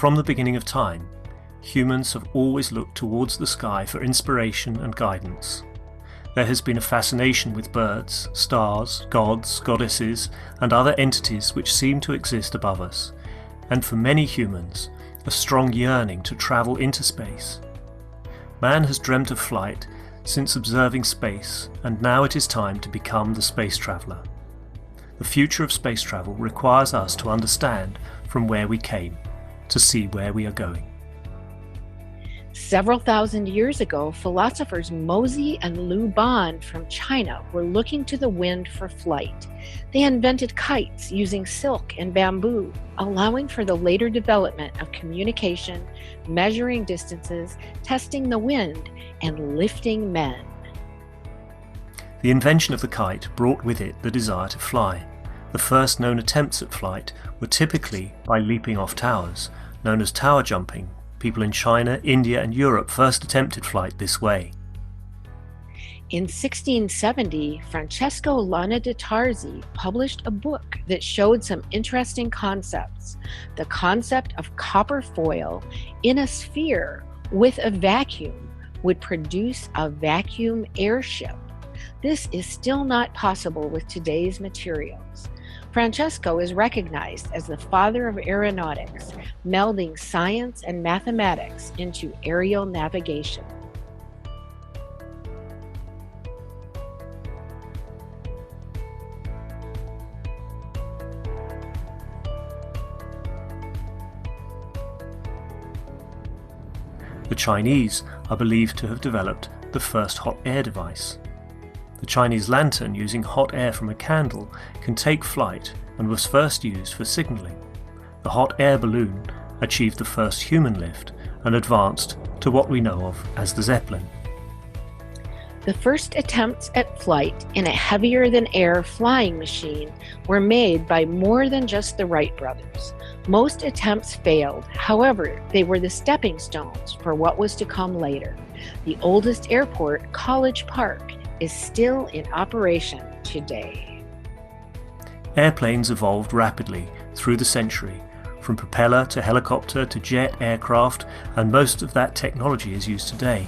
from the beginning of time, humans have always looked towards the sky for inspiration and guidance. There has been a fascination with birds, stars, gods, goddesses, and other entities which seem to exist above us, and for many humans, a strong yearning to travel into space. Man has dreamt of flight since observing space, and now it is time to become the space traveller. The future of space travel requires us to understand from where we came, to see where we are going. Several thousand years ago, philosophers Mozi and Lu Ban from China were looking to the wind for flight. They invented kites using silk and bamboo, allowing for the later development of communication, measuring distances, testing the wind, and lifting men. The invention of the kite brought with it the desire to fly. The first known attempts at flight were typically by leaping off towers, known as tower jumping. People in China, India, and Europe first attempted flight this way. In 1670, Francesco Lana de Tarzi published a book that showed some interesting concepts. The concept of copper foil in a sphere with a vacuum would produce a vacuum airship. This is still not possible with today's materials. Francesco is recognized as the father of aeronautics, melding science and mathematics into aerial navigation. The Chinese are believed to have developed the first hot air device. The Chinese lantern, using hot air from a candle, can take flight and was first used for signalling. The hot air balloon achieved the first human lift and advanced to what we know of as the Zeppelin. The first attempts at flight in a heavier-than-air flying machine were made by more than just the Wright brothers. Most attempts failed. However, they were the stepping stones for what was to come later. The oldest airport, College Park, is still in operation today. Airplanes evolved rapidly through the century, from propeller to helicopter to jet aircraft, and most of that technology is used today.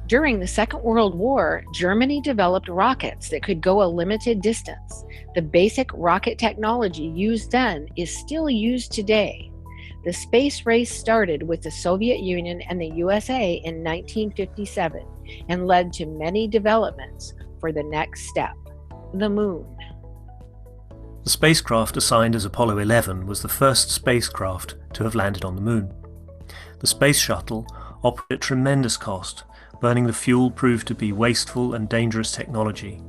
During the Second World War, Germany developed rockets that could go a limited distance. The basic rocket technology used then is still used today. The space race started with the Soviet Union and the USA in 1957 and led to many developments for the next step, the moon. The spacecraft assigned as Apollo 11 was the first spacecraft to have landed on the moon. The space shuttle operated at tremendous cost. Burning the fuel proved to be wasteful and dangerous technology.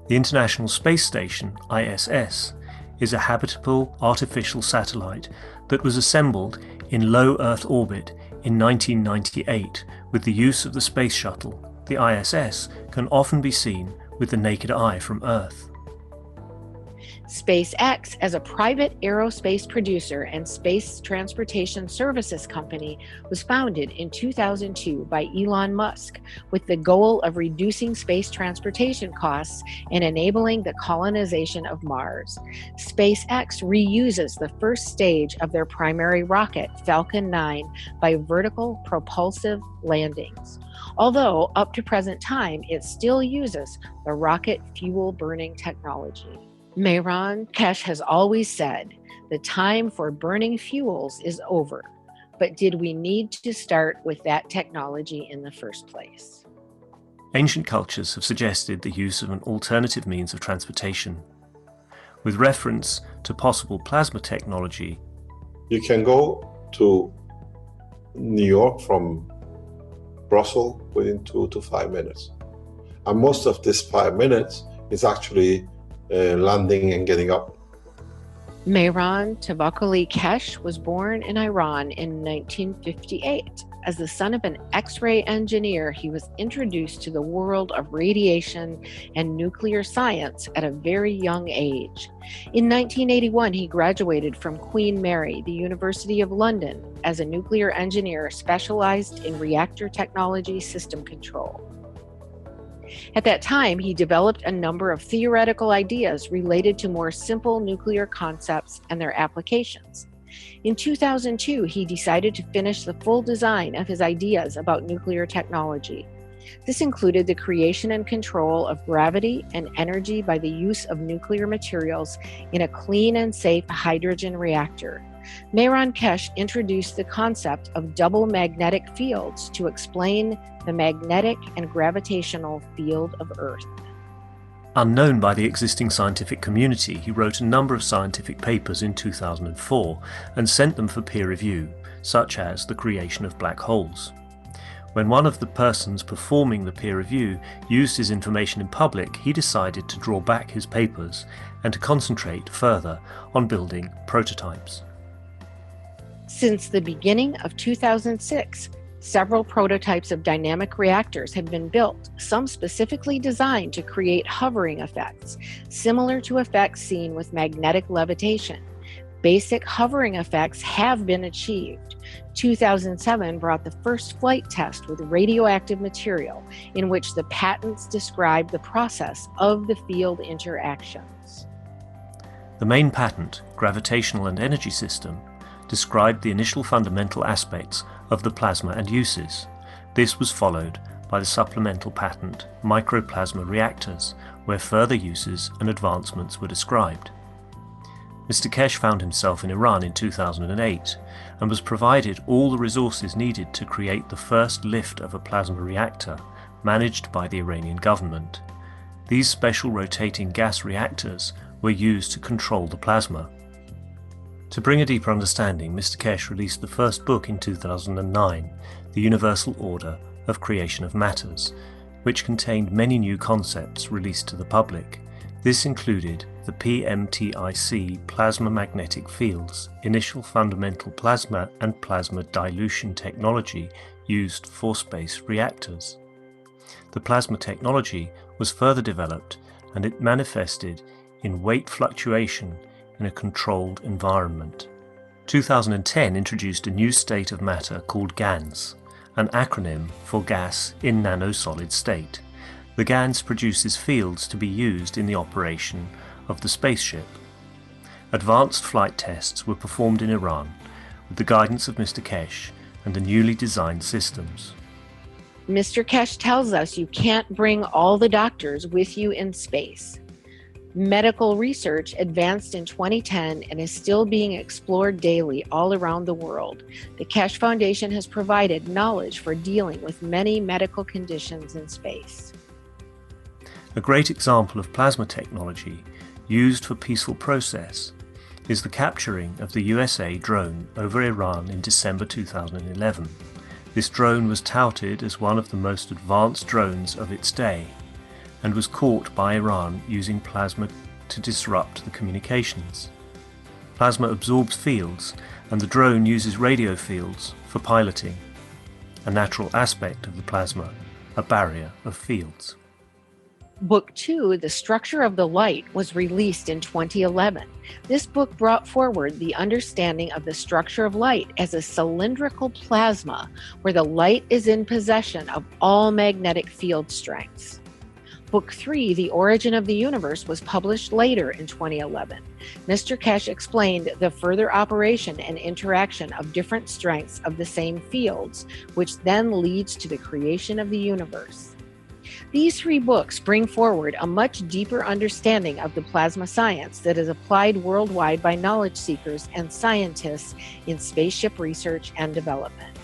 The International Space Station, ISS, is a habitable artificial satellite that was assembled in low Earth orbit in 1998 with the use of the space shuttle. The ISS can often be seen with the naked eye from Earth. SpaceX, as a private aerospace producer and space transportation services company, was founded in 2002 by Elon Musk with the goal of reducing space transportation costs and enabling the colonization of Mars. SpaceX reuses the first stage of their primary rocket, Falcon 9, by vertical propulsive landings. Although, up to present time, it still uses the rocket fuel burning technology. Mayron Keshe has always said, the time for burning fuels is over, but did we need to start with that technology in the first place? Ancient cultures have suggested the use of an alternative means of transportation. With reference to possible plasma technology, you can go to New York from Brussels within 2 to 5 minutes. And most of this 5 minutes is actually landing and getting up. Mayron Tavakkoli Keshe was born in Iran in 1958. As the son of an X-ray engineer, he was introduced to the world of radiation and nuclear science at a very young age. In 1981, he graduated from Queen Mary, the University of London, as a nuclear engineer specialized in reactor technology system control. At that time, he developed a number of theoretical ideas related to more simple nuclear concepts and their applications. In 2002, he decided to finish the full design of his ideas about nuclear technology. This included the creation and control of gravity and energy by the use of nuclear materials in a clean and safe hydrogen reactor. Rene Keshe introduced the concept of double magnetic fields to explain the magnetic and gravitational field of Earth. Unknown by the existing scientific community, he wrote a number of scientific papers in 2004 and sent them for peer review, such as the creation of black holes. When one of the persons performing the peer review used his information in public, he decided to draw back his papers and to concentrate further on building prototypes. Since the beginning of 2006, several prototypes of dynamic reactors have been built, some specifically designed to create hovering effects, similar to effects seen with magnetic levitation. Basic hovering effects have been achieved. 2007 brought the first flight test with radioactive material, in which the patents describe the process of the field interactions. The main patent, Gravitational and Energy System, described the initial fundamental aspects of the plasma and uses. This was followed by the supplemental patent, Microplasma Reactors, where further uses and advancements were described. Mr. Keshe found himself in Iran in 2008 and was provided all the resources needed to create the first lift of a plasma reactor managed by the Iranian government. These special rotating gas reactors were used to control the plasma. To bring a deeper understanding, Mr. Keshe released the first book in 2009, The Universal Order of Creation of Matters, which contained many new concepts released to the public. This included the PMTIC plasma magnetic fields, initial fundamental plasma and plasma dilution technology used for space reactors. The plasma technology was further developed and it manifested in weight fluctuation in a controlled environment. 2010 introduced a new state of matter called GANS, an acronym for gas in nanosolid state. The GANS produces fields to be used in the operation of the spaceship. Advanced flight tests were performed in Iran with the guidance of Mr. Keshe and the newly designed systems. Mr. Keshe tells us you can't bring all the doctors with you in space. Medical research advanced in 2010 and is still being explored daily all around the world. The Keshe Foundation has provided knowledge for dealing with many medical conditions in space. A great example of plasma technology used for peaceful process is the capturing of the USA drone over Iran in December 2011. This drone was touted as one of the most advanced drones of its day and was caught by Iran using plasma to disrupt the communications. Plasma absorbs fields and the drone uses radio fields for piloting, a natural aspect of the plasma, a barrier of fields. Book 2, The Structure of the Light, was released in 2011. This book brought forward the understanding of the structure of light as a cylindrical plasma where the light is in possession of all magnetic field strengths. Book 3, The Origin of the Universe, was published later in 2011. Mr. Keshe explained the further operation and interaction of different strengths of the same fields, which then leads to the creation of the universe. These 3 books bring forward a much deeper understanding of the plasma science that is applied worldwide by knowledge seekers and scientists in spaceship research and development.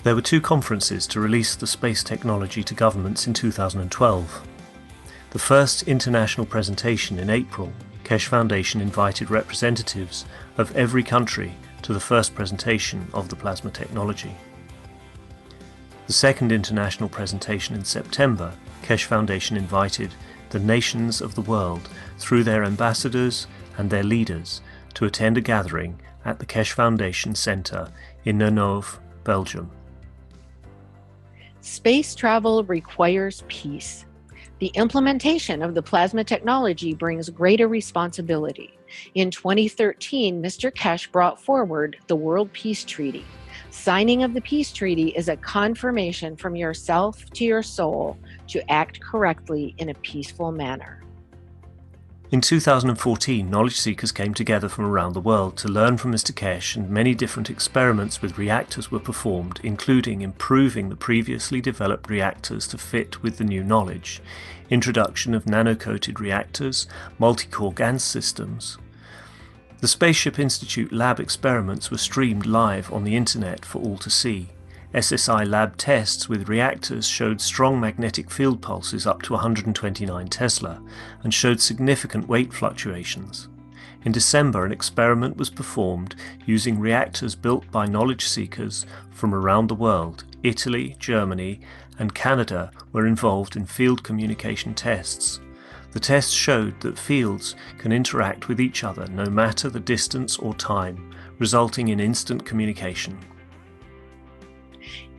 There were 2 conferences to release the space technology to governments in 2012. The first international presentation in April, Keshe Foundation invited representatives of every country to the first presentation of the plasma technology. The second international presentation in September, Keshe Foundation invited the nations of the world through their ambassadors and their leaders to attend a gathering at the Keshe Foundation Center in Nenove, Belgium. Space travel requires peace. The implementation of the plasma technology brings greater responsibility. In 2013, Mr. Keshe brought forward the World Peace Treaty. Signing of the Peace Treaty is a confirmation from yourself to your soul to act correctly in a peaceful manner. In 2014, knowledge seekers came together from around the world to learn from Mr. Keshe, and many different experiments with reactors were performed, including improving the previously developed reactors to fit with the new knowledge, introduction of nano-coated reactors, multi-core GaN systems. The Spaceship Institute lab experiments were streamed live on the internet for all to see. SSI lab tests with reactors showed strong magnetic field pulses up to 129 Tesla and showed significant weight fluctuations. In December, an experiment was performed using reactors built by knowledge seekers from around the world. Italy, Germany, and Canada were involved in field communication tests. The tests showed that fields can interact with each other no matter the distance or time, resulting in instant communication.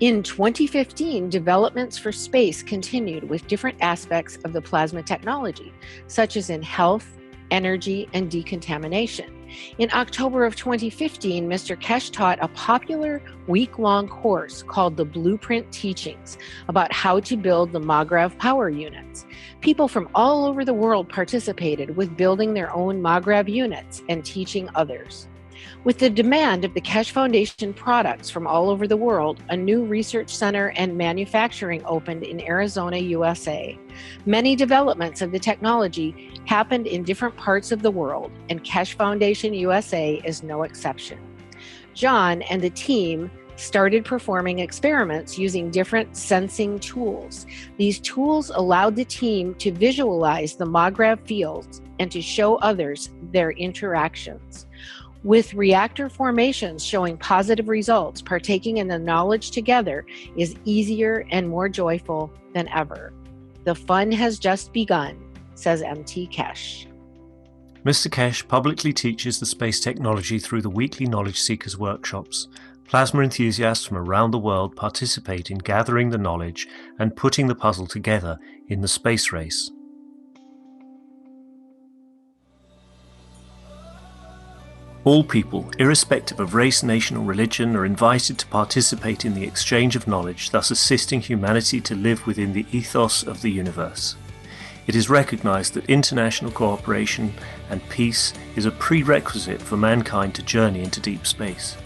In 2015, developments for space continued with different aspects of the plasma technology, such as in health, energy, and decontamination. In October of 2015, Mr. Keshe taught a popular week-long course called the Blueprint Teachings about how to build the MAGRAV power units. People from all over the world participated with building their own MAGRAV units and teaching others. With the demand of the Keshe Foundation products from all over the world, a new research center and manufacturing opened in Arizona, USA. Many developments of the technology happened in different parts of the world, and Keshe Foundation USA is no exception. John and the team started performing experiments using different sensing tools. These tools allowed the team to visualize the MAGRAV fields and to show others their interactions. With reactor formations showing positive results, partaking in the knowledge together is easier and more joyful than ever. The fun has just begun, says MT Keshe. Mr. Keshe publicly teaches the space technology through the weekly Knowledge Seekers workshops. Plasma enthusiasts from around the world participate in gathering the knowledge and putting the puzzle together in the space race. All people, irrespective of race, nation or religion, are invited to participate in the exchange of knowledge, thus assisting humanity to live within the ethos of the universe. It is recognized that international cooperation and peace is a prerequisite for mankind to journey into deep space.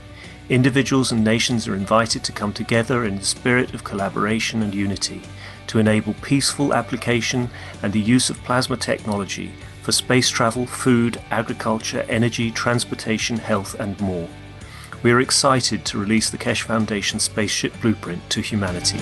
Individuals and nations are invited to come together in the spirit of collaboration and unity to enable peaceful application and the use of plasma technology for space travel, food, agriculture, energy, transportation, health, and more. We are excited to release the Keshe Foundation Spaceship Blueprint to humanity.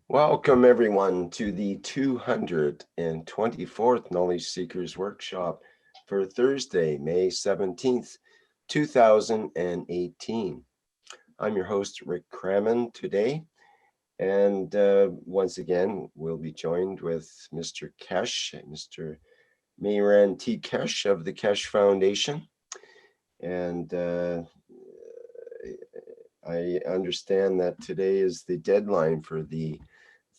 Welcome everyone to the 224th Knowledge Seekers Workshop for Thursday, May 17th, 2018. I'm your host, Rick Crammond, today. And once again, we'll be joined with Mr. Keshe, Mr. Mayran T. Keshe of the Keshe Foundation. And I understand that today is the deadline for the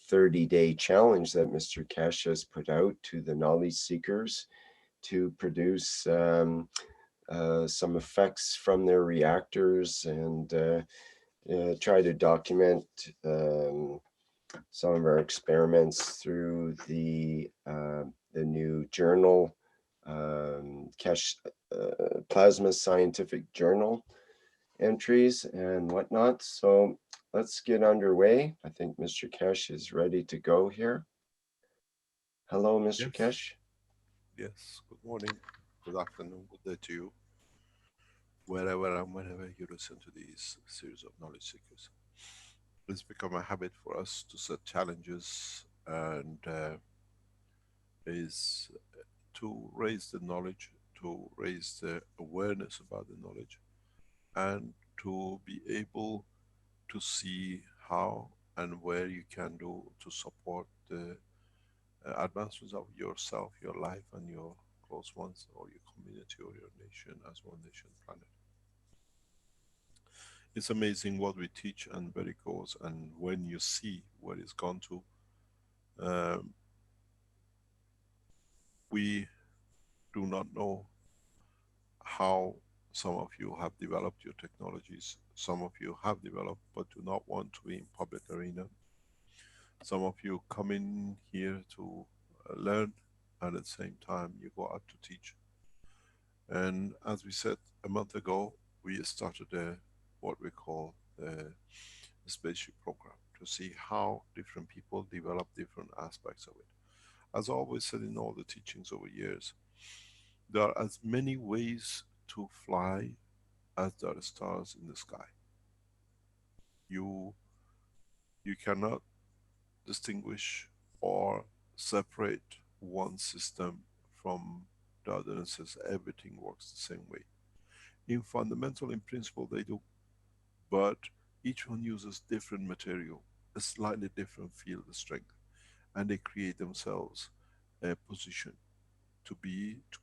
30-day challenge that Mr. Keshe has put out to the knowledge seekers to produce some effects from their reactors and try to document some of our experiments through the new journal, Keshe Plasma Scientific Journal entries and whatnot. So let's get underway. I think Mr. Keshe is ready to go here. Hello, Mr. Keshe. Yes, good morning, good afternoon, good day to you, wherever and whenever you listen to these series of knowledge seekers. It's become a habit for us to set challenges and is to raise the knowledge, to raise the awareness about the knowledge, and to be able to see how and where you can do to support the advancements of yourself, your life, and your close ones, or your community, or your nation, as one nation planet. It's amazing what we teach and where it goes, and when you see where it's gone to. Um, we do not know how some of you have developed your technologies. Some of you have developed but do not want to be in public arena. Some of you come in here to learn, and at the same time you go out to teach. And as we said a month ago, we started what we call the spaceship program to see how different people develop different aspects of it. As I always said in all the teachings over years, there are as many ways to fly as there are stars in the sky. You you cannot distinguish or separate one system from the other and says everything works the same way. In fundamental, in principle, they do, but each one uses different material, a slightly different field strength, and they create themselves a position to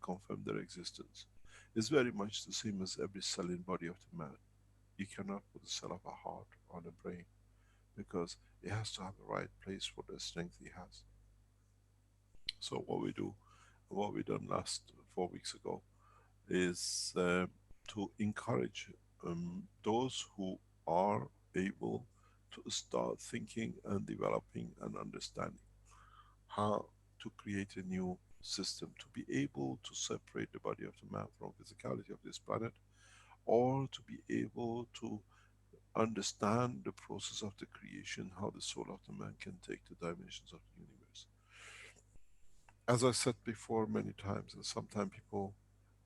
confirm their existence. It's very much the same as every cell in body of the man. You cannot put a cell of a heart on a brain because it has to have the right place for the strength he has. So what we do, what we done last 4 weeks ago, is to encourage those who are able to start thinking and developing and understanding how to create a new system to be able to separate the body of the man from physicality of this planet, or to be able to understand the process of the creation, how the soul of the man can take the dimensions of the universe. As I said before many times, and sometimes people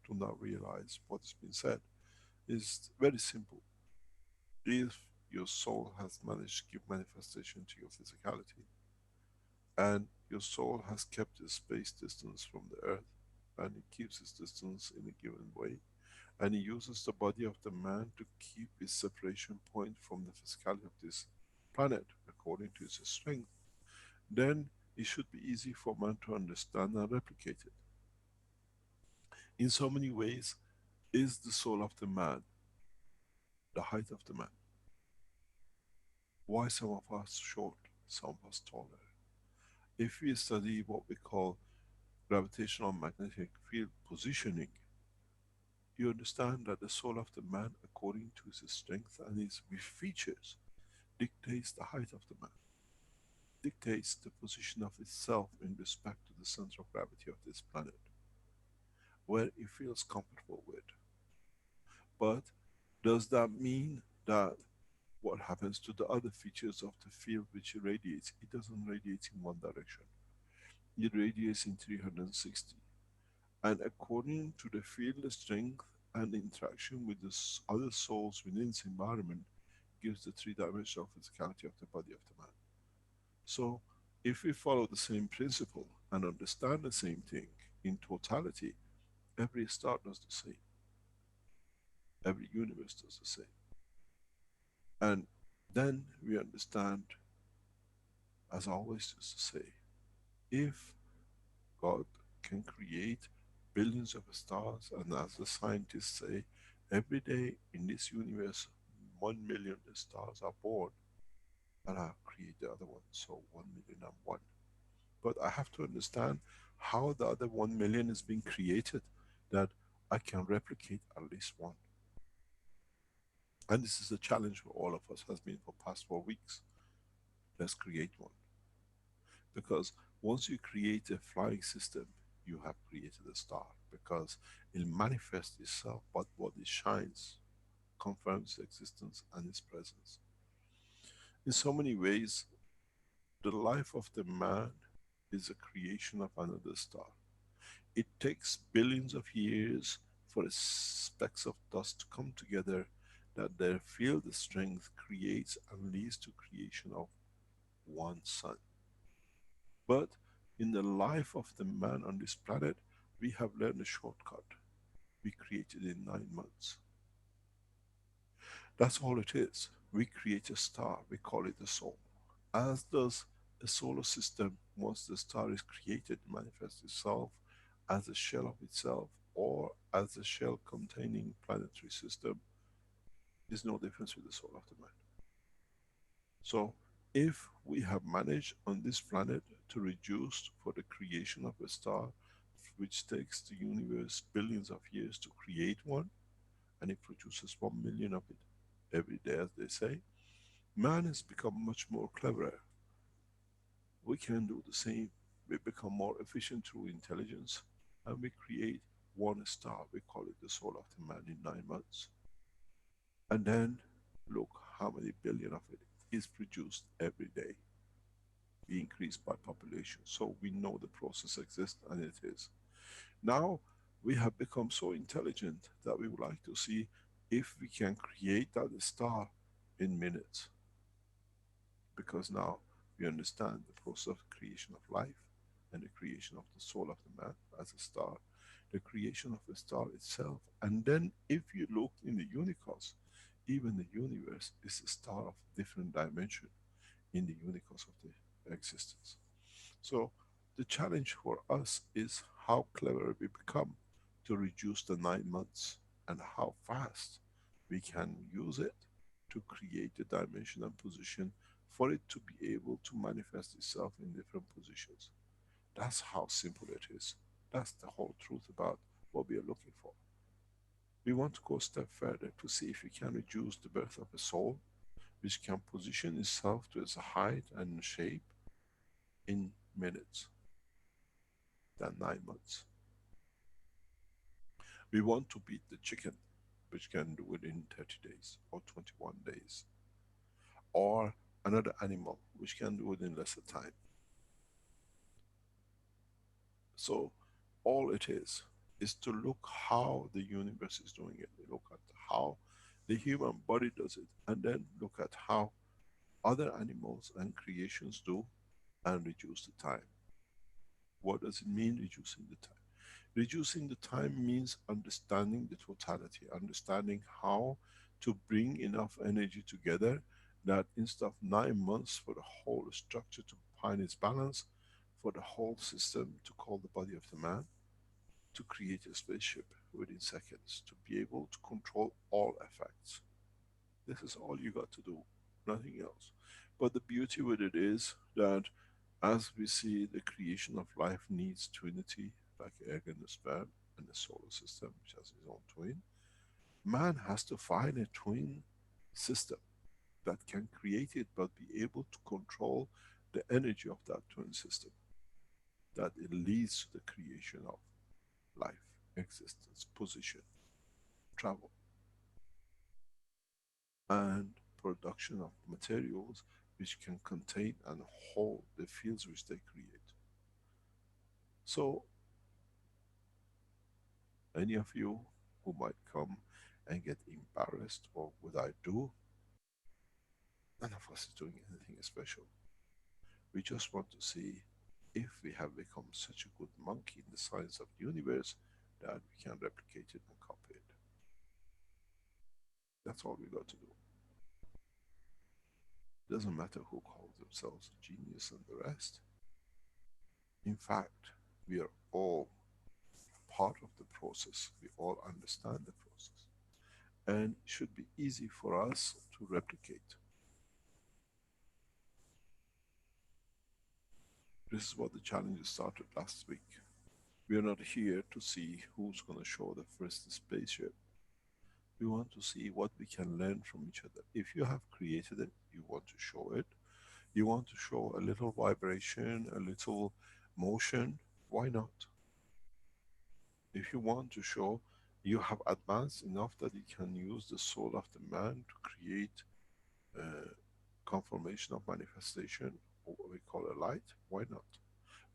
do not realize what's been said, is very simple. If your soul has managed to give manifestation to your physicality, and your soul has kept a space distance from the earth, and it keeps its distance in a given way, and he uses the body of the man to keep his separation point from the physicality of this planet according to his strength, then it should be easy for man to understand and replicate it. In so many ways, is the soul of the man the height of the man? Why some of us short, some of us taller? If we study what we call gravitational magnetic field positioning, you understand that the soul of the man, according to his strength and his features, dictates the height of the man, dictates the position of itself in respect to the center of gravity of this planet, where it feels comfortable with. But does that mean that what happens to the other features of the field which radiates? It doesn't radiate in one direction. It radiates in 360. And according to the field strength and interaction with the other souls within its environment, gives the three-dimensional physicality of the body of the man. So, if we follow the same principle and understand the same thing in totality, every star does the same. Every universe does the same. And then we understand, as I always used to say, if God can create billions of stars, and as the scientists say, every day in this universe 1 million stars are born, and I'll create the other one, so 1,000,001. But I have to understand how the other 1 million is being created, that I can replicate at least one. And this is a challenge for all of us, has been for past 4 weeks. Let's create one. Because once you create a flying system, you have created a star, because it manifests itself, but what it shines confirms its existence and its presence. In so many ways, the life of the man is a creation of another star. It takes billions of years for specks of dust to come together, that their field strength creates and leads to creation of one sun. But in the life of the man on this planet, we have learned a shortcut. We created in 9 months. That's all it is. We create a star, we call it a soul. As does a solar system, once the star is created, manifests itself as a shell of itself, or as a shell containing planetary system, There's no difference with the soul of the man. So if we have managed on this planet to reduce for the creation of a star, which takes the universe billions of years to create one, and it produces 1 million of it every day, as they say, man has become much more cleverer. We can do the same. We become more efficient through intelligence, and we create one star. We call it the soul of the man in 9 months. And then look how many billion of it is produced every day. We increase by population. So we know the process exists, and it is. Now we have become so intelligent that we would like to see if we can create that star in minutes. Because now we understand the process of creation of life and the creation of the soul of the man as a star, the creation of the star itself. And then if you look in the unicos, even the universe is a star of different dimension in the unicos of the existence. So the challenge for us is how clever we become to reduce the 9 months, and how fast we can use it to create a dimension and position for it to be able to manifest itself in different positions. That's how simple it is. That's the whole truth about what we are looking for. We want to go a step further to see if we can reduce the birth of a soul, which can position itself to its height and shape in minutes than 9 months. We want to beat the chicken, which can do it in 30 days or 21 days, or another animal, which can do it in lesser time. So all it is to look how the universe is doing it. Look at how the human body does it, and then look at how other animals and creations do, and reduce the time. What does it mean, reducing the time? Reducing the time means understanding the totality, understanding how to bring enough energy together that instead of 9 months for the whole structure to find its balance, for the whole system to call the body of the man, to create a spaceship within seconds, to be able to control all effects. This is all you got to do, nothing else. But the beauty with it is that as we see the creation of life needs twinity, like egg and the sperm, and the solar system, which has its own twin, man has to find a twin system that can create it, but be able to control the energy of that twin system, that it leads to the creation of life, existence, position, travel, and production of materials which can contain and hold the fields which they create. So any of you who might come and get embarrassed, or would I do? None of us is doing anything special. We just want to see if we have become such a good monkey in the science of the universe that we can replicate it and copy it. That's all we got to do. Doesn't matter who calls themselves a genius and the rest. In fact, we are all part of the process. We all understand the process. And it should be easy for us to replicate. This is what the challenge started last week. We are not here to see who's going to show the first spaceship. We want to see what we can learn from each other. If you have created it, you want to show it. You want to show a little vibration, a little motion, why not? If you want to show you have advanced enough that you can use the soul of the man to create confirmation of manifestation, or what we call a light, why not?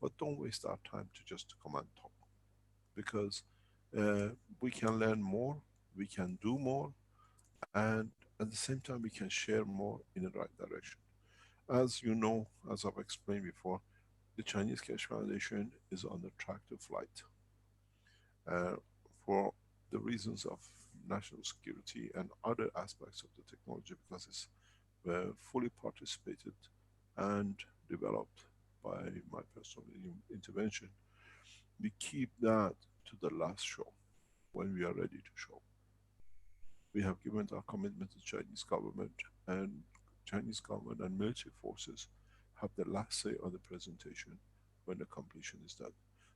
But don't waste our time to just come and talk, because we can learn more, we can do more, and at the same time we can share more in the right direction. As you know, as I've explained before, the Chinese Keshe Foundation is on the track to flight. For the reasons of national security and other aspects of the technology, because it's fully participated and developed by my personal intervention. We keep that to the last show, when we are ready to show. We have given our commitment to Chinese government, and Chinese government and military forces have the last say on the presentation when the completion is done.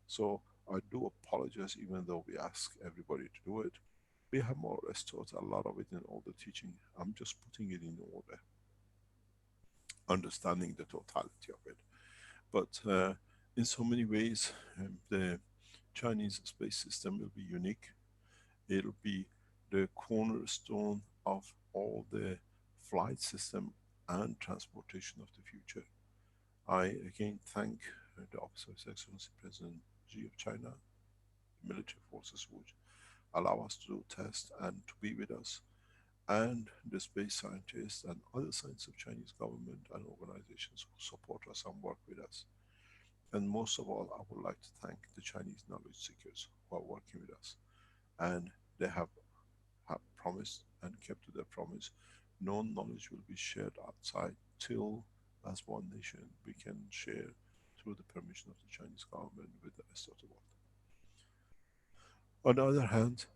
So I do apologize, even though we ask everybody to do it. We have more or less taught a lot of it in all the teaching. I'm just putting it in order, understanding the totality of it. But in so many ways, the Chinese space system will be unique. It'll be the cornerstone of all the flight system and transportation of the future. I again thank the Office of His Excellency President Xi of China, the military forces which allow us to do tests and to be with us, and the space scientists and other scientists of Chinese government and organizations who support us and work with us. And most of all, I would like to thank the Chinese knowledge seekers who are working with us. And they have promised and kept to their promise. No knowledge will be shared outside till, as one nation, we can share through the permission of the Chinese government with the rest of the world. On the other hand,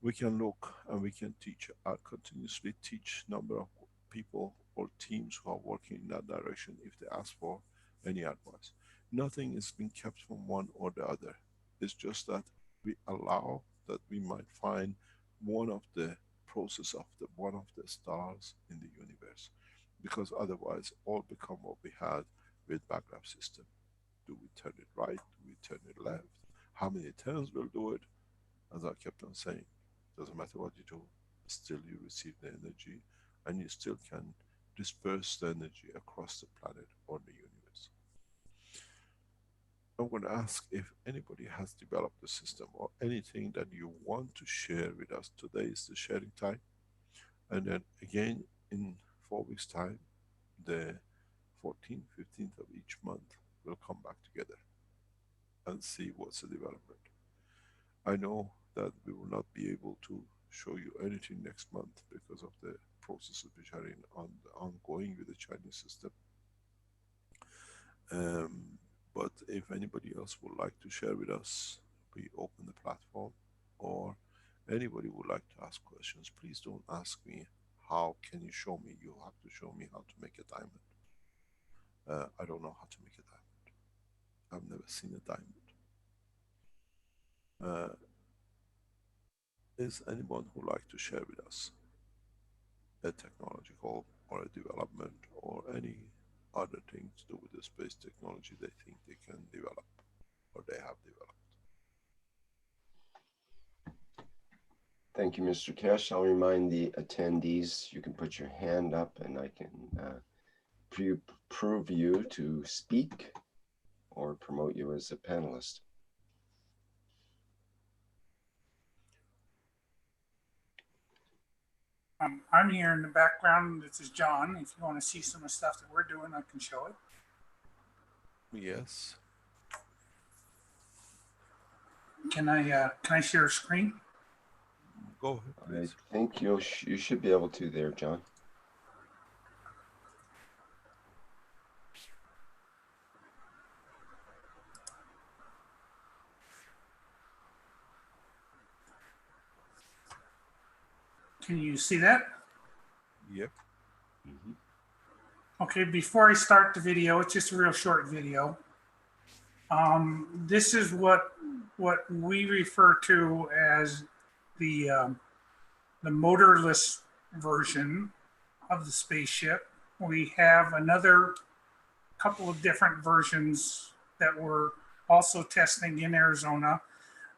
we can look and we can teach, continuously teach number of people or teams who are working in that direction if they ask for any advice. Nothing is being kept from one or the other. It's just that we allow that we might find one of the process of the one of the stars in the universe, because otherwise all become what we had with background system. Do we turn it right? Do we turn it left? How many turns will do it? As I kept on saying, doesn't matter what you do, still you receive the energy, and you still can disperse the energy across the planet or the universe. I'm going to ask if anybody has developed the system or anything that you want to share with us. Today is the sharing time. And then again, in 4 weeks' time, the 14th, 15th of each month, we'll come back together and see what's the development. I know that we will not be able to show you anything next month because of the processes which are ongoing with the Chinese system. But if anybody else would like to share with us, we open the platform, or anybody would like to ask questions, please don't ask me, how can you show me? You have to show me how to make a diamond. I don't know how to make a diamond. I've never seen a diamond. Is anyone who like to share with us a technological or a development or any other thing to do with the space technology they think they can develop or they have developed? Thank you, Mr. Keshe. I'll remind the attendees, you can put your hand up and I can approve you to speak or promote you as a panelist. I'm here in the background. This is John. If you want to see some of the stuff that we're doing, I can show it. Yes. Can I share a screen? Go ahead, please. I think you should be able to there, John. Can you see that? Yep. Okay, before I start the video, it's just a real short video. This is what we refer to as the motorless version of the spaceship. We have another couple of different versions that we're also testing in Arizona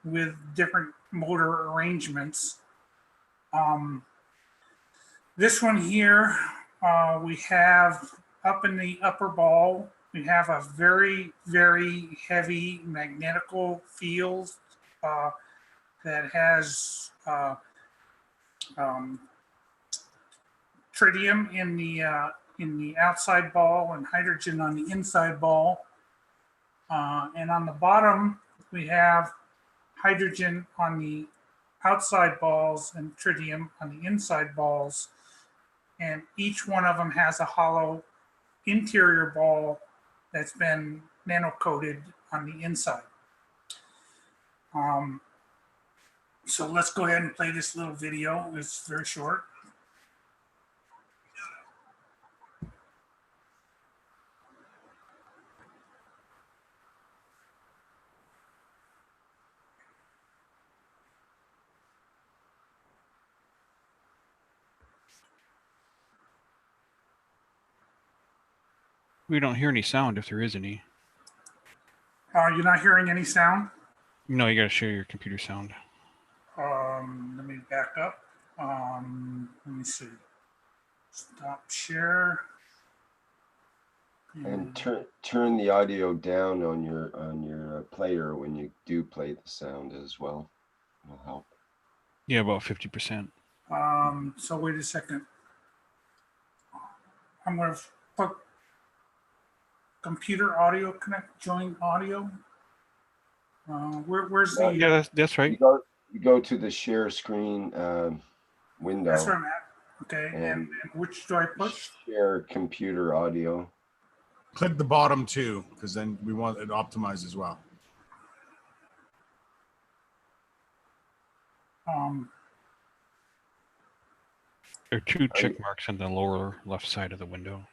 with different motor arrangements. This one here, we have up in the upper ball, we have a very, very heavy magnetical field that has tritium in the outside ball and hydrogen on the inside ball. And on the bottom, we have hydrogen on the outside balls and tritium on the inside balls. And each one of them has a hollow interior ball that's been nano-coated on the inside. So let's go ahead and play this little video. It's very short. We don't hear any sound if there is any. You're not hearing any sound? No, you got to share your computer sound. Let me back up. Let me see. Stop share. And turn the audio down on your player when you do play the sound as well. It'll help. Yeah, about 50%. So wait a second. I'm going to put computer audio connect, join audio. Where's the? Yeah, that's right. You go to the share screen window. That's where I'm at. Okay, and which do I push? Share computer audio. Click the bottom two, because then we want it optimized as well. There are two check marks on the lower left side of the window.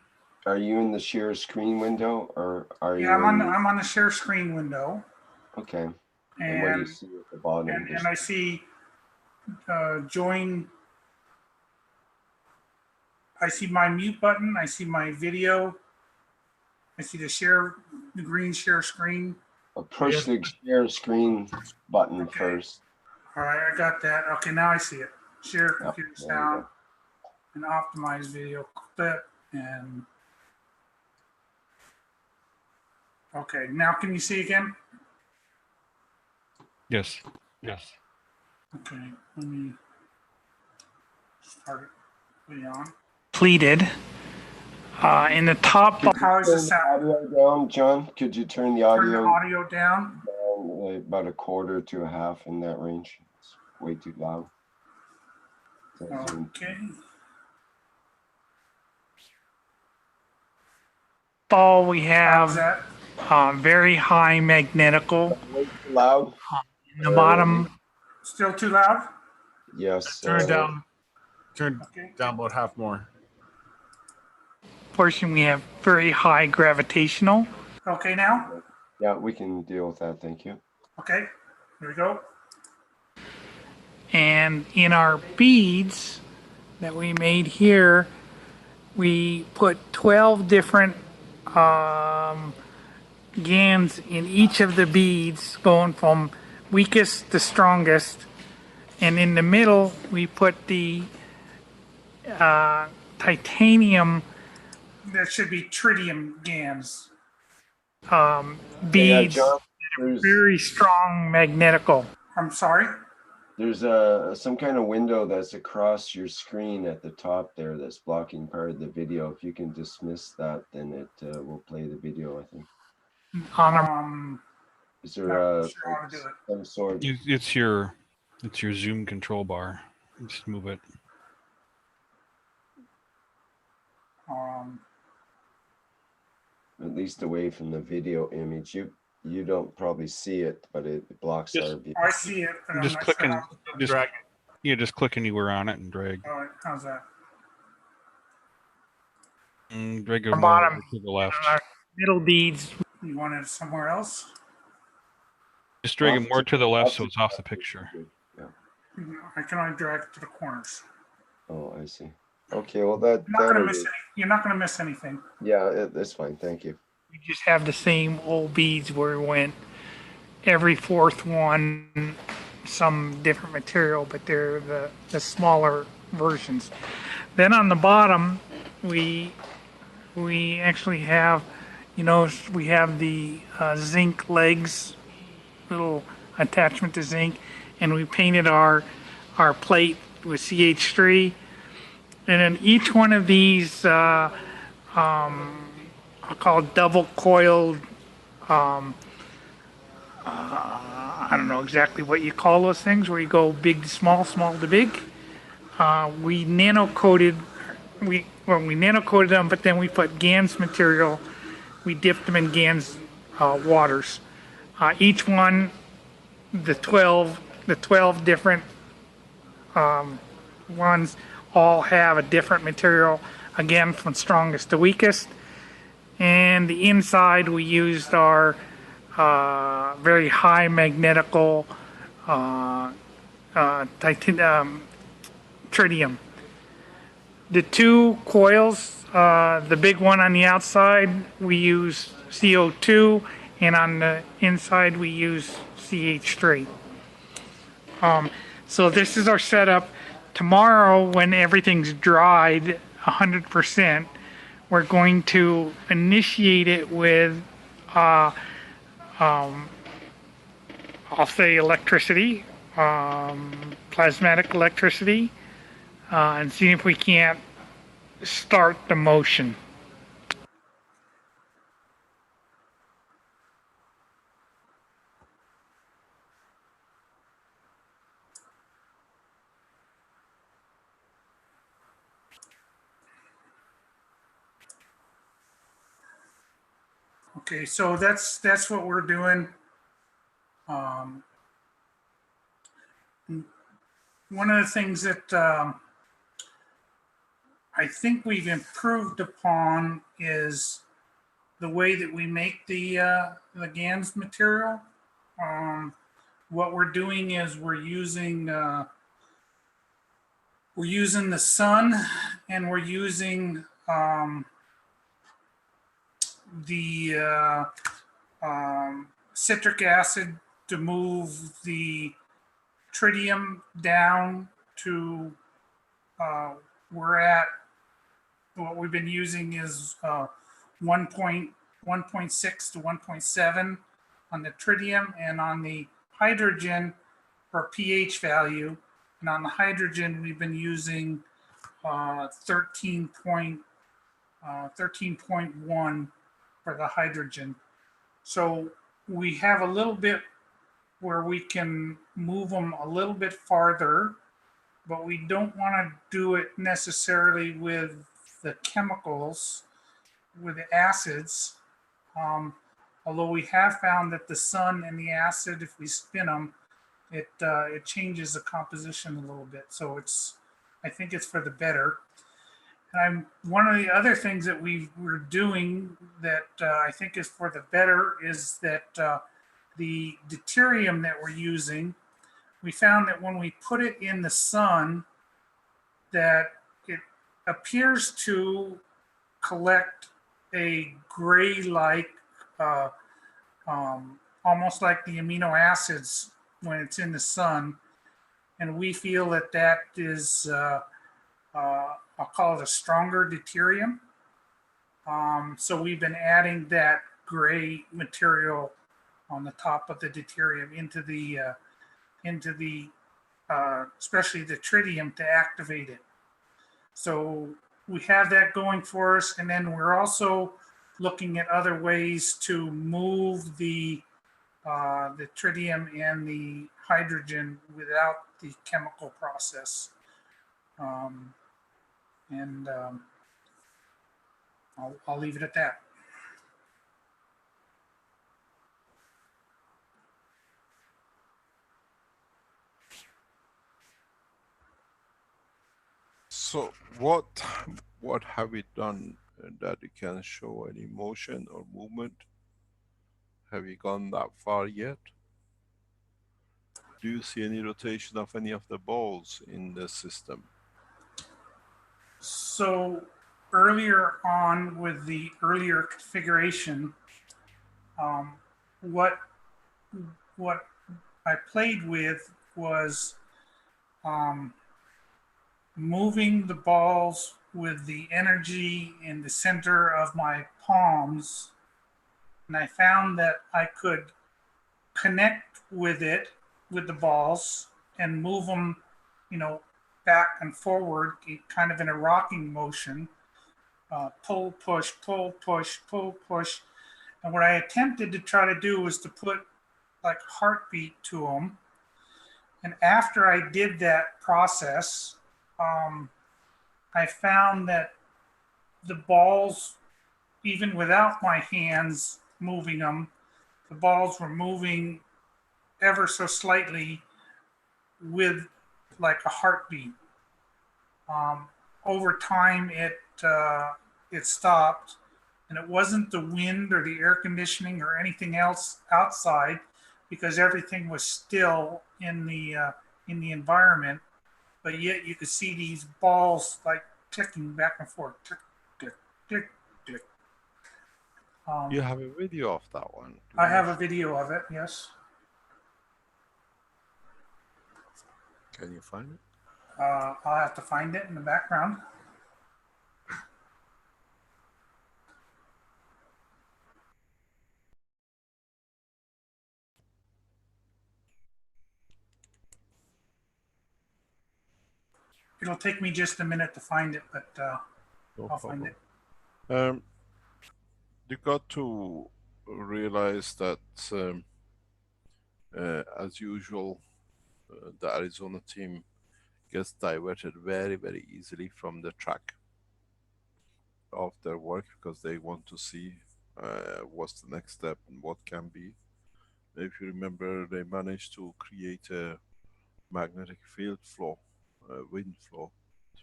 Are you in the share screen window, or are you? Yeah, I'm on the share screen window. Okay. And what do you see at the bottom? And I see join. I see my mute button. I see my video. I see the green share screen. Push the share screen button first. All right, I got that. Okay, now I see it. Share computer sound and optimize video clip and. Okay, now can you see again? Yes. Yes. Okay, let me start it on. Completed. In the top, how is the sound? Audio down, John. Could you turn the audio? Turn the audio down. About a quarter to a half in that range. It's way too loud. Okay. All we have very high magnetical. Loud. In the bottom. Still too loud? Yes. Turn it down. Turn down about half more. Portion we have very high gravitational. Okay, now? Yeah, we can deal with that. Thank you. Okay, here we go. And in our beads that we made here, we put 12 different GANs in each of the beads, going from weakest to strongest. And in the middle, we put the titanium. There should be tritium GANs. Beads that are very strong magnetical. I'm sorry? There's some kind of window that's across your screen at the top there that's blocking part of the video. If you can dismiss that, then it will play the video, I think. Is there some sort? It's your zoom control bar. Just move it. At least away from the video image. You don't probably see it, but it blocks our view. I see it. But just click and drag. Yeah, just click anywhere on it and drag. All right, how's that? And drag it more to the left. Middle beads. You want it somewhere else? Just drag it more to the left so it's off the picture. Yeah. I can only drag it to the corners. Oh, I see. Okay, well you're not going to miss anything. Yeah, that's fine. Thank you. We just have the same old beads where we went every fourth one, some different material, but they're the smaller versions. Then on the bottom, we actually have, we have the zinc legs, little attachment to zinc, and we painted our plate with CH3. And then each one of these, I'll call double coiled, I don't know exactly what you call those things, where you go big to small, small to big. We nano-coated them, but then we put GANS material. We dipped them in GANS waters. Each one, the 12 the 12 different ones all have a different material, again, from strongest to weakest. And the inside we used our very high magnetical tritium. The two coils, the big one on the outside, we use CO2, and on the inside we use CH3. So this is our setup. Tomorrow, when everything's dried 100%, we're going to initiate it with, I'll say electricity, plasmatic electricity, and see if we can't start the motion. Okay, so that's what we're doing. One of the things that I think we've improved upon is the way that we make the GANS material. What we're doing is we're using the sun, and we're using the citric acid to move the tritium down to we're at what we've been using is 1.6 to 1.7 on the tritium, and on the hydrogen for pH value, and on the hydrogen we've been using 13.1 for the hydrogen. So we have a little bit where we can move them a little bit farther, but we don't want to do it necessarily with the chemicals, with the acids. Although we have found that the sun and the acid, if we spin them, it changes the composition a little bit. So I think it's for the better. And one of the other things that we're doing that I think is for the better is that the deuterium that we're using, we found that when we put it in the sun, that it appears to collect a gray-like, almost like the amino acids when it's in the sun. And we feel that that is, I'll call it a stronger deuterium. So we've been adding that gray material on the top of the deuterium into the especially the tritium to activate it. So we have that going for us, and then we're also looking at other ways to move the tritium and the hydrogen without the chemical process. I'll leave it at that. So what have we done that it can show any motion or movement? Have we gone that far yet? Do you see any rotation of any of the balls in the system? So earlier on with the earlier configuration, what I played with was moving the balls with the energy in the center of my palms, and I found that I could connect with the balls, and move them, back and forward, kind of in a rocking motion, pull, push, pull, push, pull, push. And what I attempted to try to do was to put like heartbeat to them. And after I did that process, I found that the balls, even without my hands moving them, the balls were moving ever so slightly with like a heartbeat. Over time, it stopped, and it wasn't the wind or the air conditioning or anything else outside, because everything was still in the environment. But yet you could see these balls like ticking back and forth, tick, tick, tick, tick. You have a video of that one. I have a video of it. Yes. Can you find it? I'll have to find it in the background. It'll take me just a minute to find it, but I'll find it. You got to realize that, as usual, the Arizona team gets diverted very, very easily from the track of their work because they want to see what's the next step and what can be. If you remember, they managed to create a magnetic field flow, wind flow,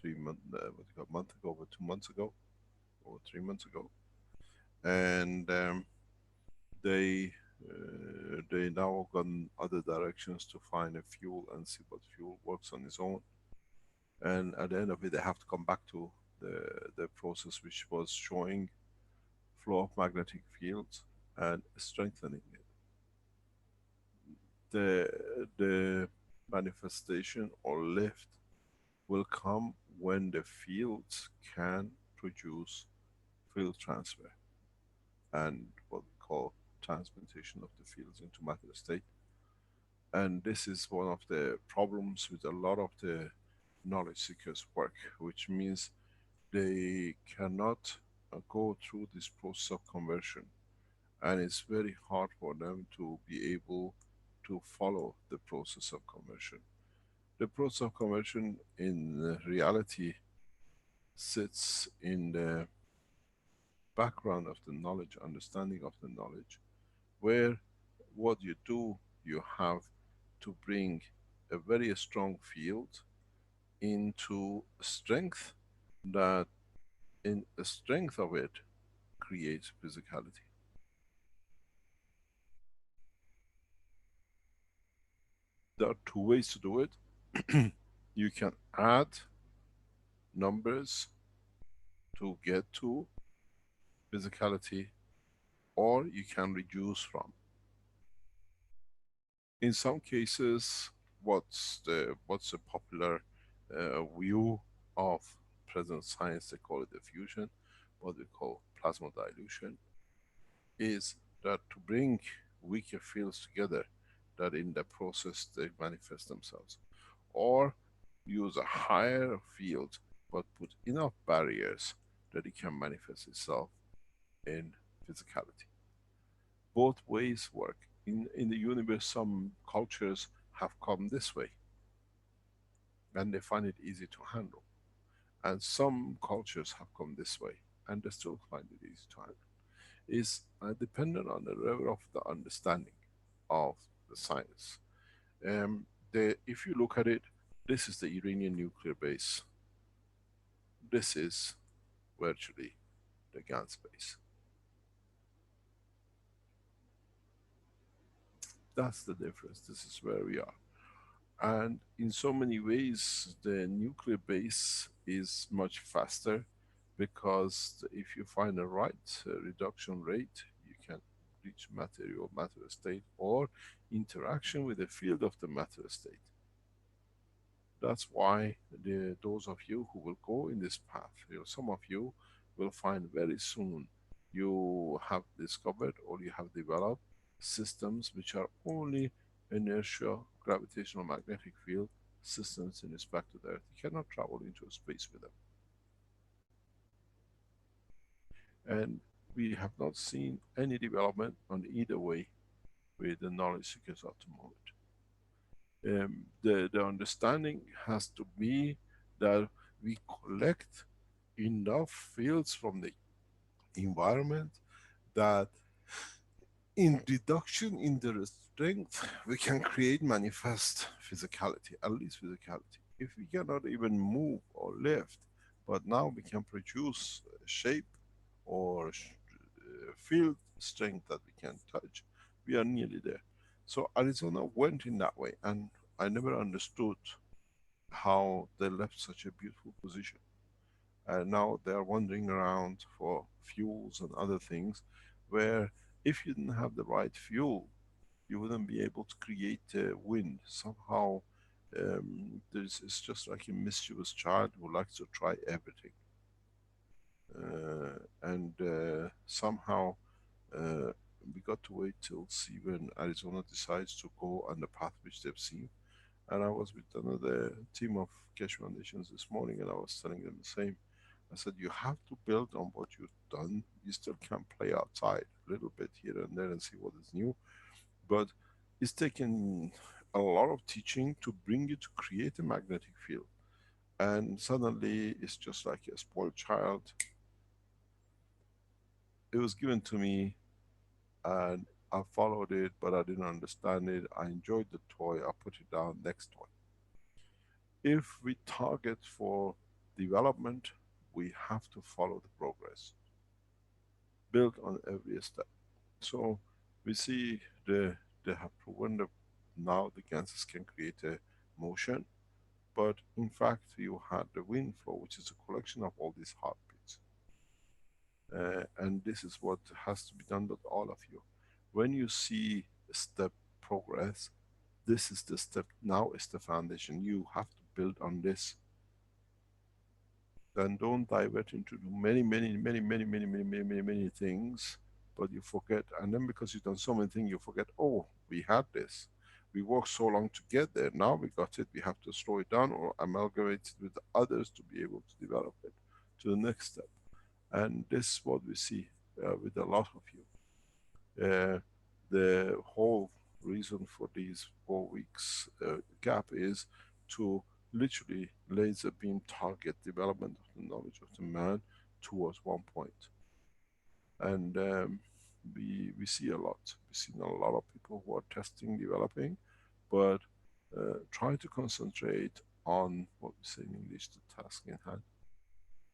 3 months ago, or 2 months ago, or 3 months ago, and they now gone other directions to find a fuel and see what fuel works on its own. And at the end of it, they have to come back to the process which was showing flow of magnetic fields and strengthening it. The manifestation or lift will come when the fields can produce field transfer and what we call transmutation of the fields into matter state. And this is one of the problems with a lot of the knowledge seekers work, which means they cannot go through this process of conversion, and it's very hard for them to be able to follow the process of conversion. The process of conversion in reality sits in the background of the knowledge, understanding of the knowledge, where what you do, you have to bring a very strong field into strength, that in the strength of it creates physicality. There are two ways to do it. You can add numbers to get to physicality, or you can reduce from. In some cases, what's the popular view of present science, they call it diffusion, what we call plasma dilution, is that to bring weaker fields together, that in the process they manifest themselves, or use a higher field but put enough barriers that it can manifest itself in physicality. Both ways work. In the universe, some cultures have come this way and they find it easy to handle, and some cultures have come this way and they still find it easy to handle. Is dependent on the level of the understanding of the science. If you look at it, this is the Iranian nuclear base. This is virtually the GAN space. That's the difference. This is where we are. And in so many ways, the nuclear base is much faster, because if you find the right reduction rate, you can reach material matter state or interaction with the field of the matter state. That's why those of you who will go in this path, some of you will find very soon you have discovered or you have developed systems which are only inertial gravitational magnetic field systems in respect to the Earth. You cannot travel into space with them. And we have not seen any development on either way with the knowledge seekers at the moment. The understanding has to be that we collect enough fields from the environment that in reduction in the strength, we can create manifest physicality, at least physicality. If we cannot even move or lift, but now we can produce shape or field strength that we can touch, we are nearly there. So Arizona went in that way, and I never understood how they left such a beautiful position. And now they are wandering around for fuels and other things, where if you didn't have the right fuel, you wouldn't be able to create wind. Somehow, it's just like a mischievous child who likes to try everything. And somehow we got to wait till see when Arizona decides to go on the path which they've seen. And I was with another team of Keshe Foundations this morning, and I was telling them the same. I said, you have to build on what you've done. You still can play outside a little bit here and there and see what is new. But it's taken a lot of teaching to bring you to create a magnetic field. And suddenly it's just like a spoiled child. It was given to me and I followed it, but I didn't understand it. I enjoyed the toy, I put it down, next toy. If we target for development, we have to follow the progress. Build on every step. So we see they have proven that now the ganses can create a motion, but in fact you had the wind flow, which is a collection of all these heartbeats. And this is what has to be done with all of you. When you see a step progress, this is the step, now is the foundation. You have to build on this. Then don't divert into many things, but you forget. And then because you've done so many things, you forget, oh, we had this. We worked so long to get there. Now we got it. We have to slow it down or amalgamate it with others to be able to develop it to the next step. And this is what we see with a lot of you. The whole reason for these 4 weeks gap is to literally laser beam target development of the knowledge of the man towards one point. And we see a lot. We've seen a lot of people who are testing, developing, but try to concentrate on what we say in English, the task in hand,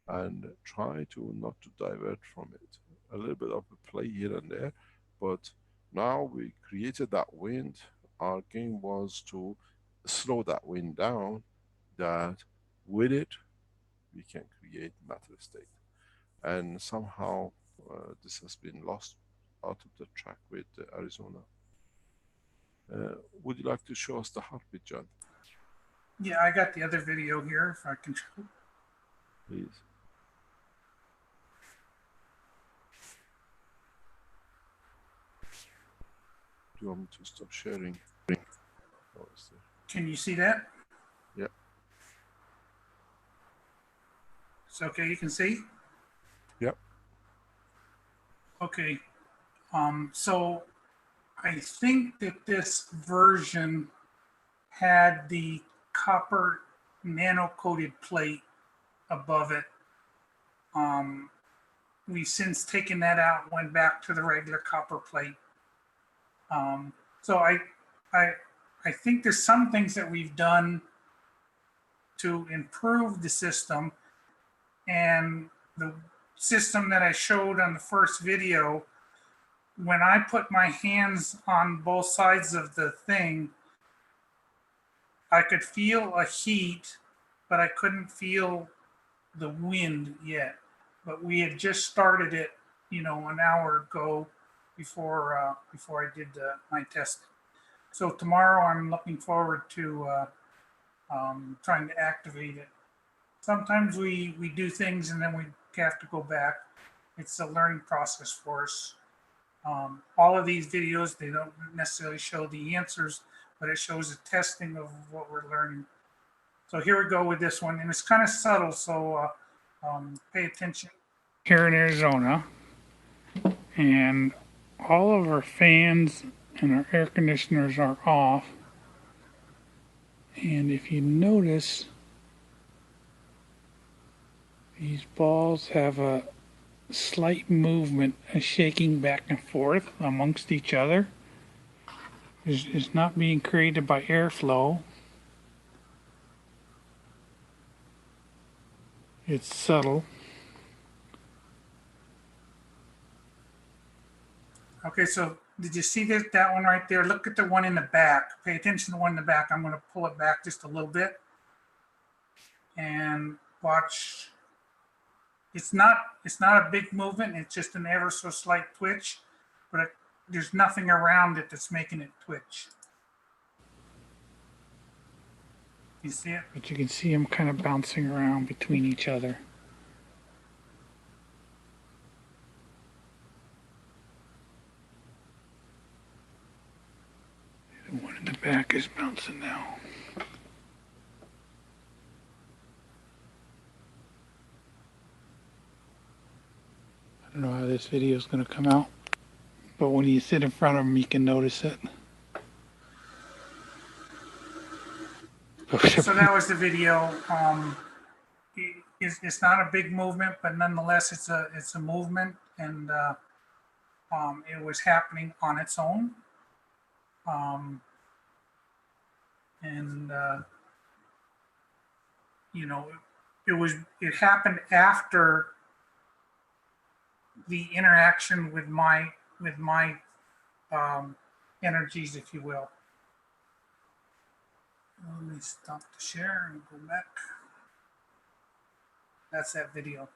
and try to not to divert from it. A little bit of a play here and there, but now we created that wind. Our game was to slow that wind down, that with it we can create matter state. And somehow this has been lost out of the track with Arizona. Would you like to show us the heartbeat, John? Yeah, I got the other video here if I can show. Please. Do you want me to stop sharing? Oh, can you see that? Yeah. It's okay, you can see? Yep. Okay. So I think that this version had the copper nano-coated plate above it. We've since taken that out, went back to the regular copper plate. So I think there's some things that we've done to improve the system, and the system that I showed on the first video, when I put my hands on both sides of the thing, I could feel a heat, but I couldn't feel the wind yet. But we had just started it, an hour ago before I did my testing. So tomorrow I'm looking forward to trying to activate it. Sometimes we do things and then we have to go back. It's a learning process for us. All of these videos, they don't necessarily show the answers, but it shows the testing of what we're learning. So here we go with this one, and it's kind of subtle, so pay attention. Here in Arizona, and all of our fans and our air conditioners are off. And if you notice, these balls have a slight movement, a shaking back and forth amongst each other. is not being created by airflow. It's subtle. Okay, so did you see that one right there? Look at the one in the back. Pay attention to the one in the back. I'm going to pull it back just a little bit and watch. It's not a big movement. It's just an ever so slight twitch, but there's nothing around it that's making it twitch. You see it? But you can see them kind of bouncing around between each other. The one in the back is bouncing now. I don't know how this video is going to come out, but when you sit in front of them, you can notice it. So that was the video. It's not a big movement, but nonetheless, it's a movement, and it was happening on its own. You know, it happened after the interaction with my energies, if you will. Let me stop the share and go back. That's that video.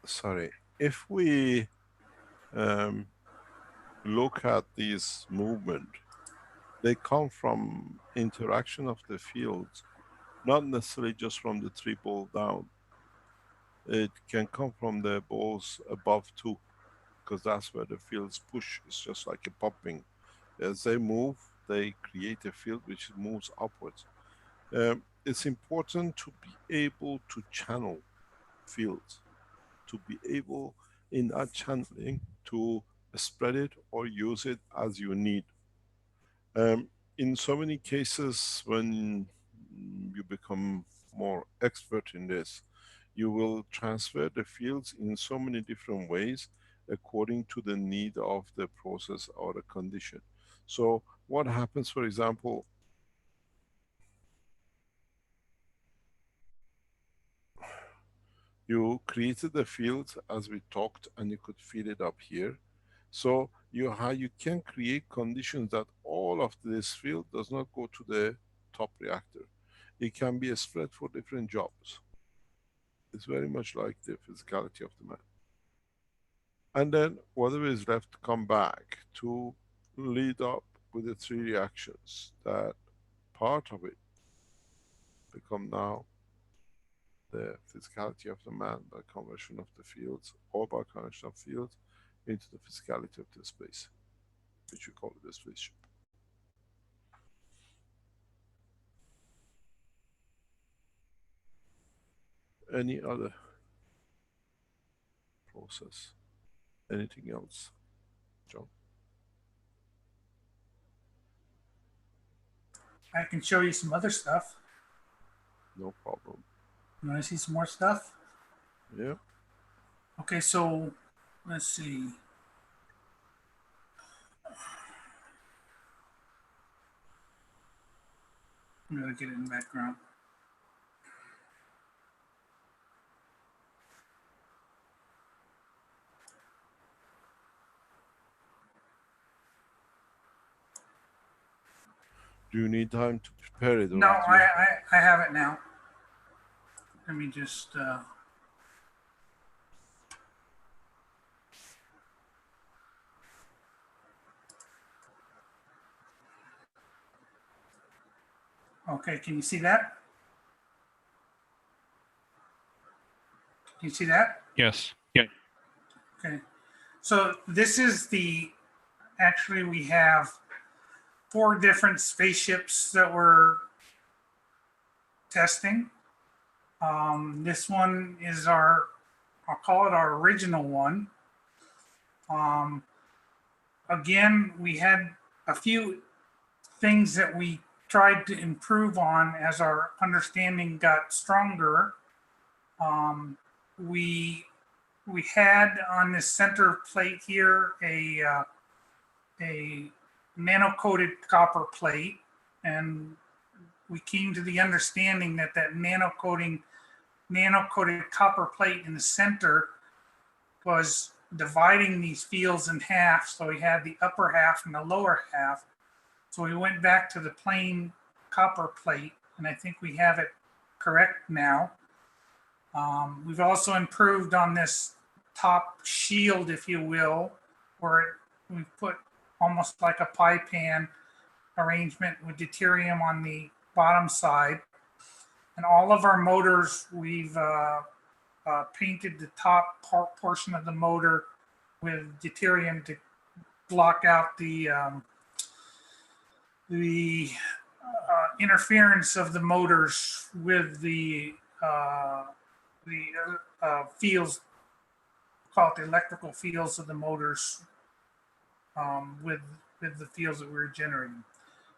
Sorry, if we look at these movement, they come from interaction of the fields, not necessarily just from the 3 ball down. It can come from the balls above too, because that's where the fields push. It's just like a popping. As they move, they create a field which moves upwards. It's important to be able to channel fields, to be able in that channeling to spread it or use it as you need. In so many cases, when you become more expert in this, you will transfer the fields in so many different ways according to the need of the process or the condition. So what happens, for example, you created the field as we talked and you could feel it up here. So you can create conditions that all of this field does not go to the top reactor. It can be spread for different jobs. It's very much like the physicality of the man. And then whatever is left come back to lead up with the 3 reactions, that part of it become now the physicality of the man by conversion of the fields, or by conversion of fields into the physicality of the space, which we call it the spaceship. Any other process? Anything else, John? I can show you some other stuff. No problem. You want to see some more stuff? Yeah. Okay, so let's see. I'm going to get it in the background. Do you need time to prepare it? No, I have it now. Let me just... Okay, can you see that? Can you see that? Yes. Yeah. Okay. So this is actually we have 4 different spaceships that we're testing. This one is our I'll call it our original one. Again, we had a few things that we tried to improve on as our understanding got stronger. We had on this center plate here a nano-coated copper plate, and we came to the understanding that that nano-coated copper plate in the center was dividing these fields in half. So we had the upper half and the lower half. So we went back to the plain copper plate, and I think we have it correct now. We've also improved on this top shield, if you will, where we've put almost like a pie pan arrangement with deuterium on the bottom side. And all of our motors, we've painted the top portion of the motor with deuterium to block out the interference of the motors with the fields, call it the electrical fields of the motors, with the fields that we're generating.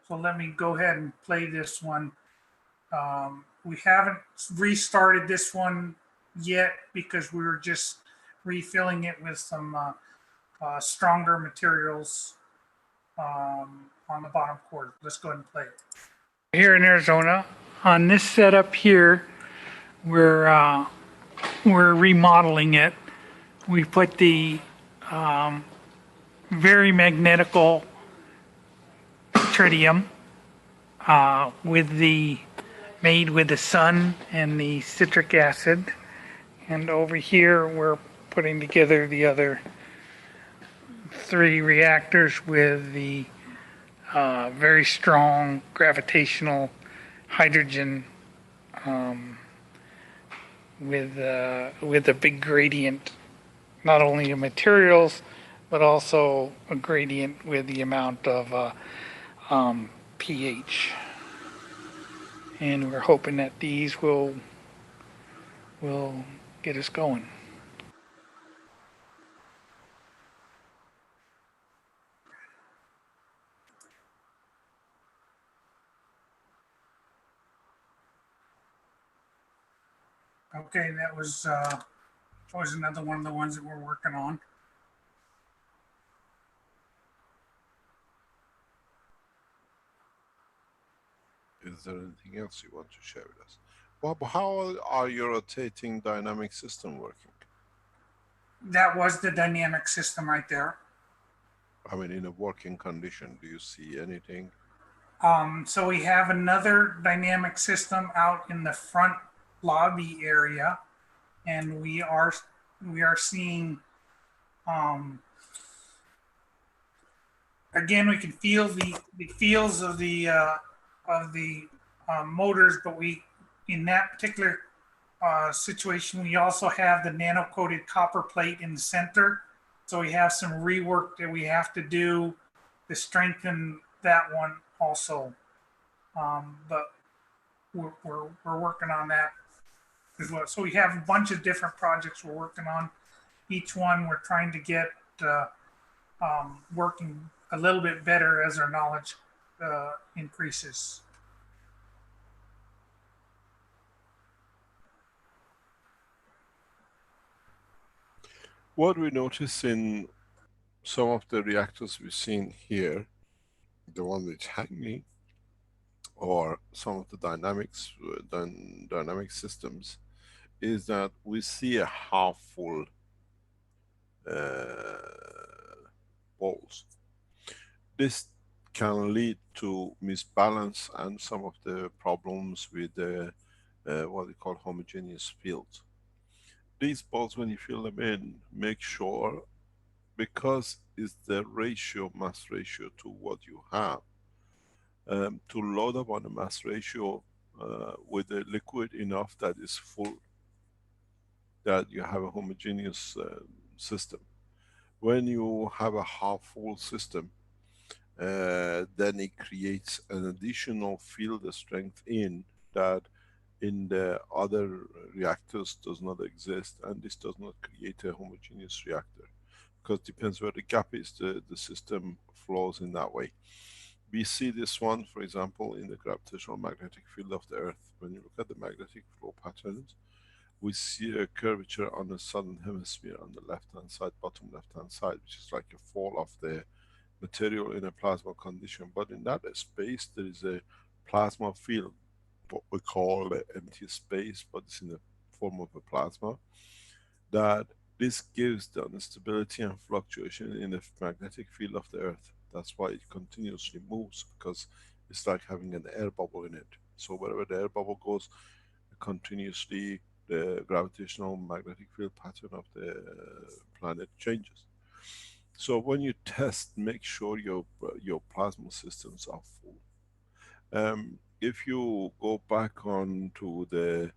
So let me go ahead and play this one. We haven't restarted this one yet because we were just refilling it with some stronger materials on the bottom quarter. Let's go ahead and play it. Here in Arizona, on this setup here, we're remodeling it. We put the very magnetical tritium made with the sun and the citric acid. And over here, we're putting together the other 3 reactors with the very strong gravitational hydrogen with a big gradient, not only of materials, but also a gradient with the amount of pH. And we're hoping that these will get us going. Okay, that was another one of the ones that we're working on. Is there anything else you want to share with us? Bob, how are your rotating dynamic system working? That was the dynamic system right there. I mean, in a working condition, do you see anything? So we have another dynamic system out in the front lobby area, and we are seeing, again, we can feel the feels of the motors, but in that particular situation, we also have the nano-coated copper plate in the center. So we have some rework that we have to do to strengthen that one also. But we're working on that as well. So we have a bunch of different projects we're working on. Each one we're trying to get working a little bit better as our knowledge increases. What we notice in some of the reactors we've seen here, the one which hanging, or some of the dynamic systems, is that we see a half full bowls. This can lead to misbalance and some of the problems with the what we call homogeneous fields. These balls, when you fill them in, make sure, because it's the ratio, mass ratio to what you have, to load up on the mass ratio with a liquid enough that is full, that you have a homogeneous system. When you have a half full system, then it creates an additional field strength in that in the other reactors does not exist, and this does not create a homogeneous reactor, because depends where the gap is, the system flows in that way. We see this one, for example, in the gravitational magnetic field of the Earth. When you look at the magnetic flow patterns, we see a curvature on the southern hemisphere on the left hand side, bottom left hand side, which is like a fall of the material in a plasma condition. But in that space there is a plasma field, what we call the empty space, but it's in the form of a plasma, that this gives the instability and fluctuation in the magnetic field of the Earth. That's why it continuously moves, because it's like having an air bubble in it. So wherever the air bubble goes, continuously the gravitational magnetic field pattern of the planet changes. So when you test, make sure your plasma systems are full. If you go back on to the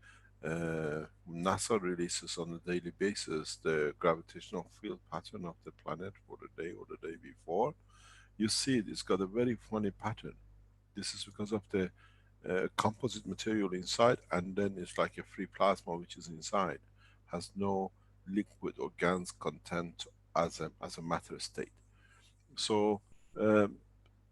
NASA releases on a daily basis, the gravitational field pattern of the planet for the day or the day before, you see it's got a very funny pattern. This is because of the composite material inside, and then it's like a free plasma which is inside, has no liquid or GANs content as a matter state. So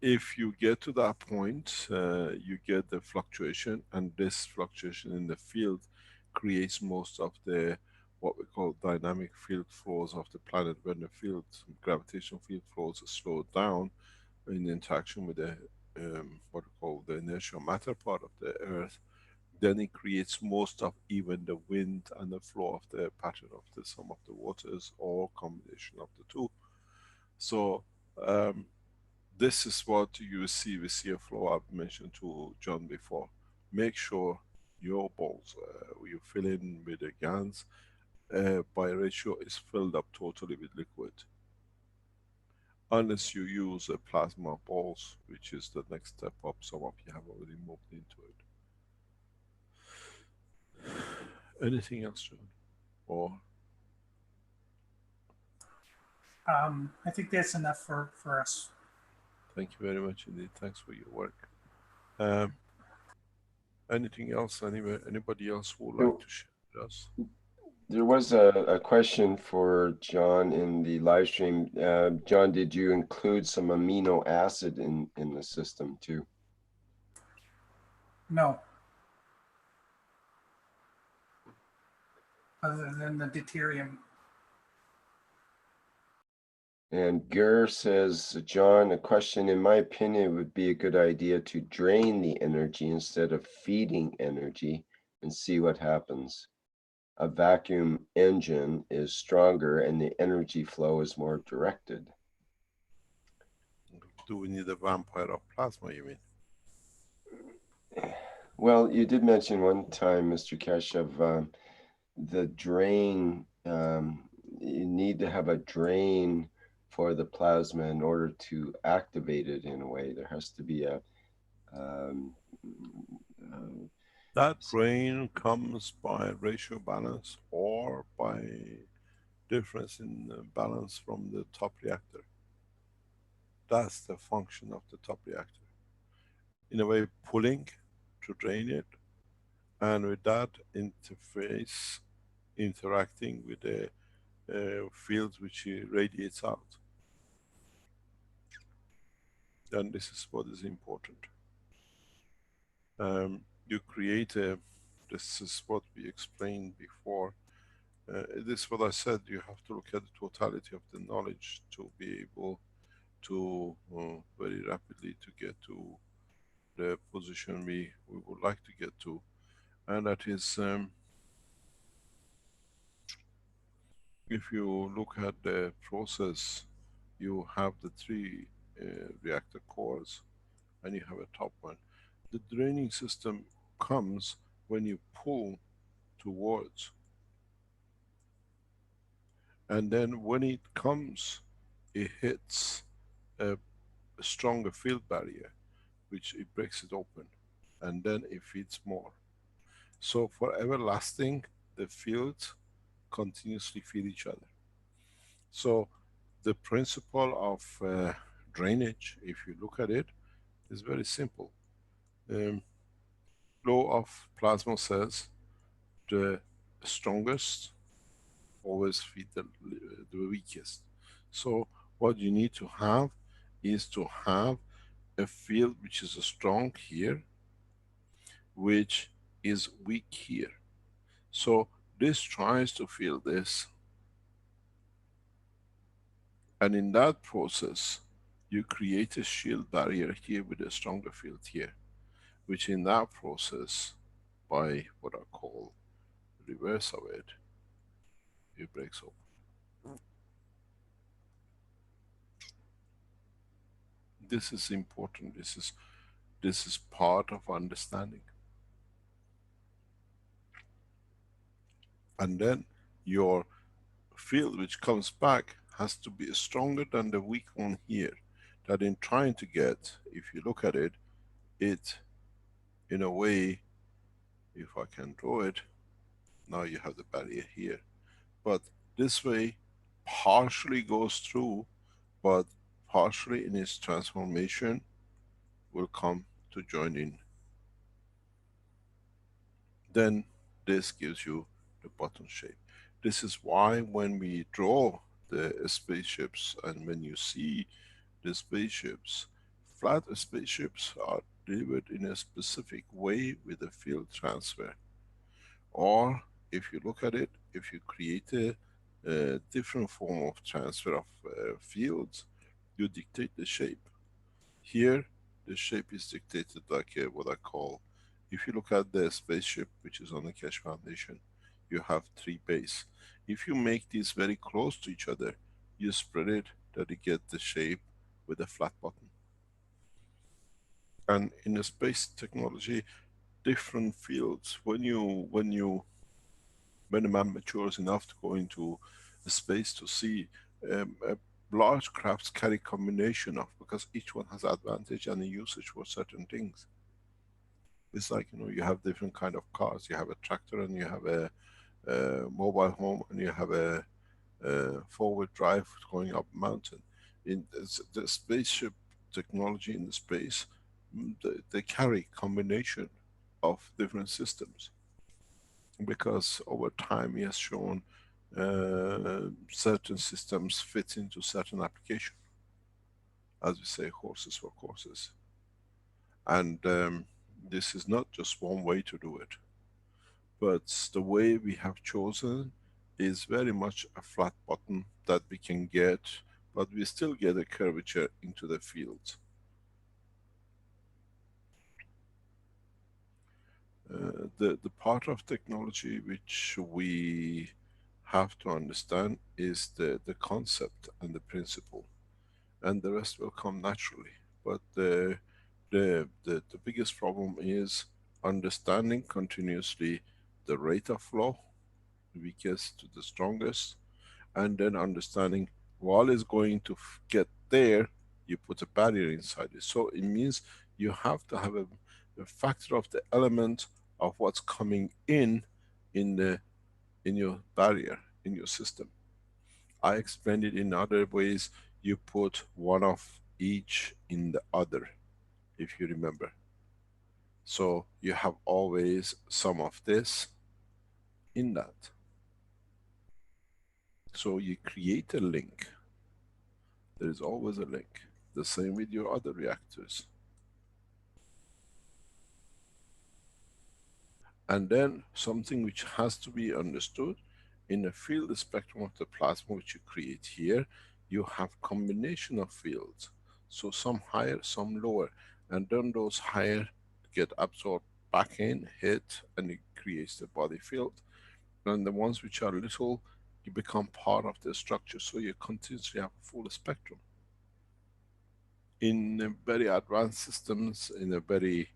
if you get to that point, you get the fluctuation, and this fluctuation in the field creates most of the what we call dynamic field flows of the planet. When the field, gravitational field flows slow down in interaction with the what we call the inertial matter part of the Earth, then it creates most of even the wind and the flow of the pattern of the sum of the waters, or combination of the two. So this is what you see. We see a flow I've mentioned to John before. Make sure your balls, you fill in with the GANs, by ratio is filled up totally with liquid. Unless you use a plasma balls, which is the next step up. Some of you have already moved into it. Anything else, John? Or I think that's enough for us. thank you very much indeed. Thanks for your work. Anything else? Anybody else who would like to share with us? There was a question for John in the live stream. John, did you include some amino acid in the system too? No. Other than the deuterium. And Gur says, John, a question, in my opinion, it would be a good idea to drain the energy instead of feeding energy and see what happens. A vacuum engine is stronger and the energy flow is more directed. Do we need a vampire of plasma, you mean? Well, you did mention one time, Mr. Keshe, of the drain. You need to have a drain for the plasma in order to activate it in a way. There has to be a that drain comes by ratio balance or by difference in balance from the top reactor. That's the function of the top reactor. In a way, pulling to drain it, and with that interface interacting with the fields which radiates out. And this is what is important. You create this is what we explained before. This is what I said, you have to look at the totality of the knowledge to be able to very rapidly to get to the position we would like to get to. And that is, if you look at the process, you have the three reactor cores and you have a top one. The draining system comes when you pull towards, and then when it comes, it hits a stronger field barrier, which it breaks it open, and then it feeds more. So for everlasting, the fields continuously feed each other. So the principle of drainage, if you look at it, is very simple. Law of plasma says the strongest always feed the weakest. So what you need to have is to have a field which is strong here, which is weak here. So this tries to feel this, and in that process you create a shield barrier here with a stronger field here, which in that process, by what I call reverse of it, it breaks open. This is important. This is part of understanding. And then your field which comes back has to be stronger than the weak one here. That in trying to get, if you look at it, it in a way, if I can draw it, now you have the barrier here. But this way partially goes through, but partially in its transformation will come to join in. Then this gives you the bottom shape. This is why when we draw the spaceships, and when you see the spaceships, flat spaceships are delivered in a specific way with a field transfer. Or if you look at it, if you create a different form of transfer of fields, you dictate the shape. Here, the shape is dictated like what I call, if you look at the spaceship which is on the Keshe Foundation, you have 3 bases. If you make these very close to each other, you spread it, that you get the shape with a flat bottom. And in the space technology, different fields, when a man matures enough to go into the space to see, large crafts carry combination of, because each one has advantage and a usage for certain things. It's like, you have different kind of cars. You have a tractor, and you have a mobile home, and you have a forward drive going up mountain. In the spaceship technology in the space, they carry combination of different systems, because over time he has shown certain systems fit into certain application. As we say, horses for courses. And this is not just one way to do it, but the way we have chosen is very much a flat bottom that we can get, but we still get a curvature into the field. The part of technology which we have to understand is the concept and the principle, and the rest will come naturally. But the biggest problem is understanding continuously the rate of flow, the weakest to the strongest, and then understanding while it's going to get there, you put a barrier inside it. So it means you have to have a factor of the element of what's coming in your barrier, in your system. I explained it in other ways. You put one of each in the other, if you remember. So you have always some of this in that. So you create a link. There is always a link. The same with your other reactors. And then something which has to be understood, in the field spectrum of the plasma which you create here, you have combination of fields. So some higher, some lower, and then those higher get absorbed back in, hit, and it creates the body field. And the ones which are little, you become part of the structure, so you continuously have a full spectrum. In very advanced systems, in a very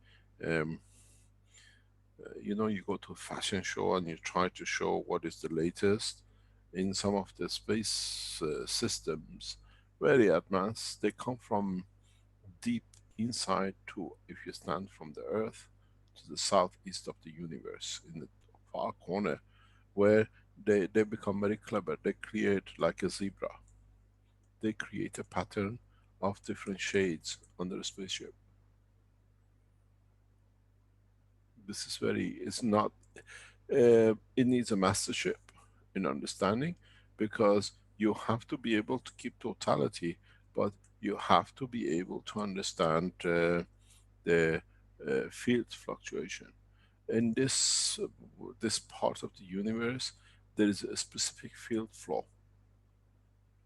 you go to a fashion show and you try to show what is the latest. In some of the space systems, very advanced, they come from deep inside to, if you stand from the Earth, to the southeast of the universe, in the far corner, where they become very clever. They create like a zebra. They create a pattern of different shades under the spaceship. This is very, it's not, it needs a mastership in understanding, because you have to be able to keep totality, but you have to be able to understand the field fluctuation. In this part of the universe, there is a specific field flow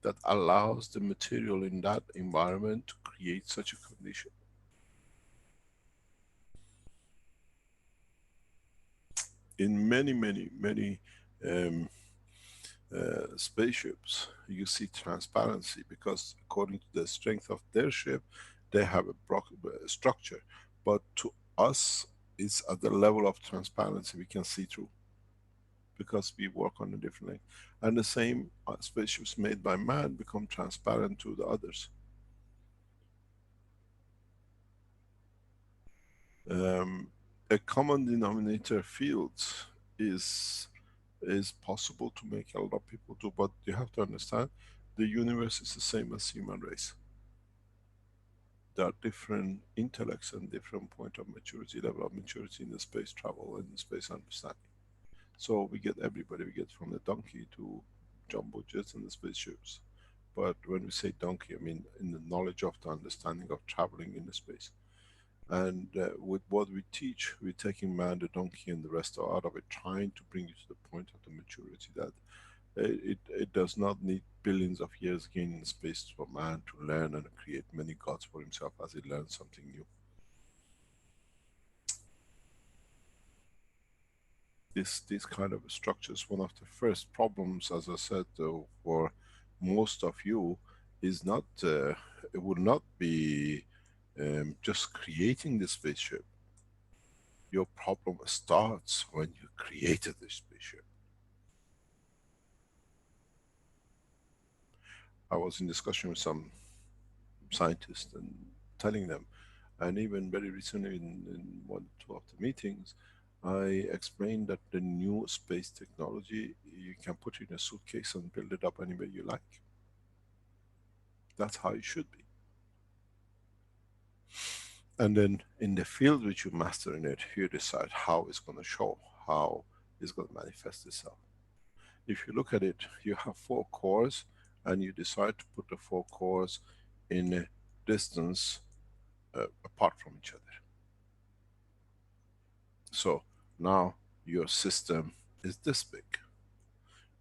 that allows the material in that environment to create such a condition. In many um, spaceships, you see transparency, because according to the strength of their ship, they have a structure. But to us, it's at the level of transparency we can see through, because we work on a different length. And the same spaceships made by man become transparent to the others. A common denominator fields is possible to make a lot of people do, but you have to understand the universe is the same as human race. There are different intellects and different point of maturity, level of maturity in the space travel and the space understanding. So we get everybody, we get from the donkey to jumbo jets and the spaceships. But when we say donkey, I mean in the knowledge of the understanding of traveling in the space. And with what we teach, we're taking man, the donkey, and the rest out of it, trying to bring you to the point of the maturity that it does not need billions of years again in space for man to learn and create many gods for himself as he learns something new. This kind of structures, one of the first problems, as I said, though, for most of you, is not, it would not be just creating the spaceship. Your problem starts when you created the spaceship. I was in discussion with some scientists and telling them, and even very recently in one or two of the meetings, I explained that the new space technology, you can put it in a suitcase and build it up any way you like. That's how it should be. And then in the field which you master in it, you decide how it's going to show, how it's going to manifest itself. If you look at it, you have 4 cores, and you decide to put the 4 cores in a distance apart from each other. So now your system is this big.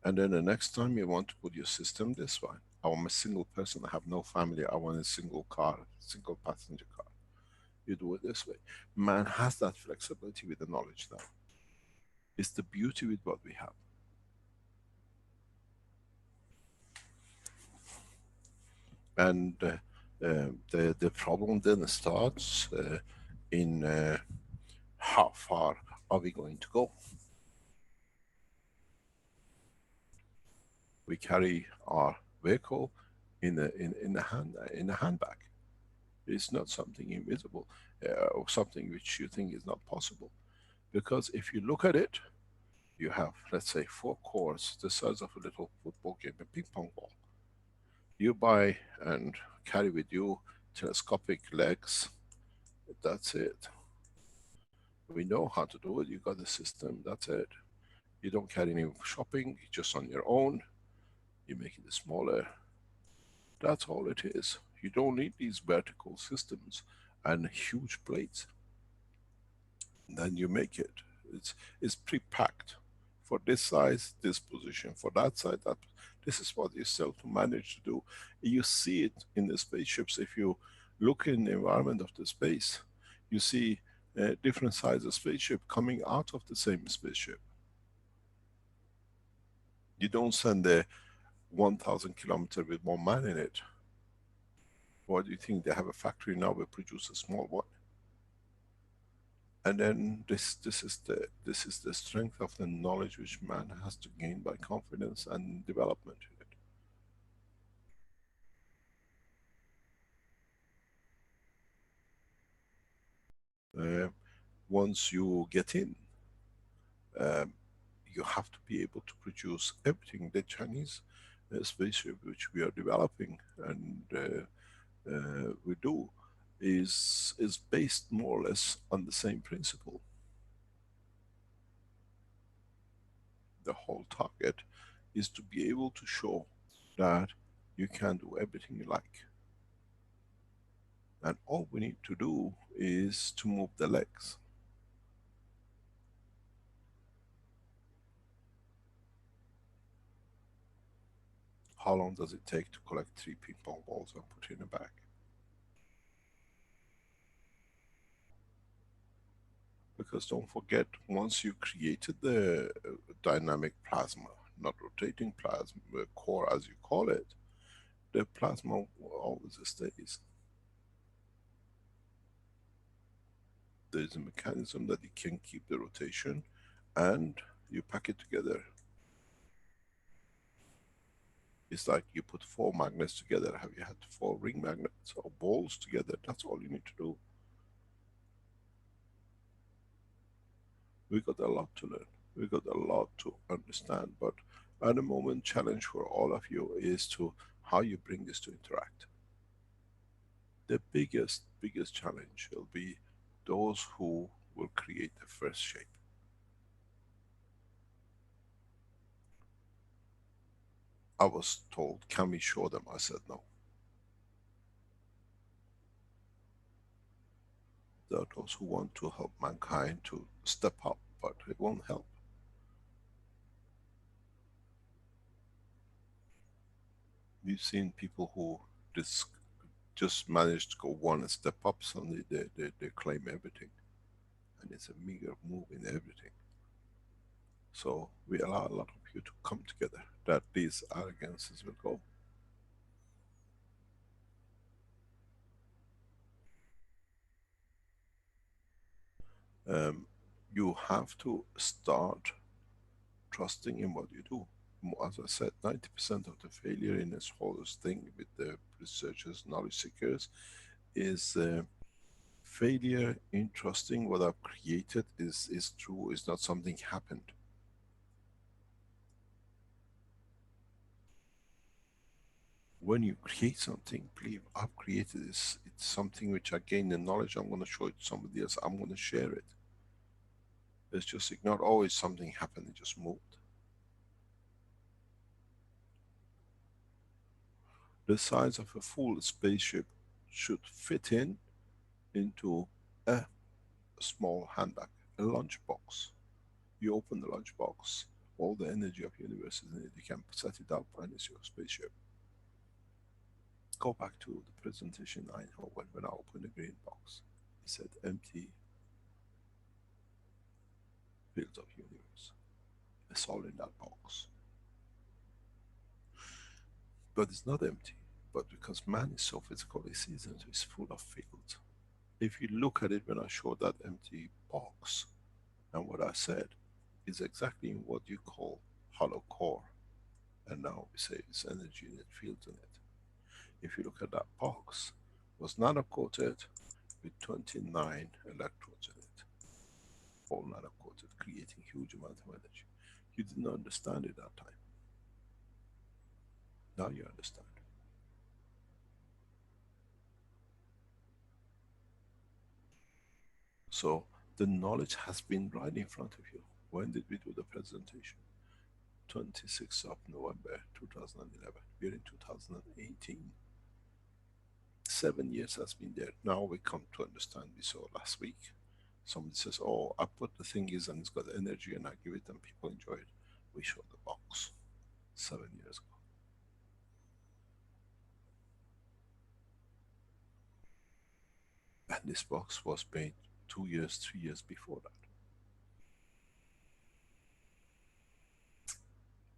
And then the next time you want to put your system this way. I'm a single person, I have no family, I want a single car, single passenger car. You do it this way. Man has that flexibility with the knowledge now. It's the beauty with what we have. And the problem then starts in how far are we going to go? We carry our vehicle in a handbag. It's not something invisible or something which you think is not possible. Because if you look at it, you have, let's say, 4 cores the size of a little football game, a ping pong ball. You buy and carry with you telescopic legs, that's it. We know how to do it, you got the system, that's it. You don't carry any shopping, just on your own. You make it smaller. That's all it is. You don't need these vertical systems and huge plates. Then you make it. It's pre-packed. For this size, this position. For that side, that. This is what you still to manage to do. You see it in the spaceships. If you look in the environment of the space, you see different sizes of spaceship coming out of the same spaceship. You don't send a 1,000 kilometer with 1 man in it. What do you think? They have a factory now will produce a small one. And then this is the strength of the knowledge which man has to gain by confidence and development in it. Once you get in, you have to be able to produce everything. The Chinese spaceship which we are developing and we do is based more or less on the same principle. The whole target is to be able to show that you can do everything you like. And all we need to do is to move the legs. How long does it take to collect 3 ping pong balls and put in a bag? Because don't forget, once you created the dynamic plasma, not rotating plasma, core as you call it, the plasma always stays. There's a mechanism that it can keep the rotation, and you pack it together. It's like you put 4 magnets together. Have you had 4 ring magnets or balls together? That's all you need to do. We got a lot to learn. We got a lot to understand, but at the moment, challenge for all of you is to how you bring this to interact. The biggest challenge will be those who will create the first shape. I was told, can we show them? I said no. There are those who want to help mankind to step up, but it won't help. We've seen people who just managed to go 1 step up, suddenly they claim everything. And it's a meager move in everything. So we allow a lot of you to come together, that these arrogances will go. You have to start trusting in what you do. As I said, 90% of the failure in this whole thing with the researchers, knowledge seekers, is failure in trusting what I've created is true, is not something happened. When you create something, believe I've created this, it's something which I gain the knowledge, I'm going to show it to somebody else, I'm going to share it. It's just not always something happened, it just moved. The size of a full spaceship should fit into a small handbag, a lunchbox. You open the lunchbox, all the energy of the universe is in it, you can set it up and it's your spaceship. Go back to the presentation I know when I opened the green box. It said empty fields of universe. It's all in that box. But it's not empty. But because man is so physical, he sees it, it's full of fields. If you look at it when I showed that empty box, and what I said is exactly what you call hollow core. And now we say it's energy in it, fields in it. If you look at that box, it was nano-coated with 29 electrodes in it. All nano-coated, creating huge amount of energy. You didn't understand it that time. Now you understand. So the knowledge has been right in front of you. When did we do the presentation? 26th of November 2011. We're in 2018. 7 years has been there. Now we come to understand. We saw last week. Somebody says, oh, I put the thingies and it's got energy and I give it and people enjoy it. We showed the box 7 years ago. And this box was made 2 years, 3 years before that.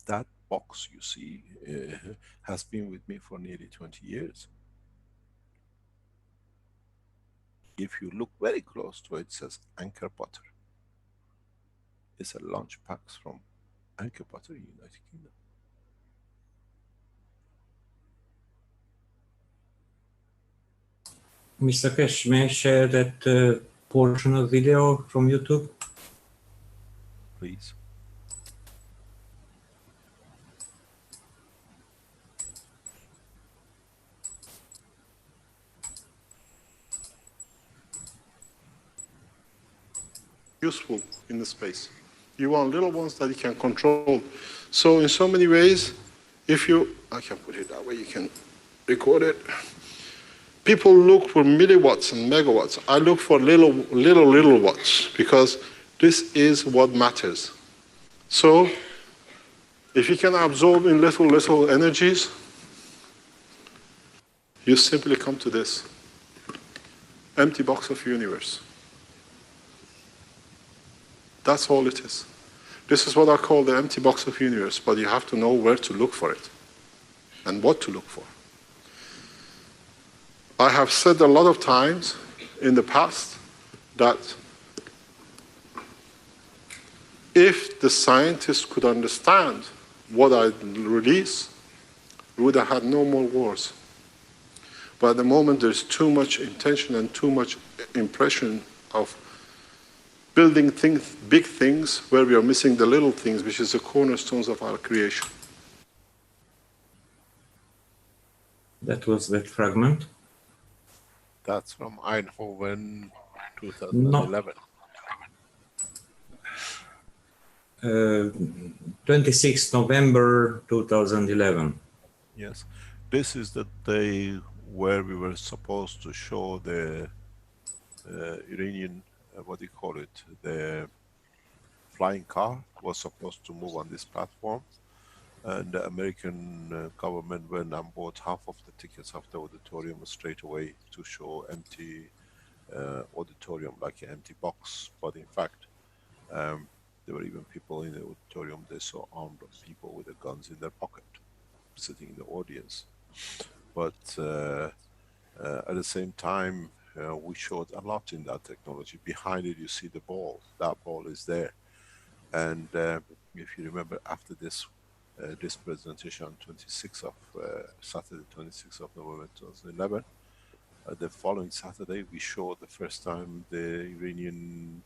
That box you see has been with me for nearly 20 years. If you look very close to it, it says Anchor Butter. It's a lunch packs from Anchor Butter, United Kingdom. Mr. Keshe, may I share that portion of video from YouTube? Please. Useful in the space. You want little ones that you can control. So in so many ways, if you, I can put it that way, you can record it. People look for milliwatts and megawatts. I look for little watts because this is what matters. So if you can absorb in little energies, you simply come to this empty box of universe. That's all it is. This is what I call the empty box of universe, but you have to know where to look for it and what to look for. I have said a lot of times in the past that if the scientists could understand what I release, we would have had no more wars. But at the moment, there's too much intention and too much impression of building things, big things, where we are missing the little things, which is the cornerstones of our creation. That was that fragment. That's from Eindhoven, No. 2011. 26 November 2011. Yes, this is the day where we were supposed to show the Iranian, what do you call it, the flying car was supposed to move on this platform, and the American government went and bought half of the tickets of the auditorium straight away to show empty auditorium, like an empty box. But in fact, there were even people in the auditorium, they saw armed people with the guns in their pocket, sitting in the audience. But at the same time, we showed a lot in that technology. Behind it, you see the ball. That ball is there. And if you remember, after this this presentation on 26th of Saturday, 26th of November 2011, the following Saturday, we showed the first time the Iranian,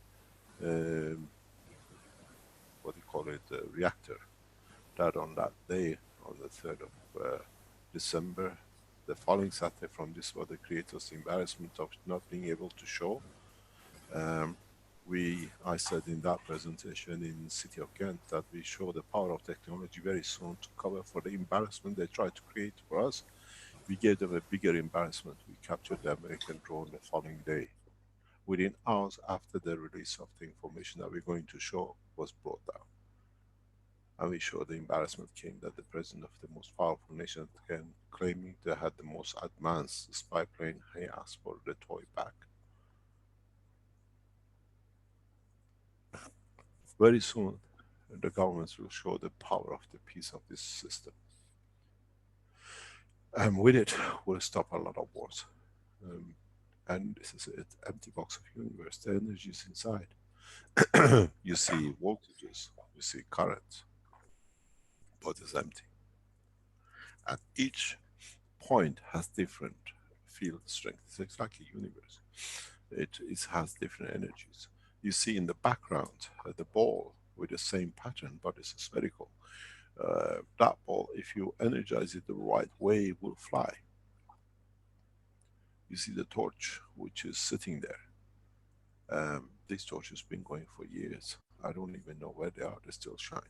what do you call it, reactor. That on that day, on the 3rd of December, the following Saturday, from this was the creators' embarrassment of not being able to show. I said in that presentation in City of Ghent that we show the power of technology very soon to cover for the embarrassment they tried to create for us. We gave them a bigger embarrassment. We captured the American drone the following day. Within hours after the release of the information that we're going to show was brought down. And we showed the embarrassment came that the president of the most powerful nation again claiming they had the most advanced spy plane, he asked for the toy back. Very soon, the governments will show the power of the peace of this system. And with it, we'll stop a lot of wars. And this is it, empty box of universe, the energy is inside. You see voltages, you see currents, but it's empty. And each point has different field strength. It's like a universe. It has different energies. You see in the background the ball with the same pattern, but it's spherical. That ball, if you energize it the right way, will fly. You see the torch, which is sitting there. This torch has been going for years. I don't even know where they are, they still shine.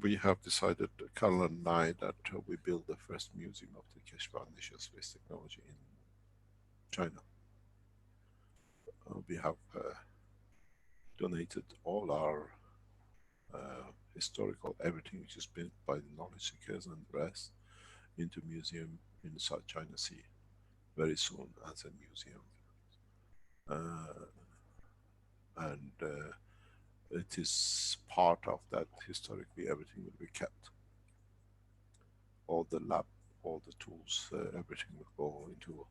We have decided, Carol and I, that we build the first museum of the Keshe Foundation Space Technology in China. We have donated all our historical, everything which is built by the knowledge seekers and the rest, into museum in the South China Sea, very soon as a museum. It is part of that. Historically, everything will be kept. All the lab, all the tools, everything will go into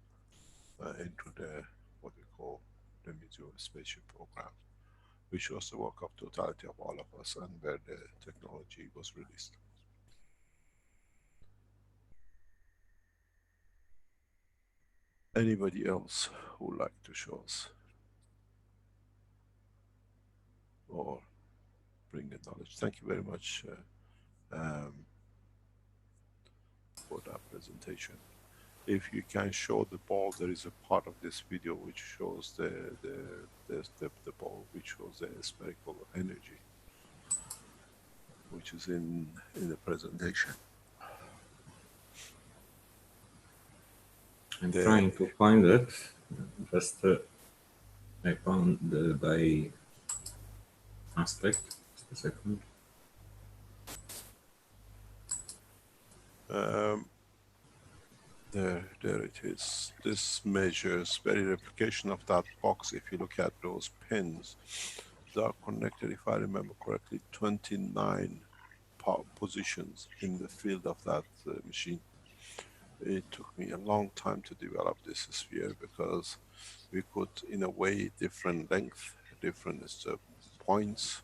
the what we call the Museum of Spaceship program, which was the work of totality of all of us and where the technology was released. Anybody else who would like to show us or bring the knowledge? Thank you very much for that presentation. If you can show the ball, there is a part of this video which shows the ball, which shows the spherical energy, which is in the presentation. I'm trying to find it. Just I found by aspect. Just a second. There it is. This measures very replication of that box. If you look at those pins, they are connected, if I remember correctly, 29 positions in the field of that machine. It took me a long time to develop this sphere because we could, in a way, different length, different points,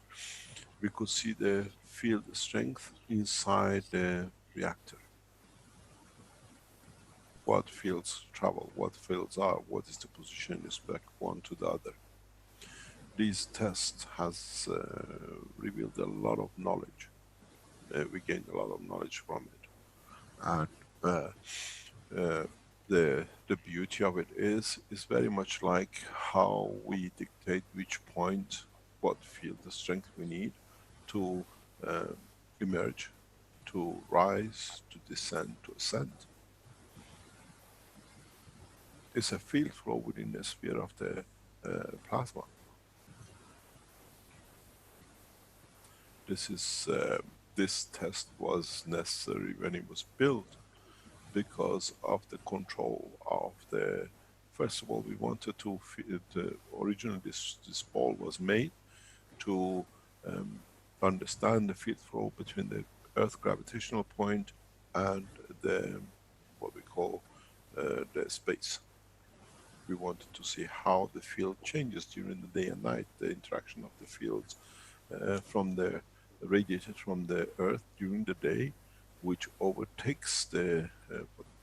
we could see the field strength inside the reactor. What fields travel, what fields are, what is the position in respect one to the other. These tests has revealed a lot of knowledge. We gained a lot of knowledge from it. And the beauty of it is very much like how we dictate which point, what field the strength we need to emerge, to rise, to descend, to ascend. It's a field flow within the sphere of the plasma. This test was necessary when it was built because of the control of the. First of all, we wanted to. Originally, this ball was made to understand the field flow between the Earth gravitational point and the what we call the space. We wanted to see how the field changes during the day and night, the interaction of the fields radiated from the Earth during the day, which overtakes the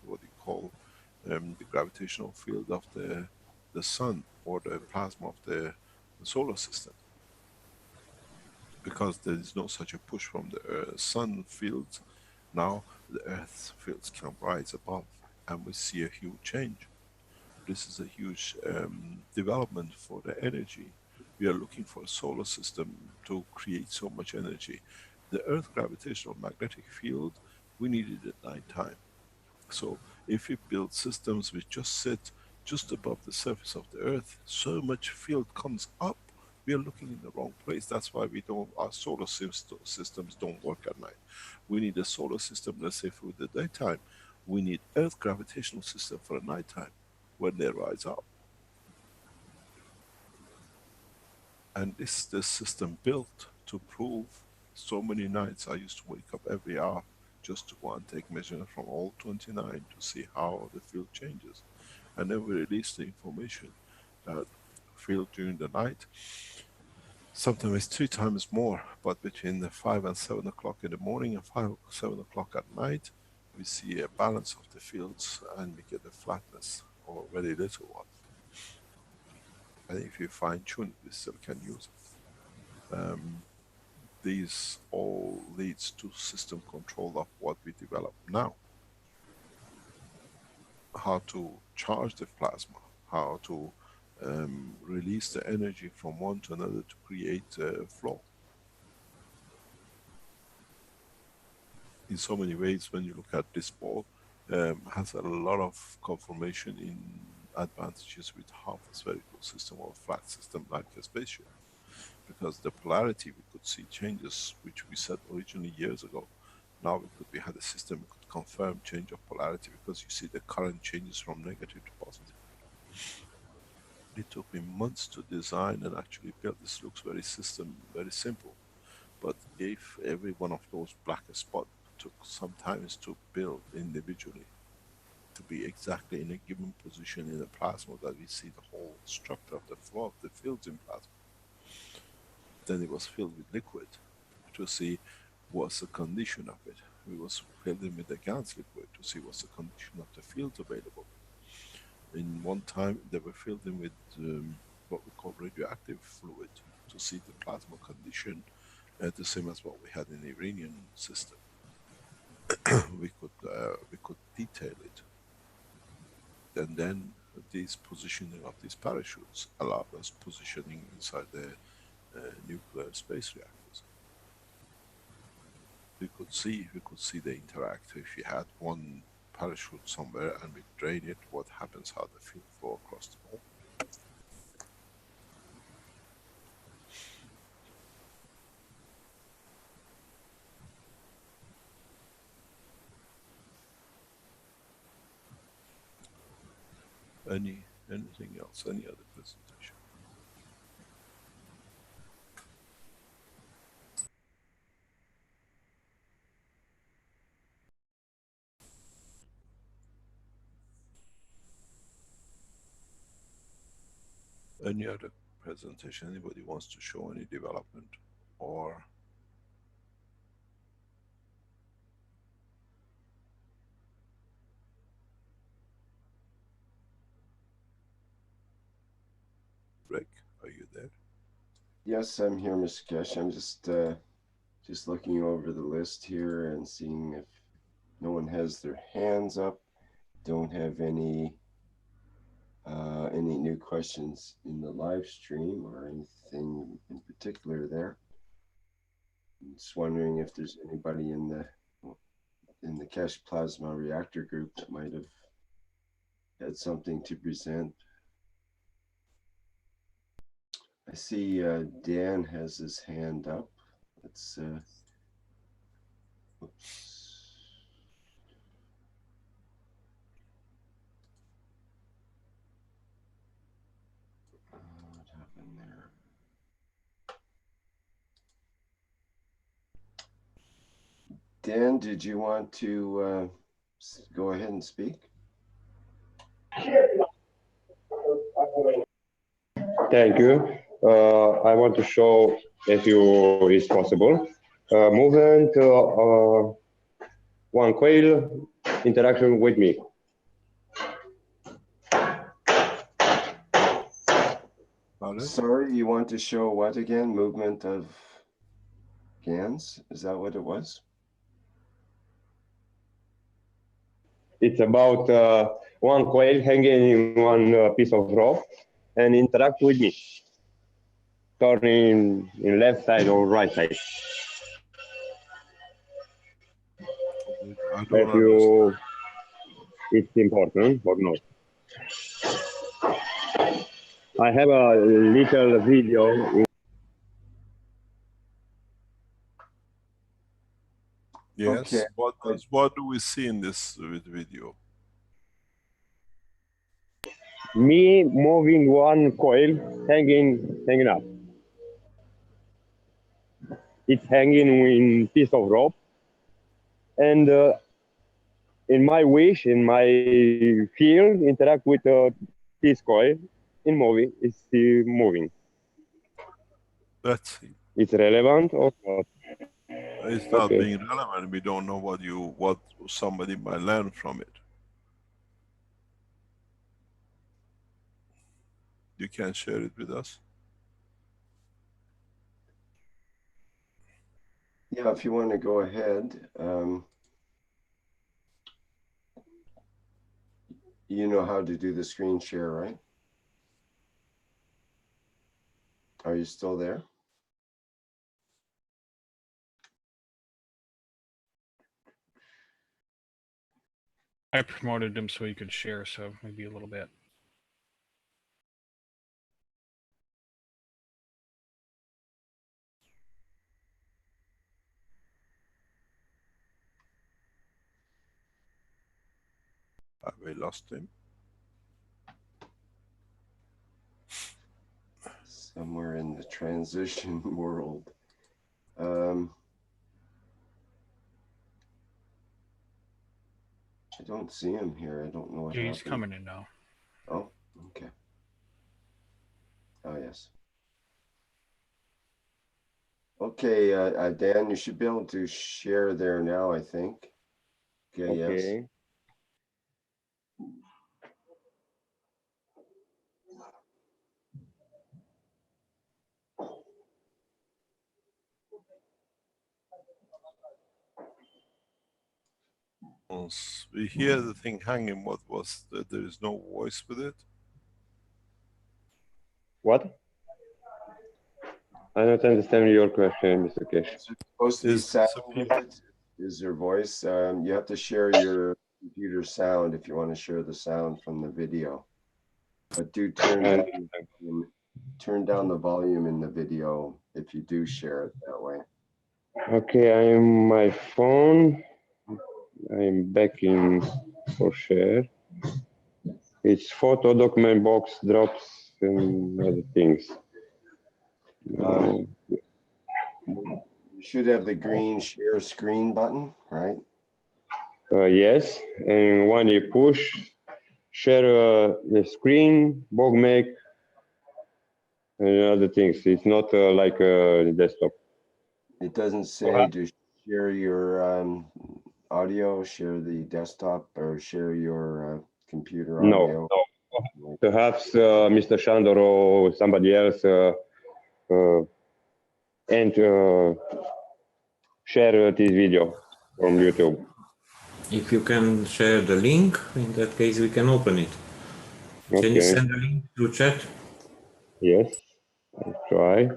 what you call the gravitational field of the sun or the plasma of the solar system. Because there is no such a push from the sun fields, now the Earth fields can rise above, and we see a huge change. This is a huge development for the energy. We are looking for a solar system to create so much energy. The Earth gravitational magnetic field, we need it at night time. So if we build systems which just sit just above the surface of the Earth, so much field comes up, we are looking in the wrong place. That's why our solar systems don't work at night. We need a solar system, let's say, for the daytime. We need Earth gravitational system for the night time, when they rise up. And this is the system built to prove. So many nights I used to wake up every hour just to go and take measurements from all 29 to see how the field changes. And then we release the information that field during the night, sometimes it's 3 times more, but between the 5 and 7 o'clock in the morning and 7 o'clock at night, we see a balance of the fields and we get a flatness or very little one. And if you fine tune it, we still can use it. These all leads to system control of what we develop now. How to charge the plasma, how to release the energy from one to another to create flow. In so many ways, when you look at this ball, has a lot of conformation in advantages with half a spherical system or a flat system like a spaceship. Because the polarity, we could see changes which we said originally years ago. Now we had a system we could confirm change of polarity because you see the current changes from negative to positive. It took me months to design and actually build. This looks very simple. But if every one of those black spots took some time to build individually, to be exactly in a given position in the plasma that we see the whole structure of the flow of the fields in plasma. Then it was filled with liquid to see what's the condition of it. We was filled in with the gas liquid to see what's the condition of the fields available. In one time they were filled in with what we call radioactive fluid to see the plasma condition, the same as what we had in the Iranian system. we could detail it. and then this positioning of these parachutes allowed us positioning inside the nuclear space reactors. We could see the interact. If you had one parachute somewhere and we drain it, what happens, how the field flow across the whole. Anything else? Any other presentation? Any other presentation? Anybody wants to show any development or? Rick, are you there? Yes, I'm here, Mr. Keshe. I'm just looking over the list here and seeing if no one has their hands up. Don't have any new questions in the live stream or anything in particular there. I'm just wondering if there's anybody in the Keshe Plasma Reactor group that might have had something to present. I see Dan has his hand up. Let's oops. What happened there? Dan, did you want to go ahead and speak? Thank you. I want to show, if you is possible, movement one coil interaction with me. Sorry, you want to show what again? Movement of GANs? Is that what it was? It's about one coil hanging in one piece of rope and interact with me, turning in left side or right side. I don't understand. It's important or not. I have a little video. Yes. Okay. What do we see in this video? Me moving one coil hanging up. It's hanging in piece of rope, and in my wish, in my field, interact with this coil in movie. It's moving. Let's see. It's relevant or not? It's not being relevant. We don't know what somebody might learn from it. You can share it with us. Yeah, if you want to go ahead. You know how to do the screen share, right? Are you still there? I promoted him so he could share, so maybe a little bit. Have we lost him? Somewhere in the transition world. I don't see him here. I don't know what He's happened. coming in now. Oh, okay. Oh, yes. Okay, Dan, you should be able to share there now, I think. Okay, yes. Once we hear the thing hanging, what was that? There is no voice with it. What? I don't understand your question, Mr. Keshe. Is there supposed to be sound with it? Is there voice? You have to share your computer sound if you want to share the sound from the video. But do turn down the volume in the video if you do share it that way. Okay, I am my phone. I'm back in for share. It's photo, document box, drops, and other things. You should have the green share screen button, right? Yes, and when you push, share the screen, bookmark, and other things. It's not like a desktop. It doesn't say to share your audio, share the desktop, or share your computer audio. No. Perhaps Mr. Shandor or somebody else and share this video from YouTube. If you can share the link, in that case we can open it. Okay. Can you send the link to chat? Yes, I'll try.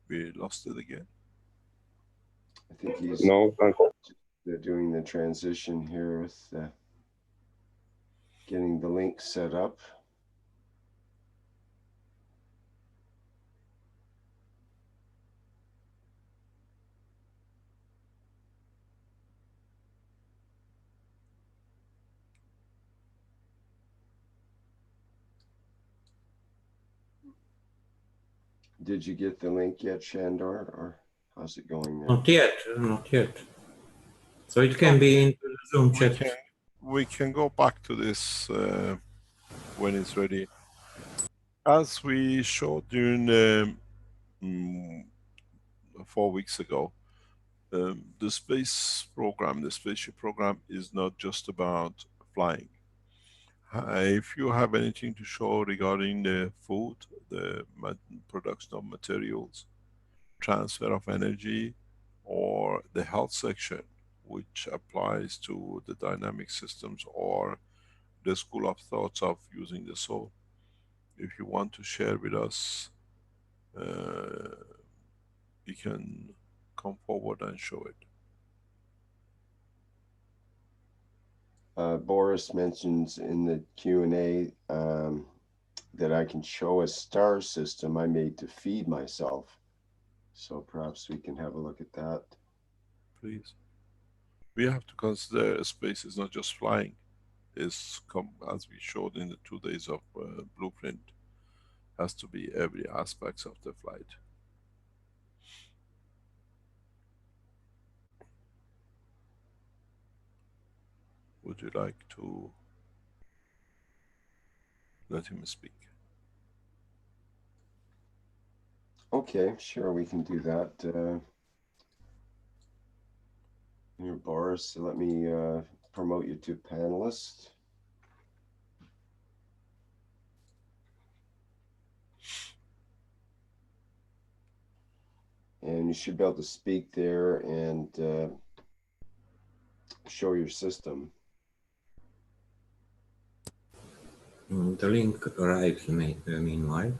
We lost it again. I think he's they're doing the transition here with getting the link set up. Did you get the link yet, Shandor, or how's it going there? Not yet, not yet. So it can be into the Zoom chat. We can go back to this when it's ready. As we showed during 4 weeks ago, the space program, the spaceship program, is not just about flying. If you have anything to show regarding the food, the production of materials, transfer of energy, or the health section, which applies to the dynamic systems or the school of thoughts of using the soul, if you want to share with us, you can come forward and show it. Boris mentions in the Q&A that I can show a star system I made to feed myself. So perhaps we can have a look at that. Please. We have to consider space is not just flying. It's, as we showed in the 2 days of blueprint, has to be every aspect of the flight. Would you like to let him speak? Okay, sure, we can do that. Here, Boris, let me promote you to panelist. And you should be able to speak there and show your system. The link arrives meanwhile.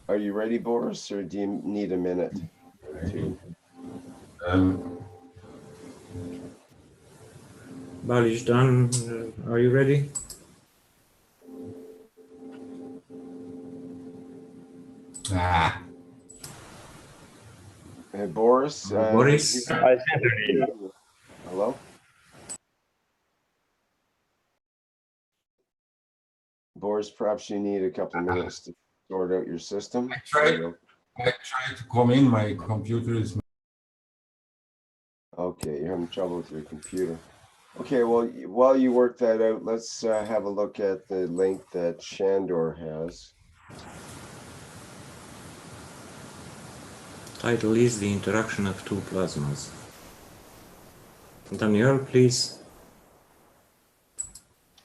Are you ready, Boris, or do you need a minute or two? Bali's done. Are you ready? Hey, Boris. Boris? Hello? Boris, perhaps you need a couple of minutes to sort out your system. I tried to come in, my computer is Okay, you're having trouble with your computer. Okay, well, while you work that out, let's have a look at the link that Shandor has. Title is The Interaction of Two Plasmas. Daniel, please.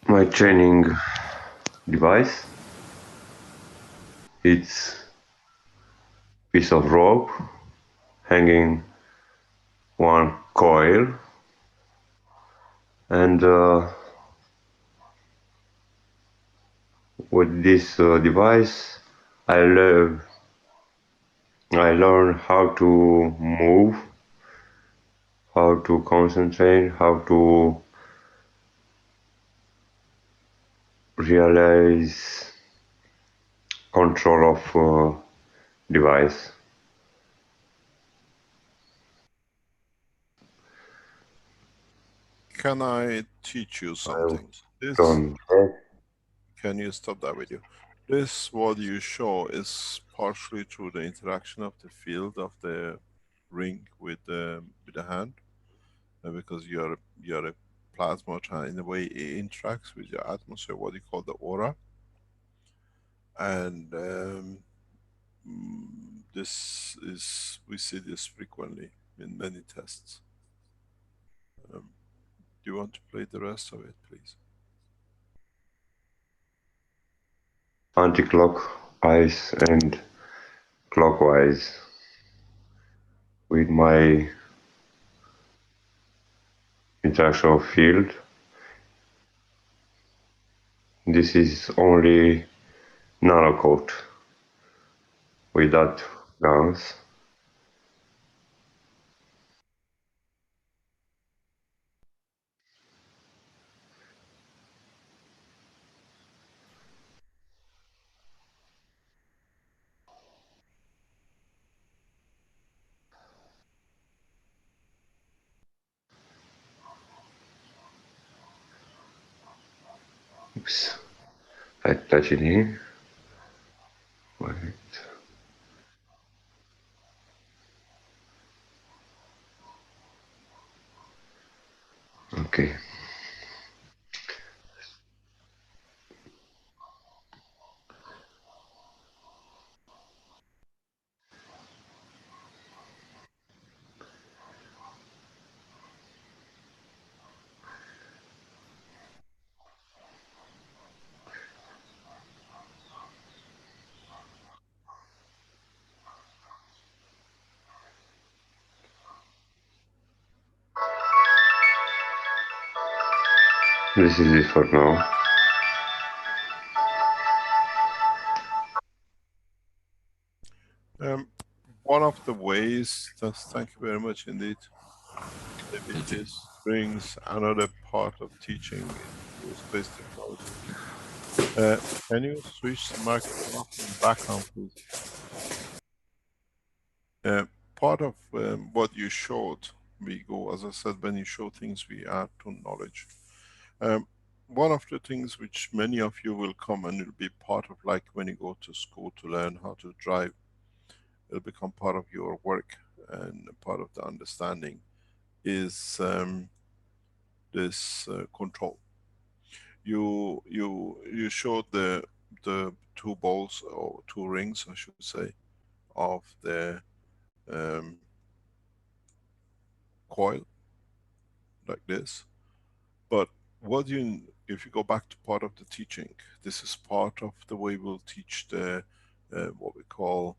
My training device. It's piece of rope hanging one coil, and with this device I learn how to move, how to concentrate, how to realize control of device. Can I teach you I something? This, don't can you stop that video? This, what you show is partially through the interaction of the field of the ring with the hand, because you're a plasma, in a way it interacts with your atmosphere, what you call the aura. And this is, we see this frequently in many tests. Do you want to play the rest of it, please? anti-clockwise and clockwise with my interaction field. This is only nanocoat without guns. Oops, I touch it here. Wait. Okay. This is it for now. One of the ways, thank you very much indeed. Maybe this brings another part of teaching into space technology. Can you switch the microphone off in the background, please? Part of what you showed, we go, as I said, when you show things, we add to knowledge. One of the things which many of you will come and it'll be part of, like when you go to school to learn how to drive, it'll become part of your work and part of the understanding is this control. You showed the two balls, or two rings I should say, of the coil like this. But what you, if you go back to part of the teaching, this is part of the way we'll teach the what we call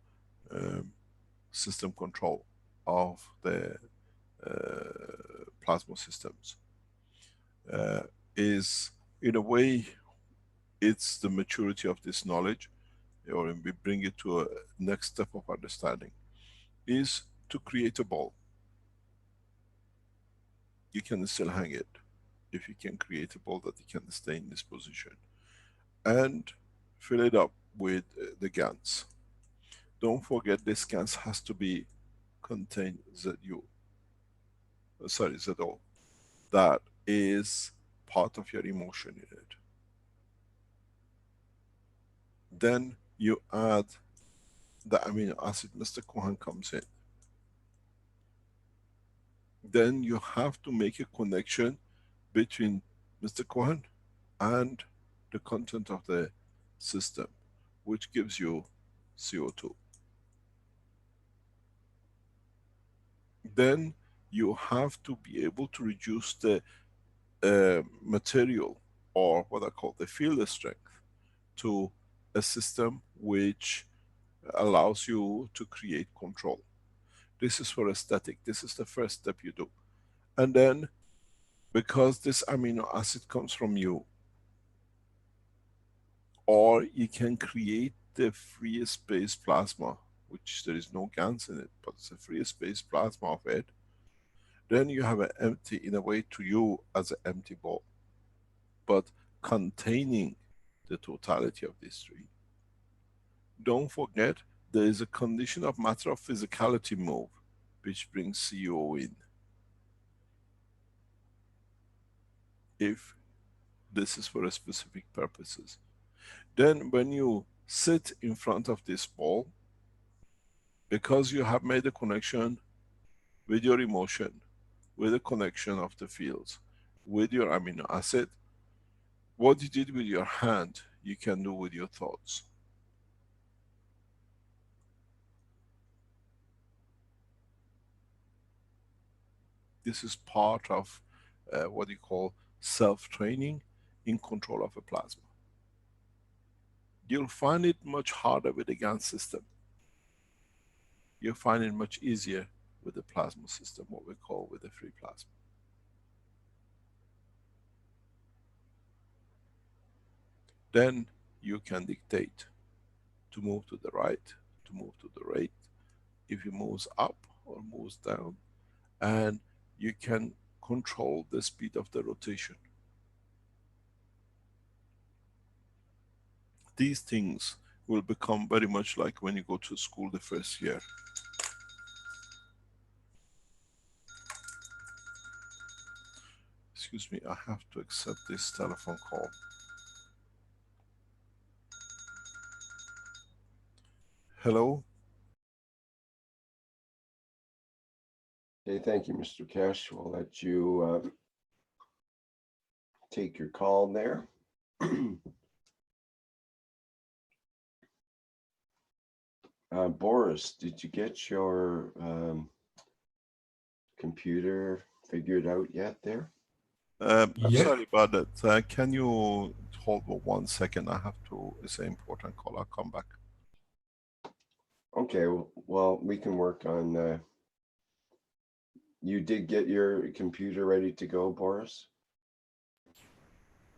system control of the plasma systems. Is in a way it's the maturity of this knowledge, or we bring it to a next step of understanding, is to create a ball. You can still hang it if you can create a ball that you can stay in this position and fill it up with the GANs. Don't forget this GANs has to be contain ZU, sorry, ZO. That is part of your emotion in it. Then you add the amino acid. Mr. Cohen comes in. then you have to make a connection between Mr. Cohen and the content of the system, which gives you CO2. Then you have to be able to reduce the material, or what I call the field strength, to a system which allows you to create control. This is for aesthetic. This is the first step you do. And then, because this amino acid comes from you, or you can create the free space plasma, which there is no GANs in it, but it's a free space plasma of it, then you have an empty, in a way to you, as an empty ball, but containing the totality of these three. Don't forget, there is a condition of matter of physicality move, which brings CO in. If this is for a specific purposes. Then when you sit in front of this ball, because you have made a connection with your emotion, with a connection of the fields, with your amino acid, what you did with your hand, you can do with your thoughts. This is part of what you call self-training in control of a plasma. You'll find it much harder with the GAN system. You'll find it much easier with the plasma system, what we call with the free plasma. Then you can dictate to move to the right, to move to the right, if it moves up or moves down, and you can control the speed of the rotation. These things will become very much like when you go to school the first year. Excuse me, I have to accept this telephone call. Hello? Okay, thank you, Mr. Keshe. We'll let you take your call there. Boris, did you get your computer figured out yet there? I'm sorry about that. Can you hold for 1 second? I have to, it's an important call. I'll come back. Okay, well, we can work on, you did get your computer ready to go, Boris?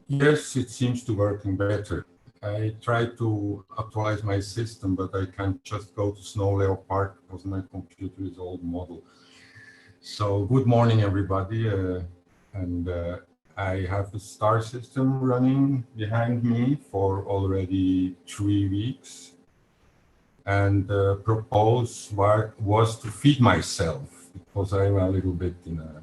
Yes, it seems to working better. I tried to actualize my system, but I can't just go to Snow Leopard because my computer is old model. So good morning, everybody. I have a star system running behind me for already 3 weeks. And the proposal was to feed myself because I'm a little bit in a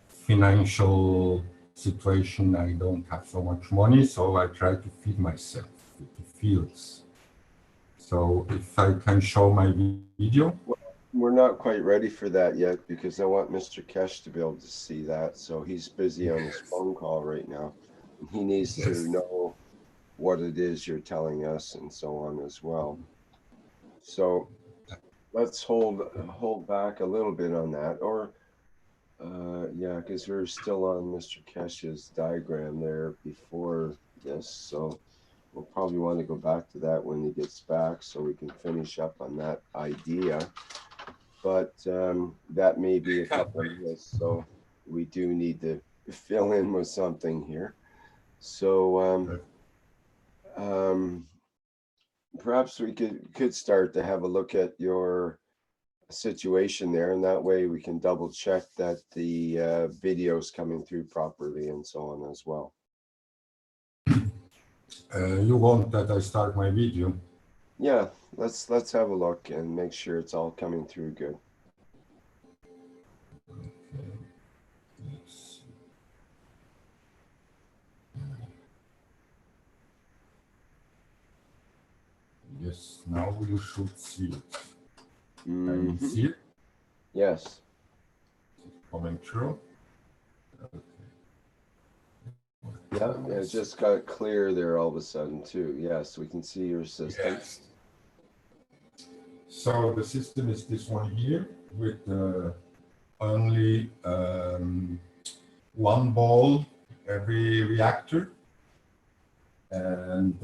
financial situation. I don't have so much money, so I try to feed myself with the fields. So if I can show my video. Well, we're not quite ready for that yet because I want Mr. Keshe to be able to see that. So he's busy on his phone call right now. And he needs to know what it is you're telling us and so on as well. So let's hold back a little bit on that, or yeah, because we're still on Mr. Keshe's diagram there before this, so we'll probably want to go back to that when he gets back so we can finish up on that idea. But that may be a couple of minutes, so we do need to fill in with something here. So perhaps we could start to have a look at your situation there, and that way we can double check that the video is coming through properly and so on as well. You want that I start my video? Yeah, let's have a look and make sure it's all coming through good. Okay. Yes. Yes, now you should see it. Can you see it? Yes. coming through. Yeah, it just got clear there all of a sudden too. Yes, we can see your system. Yes. So the system is this one here with only one ball every reactor, and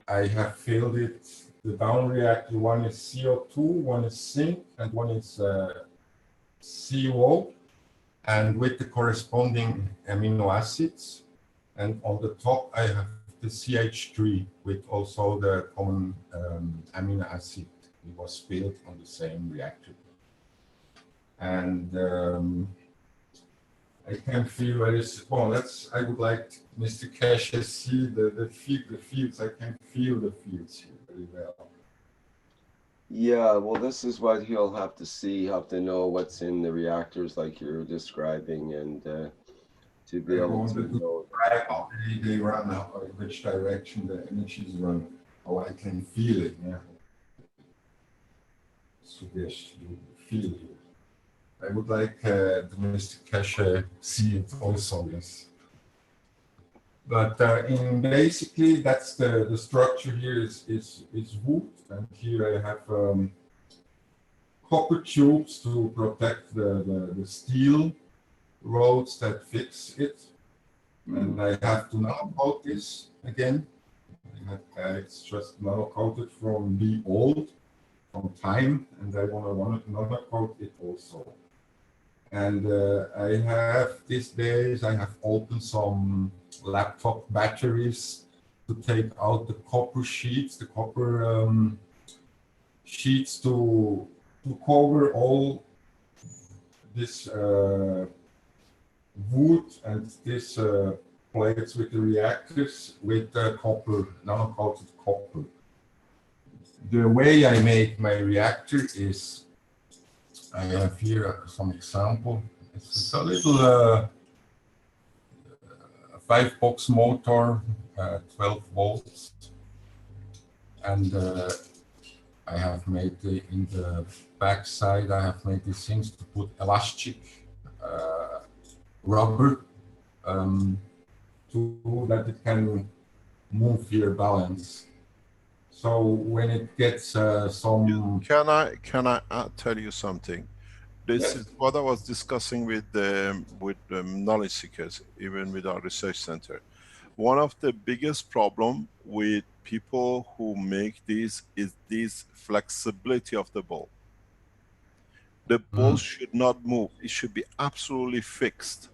I have filled it. The down reactor, one is CO2, one is zinc, and one is CO, and with the corresponding amino acids. And on the top, I have the CH3 with also the common amino acid. It was built on the same reactor. And I can feel very well. I would like Mr. Keshe see the fields. I can feel the fields here very well. Yeah, well, this is what he'll have to see, have to know what's in the reactors like you're describing, and to be able to know how they run, which direction the energies run, how I can feel it. Yeah. So yes, you feel it. I would like Mr. Keshe see it also, yes. But in basically, that's the structure here is wood, and here I have copper tubes to protect the steel rods that fix it. And I have to nano-coat this again. It's just nano-coated from the old, from time, and I want to nano-coat it also. And I have these days, I have opened some laptop batteries to take out the copper sheets, sheets to cover all this wood and this plates with the reactors with copper, nano-coated copper. The way I make my reactor is, I have here some example. It's a little 5-box motor, 12 volts, and I have made in the back side, I have made these things to put elastic rubber to that it can move here, balance. So when it gets some... Can I tell you something? This Yes. is what I was discussing with knowledge seekers, even with our research center. One of the biggest problem with people who make these is this flexibility of the ball. The ball should not move. It should be absolutely fixed.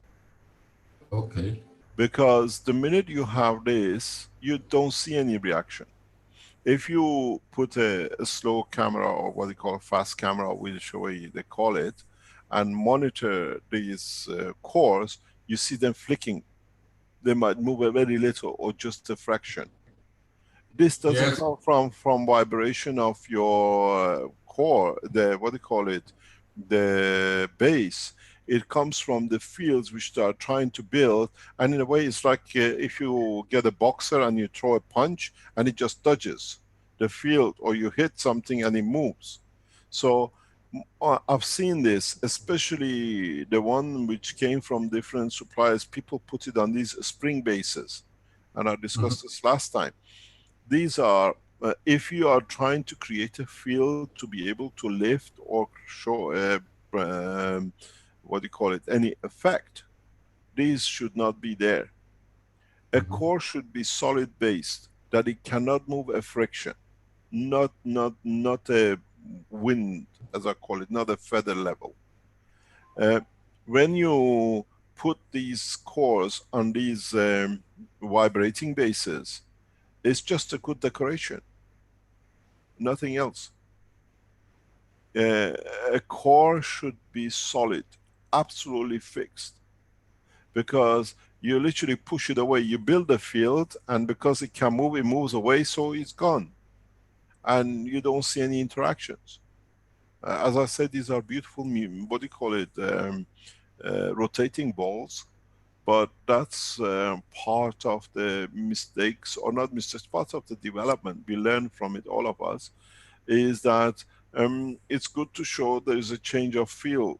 Okay. Because the minute you have this, you don't see any reaction. If you put a slow camera, or what they call a fast camera, which way they call it, and monitor these cores, you see them flicking. They might move a very little or just a fraction. This doesn't come from vibration of your core, what do you call it, the base. It comes from the fields which they are trying to build, and in a way it's like if you get a boxer and you throw a punch and it just dodges the field, or you hit something and it moves. So I've seen this, especially the one which came from different suppliers. People put it on these spring bases, and I discussed this last time. These are, if you are trying to create a field to be able to lift or show what do you call it, any effect, these should not be there. A core should be solid based, that it cannot move a friction, not a wind, as I call it, not a feather level. When you put these cores on these vibrating bases, it's just a good decoration, nothing else. A core should be solid, absolutely fixed, because you literally push it away. You build a field, and because it can move, it moves away, so it's gone. And you don't see any interactions. As I said, these are beautiful, what do you call it, rotating balls. But that's part of the mistakes, or not mistakes, part of the development. We learn from it, all of us, is that it's good to show there is a change of field.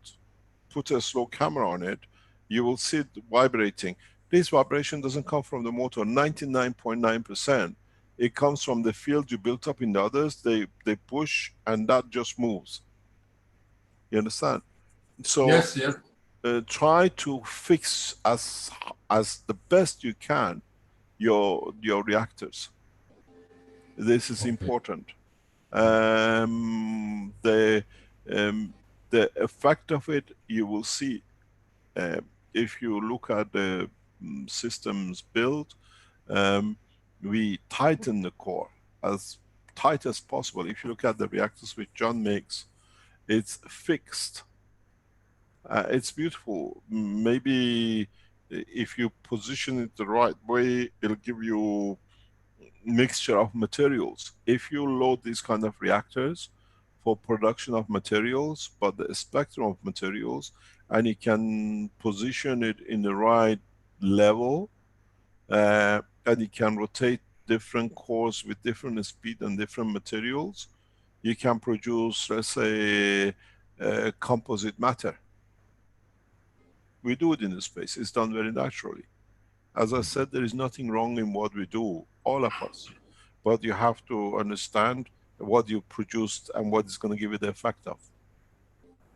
put a slow camera on it, you will see it vibrating. This vibration doesn't come from the motor. 99.9%. It comes from the field you built up in the others. They push and that just moves. You understand? So Yes, yes. try to fix as the best you can your reactors. This is Okay. important. The effect of it you will see if you look at the systems built. We tighten the core as tight as possible. If you look at the reactors which John makes, it's fixed. It's beautiful. Maybe if you position it the right way, it'll give you mixture of materials. If you load these kind of reactors for production of materials, but the spectrum of materials, and you can position it in the right level, and you can rotate different cores with different speed and different materials, you can produce, let's say, composite matter. We do it in the space. It's done very naturally. As I said, there is nothing wrong in what we do, all of us. But you have to understand what you produced and what is going to give you the effect of.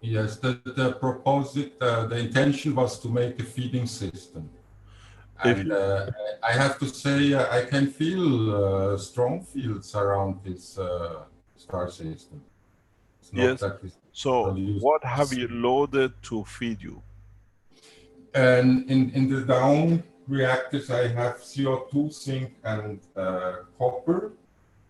Yes, the proposed, the intention was to make a feeding system. And I have to say, I can feel strong fields around this star system. It's not Yes. that it's So produced. what have you loaded to feed you? And in the down reactors, I have CO2, zinc, and copper.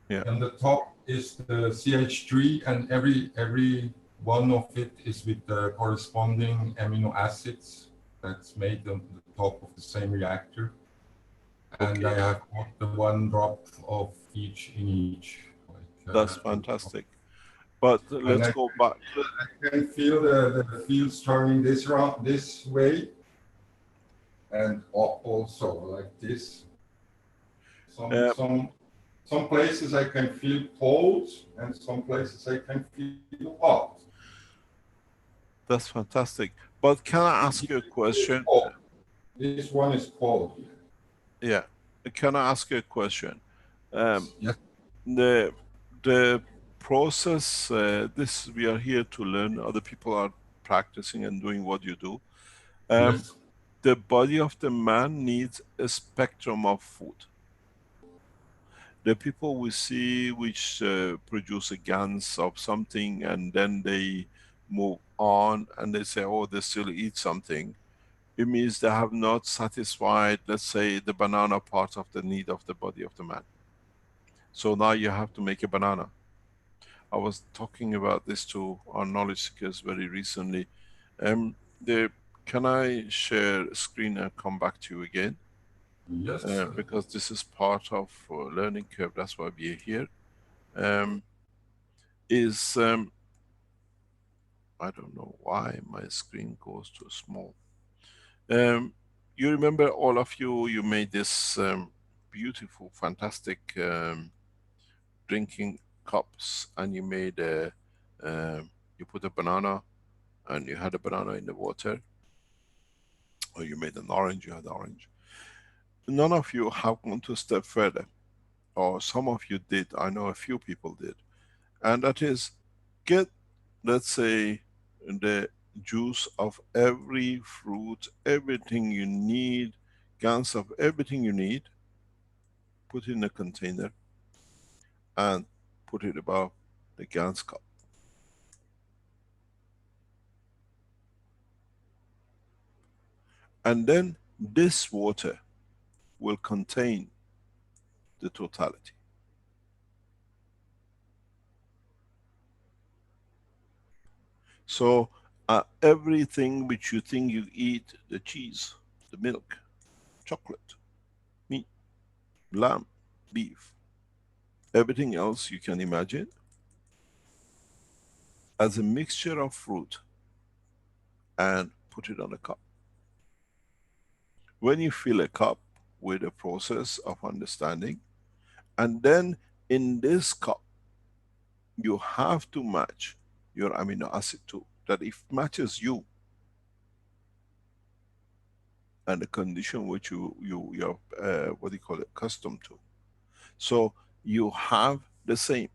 Yeah. And the top is the CH3, and every one of it is with the corresponding amino acids that's made on the top of the same reactor. And I have got the one drop of each in each. That's fantastic. But let's go back. I can feel the fields turning this way and up also like this. Some places I can feel cold, and some places I can feel hot. That's fantastic. But can I ask you a question? This one is cold. Yeah. Can I ask you a question? Yes. The process, this we are here to learn. Other people are practicing and doing what you do. Yes. The body of the man needs a spectrum of food. The people we see which produce a gans of something and then they move on and they say, oh, they still eat something. It means they have not satisfied, let's say, the banana part of the need of the body of the man. So now you have to make a banana. I was talking about this to our knowledge seekers very recently. Can I share a screen and come back to you again? Yes. Because this is part of learning curve, that's why we are here. I don't know why my screen goes too small. You remember, all of you, you made this beautiful, fantastic drinking cups, and you made you put a banana, and you had a banana in the water, or you made an orange, you had orange. None of you have gone to a step further, or some of you did, I know a few people did, and that is get, let's say, the juice of every fruit, everything you need, gans of everything you need, put in a container and put it above the gans cup. And then this water will contain the totality. So everything which you think you eat, the cheese, the milk, chocolate, meat, lamb, beef, everything else you can imagine, as a mixture of fruit, and put it on a cup. When you fill a cup with a process of understanding, and then in this cup you have to match your amino acid too, that if matches you, and the condition which you're what do you call it, accustomed to. So you have the same.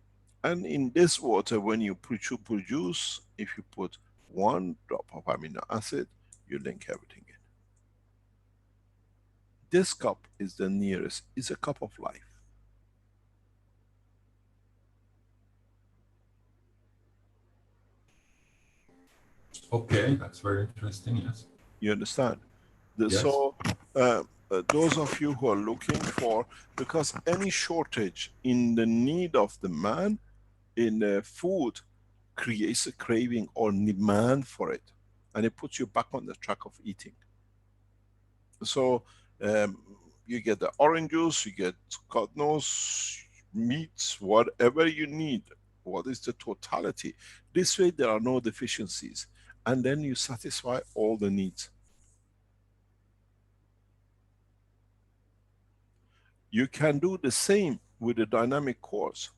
And in this water, when you produce, if you put one drop of amino acid, you link everything in. This cup is the nearest, is a cup of life. Okay, that's very interesting, yes. You understand? Yes. So those of you who are looking for, because any shortage in the need of the man in food creates a craving or demand for it, and it puts you back on the track of eating. So um, you get the orange juice, you get God knows meats, whatever you need. What is the totality? This way there are no deficiencies, and then you satisfy all the needs. You can do the same with the dynamic cores.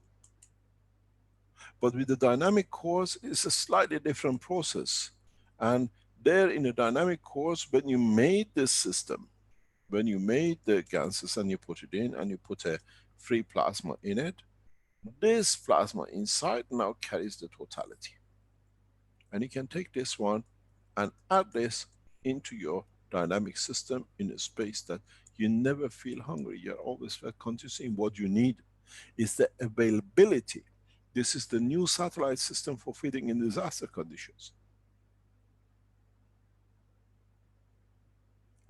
But with the dynamic cores, it's a slightly different process. And there in the dynamic cores, when you made this system, when you made the gases and you put it in and you put a free plasma in it, this plasma inside now carries the totality. And you can take this one and add this into your dynamic system in a space that you never feel hungry. You're always conscious in what you need. It's the availability. This is the new satellite system for feeding in disaster conditions.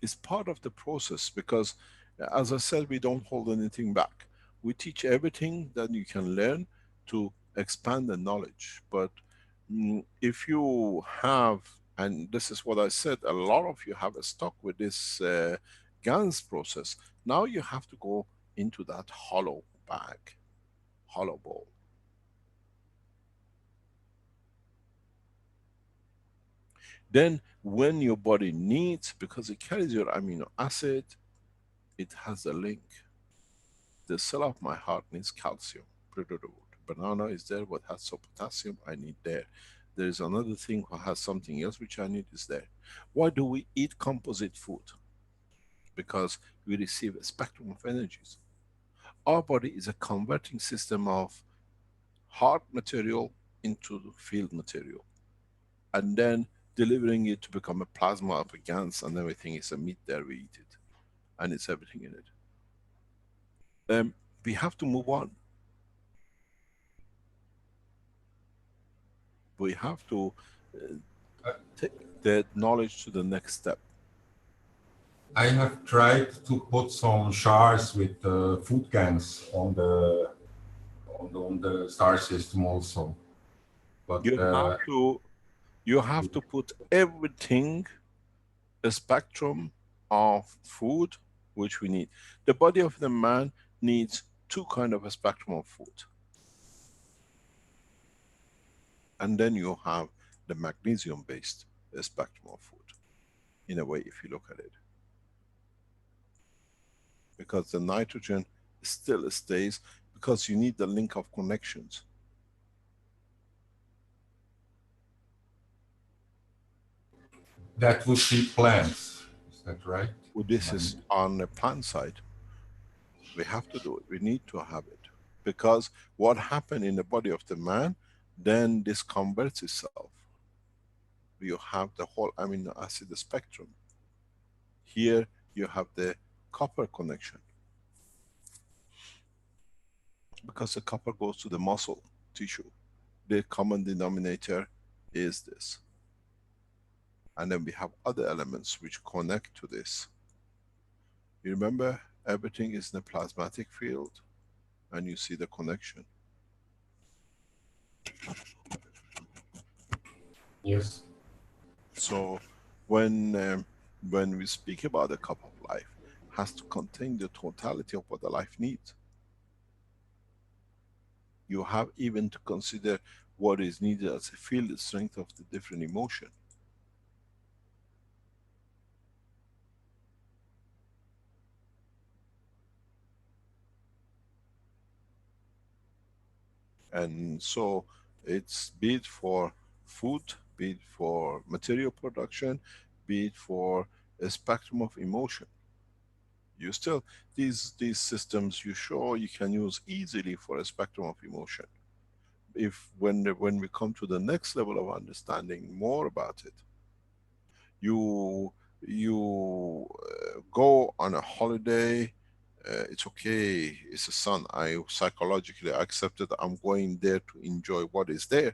It's part of the process because, as I said, we don't hold anything back. We teach everything that you can learn to expand the knowledge. But if you have, and this is what I said, a lot of you have a stock with this GANS process. Now you have to go into that hollow bag, hollow bowl. Then when your body needs, because it carries your amino acid, it has a link. The cell of my heart needs calcium. Banana is there, what has some potassium, I need there. There is another thing who has something else which I need is there. Why do we eat composite food? Because we receive a spectrum of energies. Our body is a converting system of hard material into field material, and then delivering it to become a plasma of a GANs, and everything is a meat there, we eat it. And it's everything in it. We have to move on. We have to take the knowledge to the next step. I have tried to put some shards with food cans on the star system also, but you have to put everything, a spectrum of food which we need. The body of the man needs two kind of a spectrum of food, and then you have the magnesium based spectrum of food, in a way, if you look at it, because the nitrogen still stays, because you need the link of connections. that would be plants, is that right? Well, this is on the plant side. We have to do it, we need to have it, because what happened in the body of the man, then this converts itself. You have the whole amino acid spectrum. Here you have the copper connection, because the copper goes to the muscle tissue. The common denominator is this. And then we have other elements which connect to this. You remember, everything is in a plasmatic field, and you see the connection. Yes. So when we speak about the cup of life, has to contain the totality of what the life needs. You have even to consider what is needed as a field strength of the different emotion. And so it's, be it for food, be it for material production, be it for a spectrum of emotion. You still, these systems you show you can use easily for a spectrum of emotion. If when we come to the next level of understanding more about it, you go on a holiday, it's okay, it's a sun, I psychologically accepted I'm going there to enjoy what is there.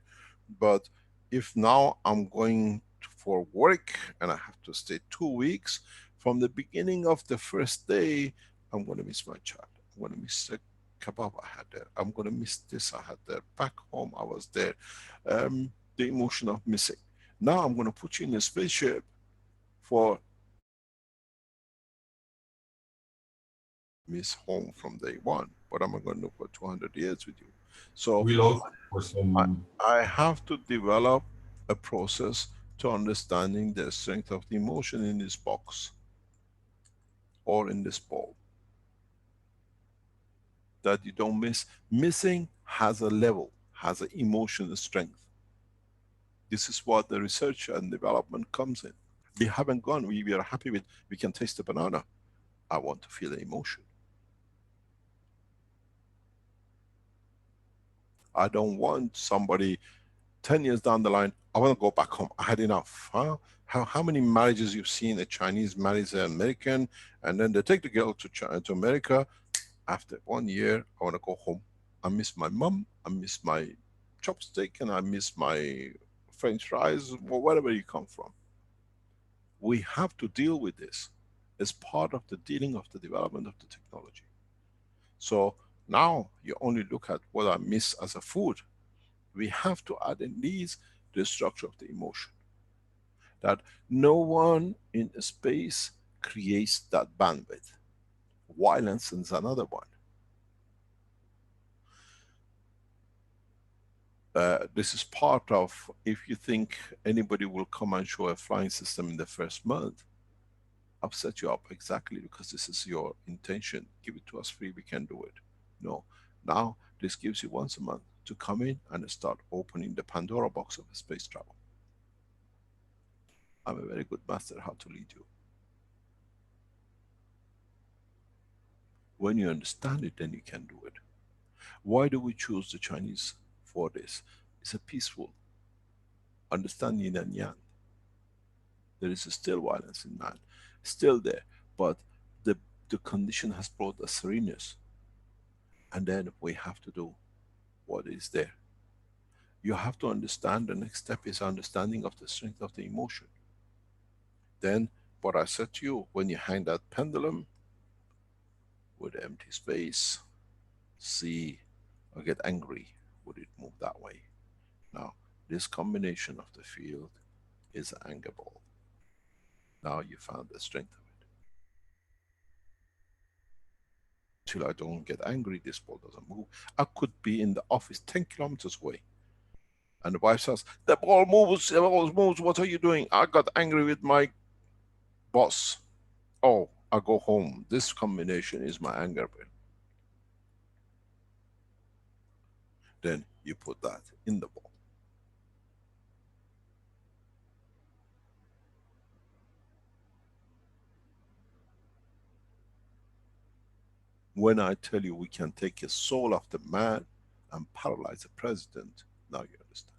But if now I'm going for work and I have to stay 2 weeks, from the beginning of the first day I'm going to miss my child, I'm going to miss the kebab I had there, I'm going to miss this I had there, back home I was there, the emotion of missing. Now I'm going to put you in a spaceship for miss home from day one, but I'm going to do for 200 years with you. So We lost for some. I have to develop a process to understanding the strength of the emotion in this box or in this ball, that you don't miss. Missing has a level, has an emotional strength. This is what the research and development comes in. We haven't gone, we are happy with, we can taste the banana. I want to feel the emotion. I don't want somebody 10 years down the line, I want to go back home, I had enough. Huh? How many marriages you've seen, a Chinese marries an American, and then they take the girl to America. After 1 year, I want to go home. I miss my mom, I miss my chopstick, and I miss my French fries, or wherever you come from. We have to deal with this as part of the dealing of the development of the technology. So now you only look at what I miss as a food. We have to add in these the structure of the emotion. That no one in space creates that bandwidth. Violence is another one. This is part of, if you think anybody will come and show a flying system in the first month, I've set you up exactly because this is your intention. Give it to us free, we can do it. No. Now, this gives you once a month to come in and start opening the Pandora box of space travel. I'm a very good master how to lead you. When you understand it, then you can do it. Why do we choose the Chinese for this? It's a peaceful, understand yin and yang. There is still violence in man, still there, but the condition has brought a sereneness. And then we have to do what is there. You have to understand, the next step is understanding of the strength of the emotion. Then, what I said to you, when you hang that pendulum with empty space, see or get angry, would it move that way? Now, this combination of the field is an anger ball. Now you found the strength of it. Till I don't get angry, this ball doesn't move. I could be in the office 10 kilometers away. And the wife says, the ball moves, the ball moves, what are you doing? I got angry with my boss. Oh, I go home. This combination is my anger ball. Then you put that in the ball. When I tell you we can take a soul of the man and paralyze the president, now you understand.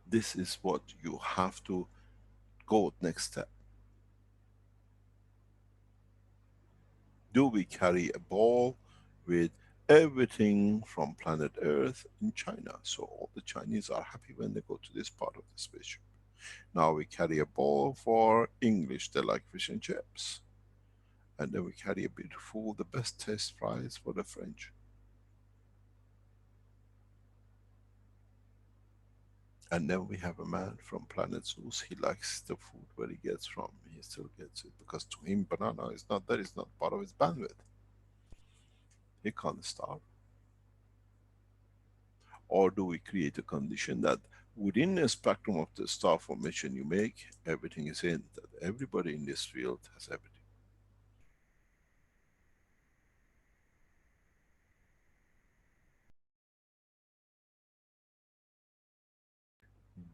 This is what you have to go next step. Do we carry a ball with everything from planet Earth in China? So all the Chinese are happy when they go to this part of the spaceship. Now we carry a ball for English, they like fish and chips. And then we carry a beautiful, the best taste fries for the French. And then we have a man from planet Zeus, he likes the food where he gets from, he still gets it, because to him banana is not, that is not part of his bandwidth. He can't starve. Or do we create a condition that within the spectrum of the star formation you make, everything is in, that everybody in this field has everything.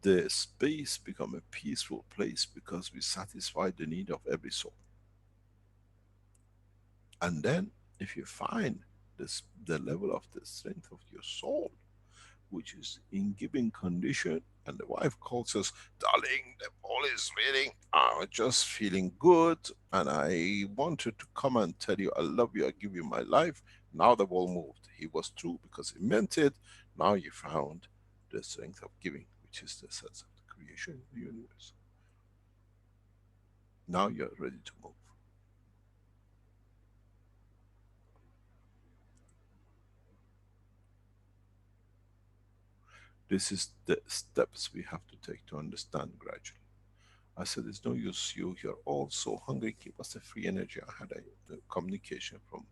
the space become a peaceful place because we satisfy the need of every soul. And then if you find this, the level of the strength of your soul, which is in giving condition, and the wife calls us, darling, the ball is raining, I'm just feeling good, and I wanted to come and tell you I love you, I give you my life. Now the ball moved. He was true because he meant it. Now you found the strength of giving, which is the sense of the creation of the universe. Now you're ready to move. This is the steps we have to take to understand gradually. I said, there's no use, you're all so hungry, give us the free energy. I had a communication from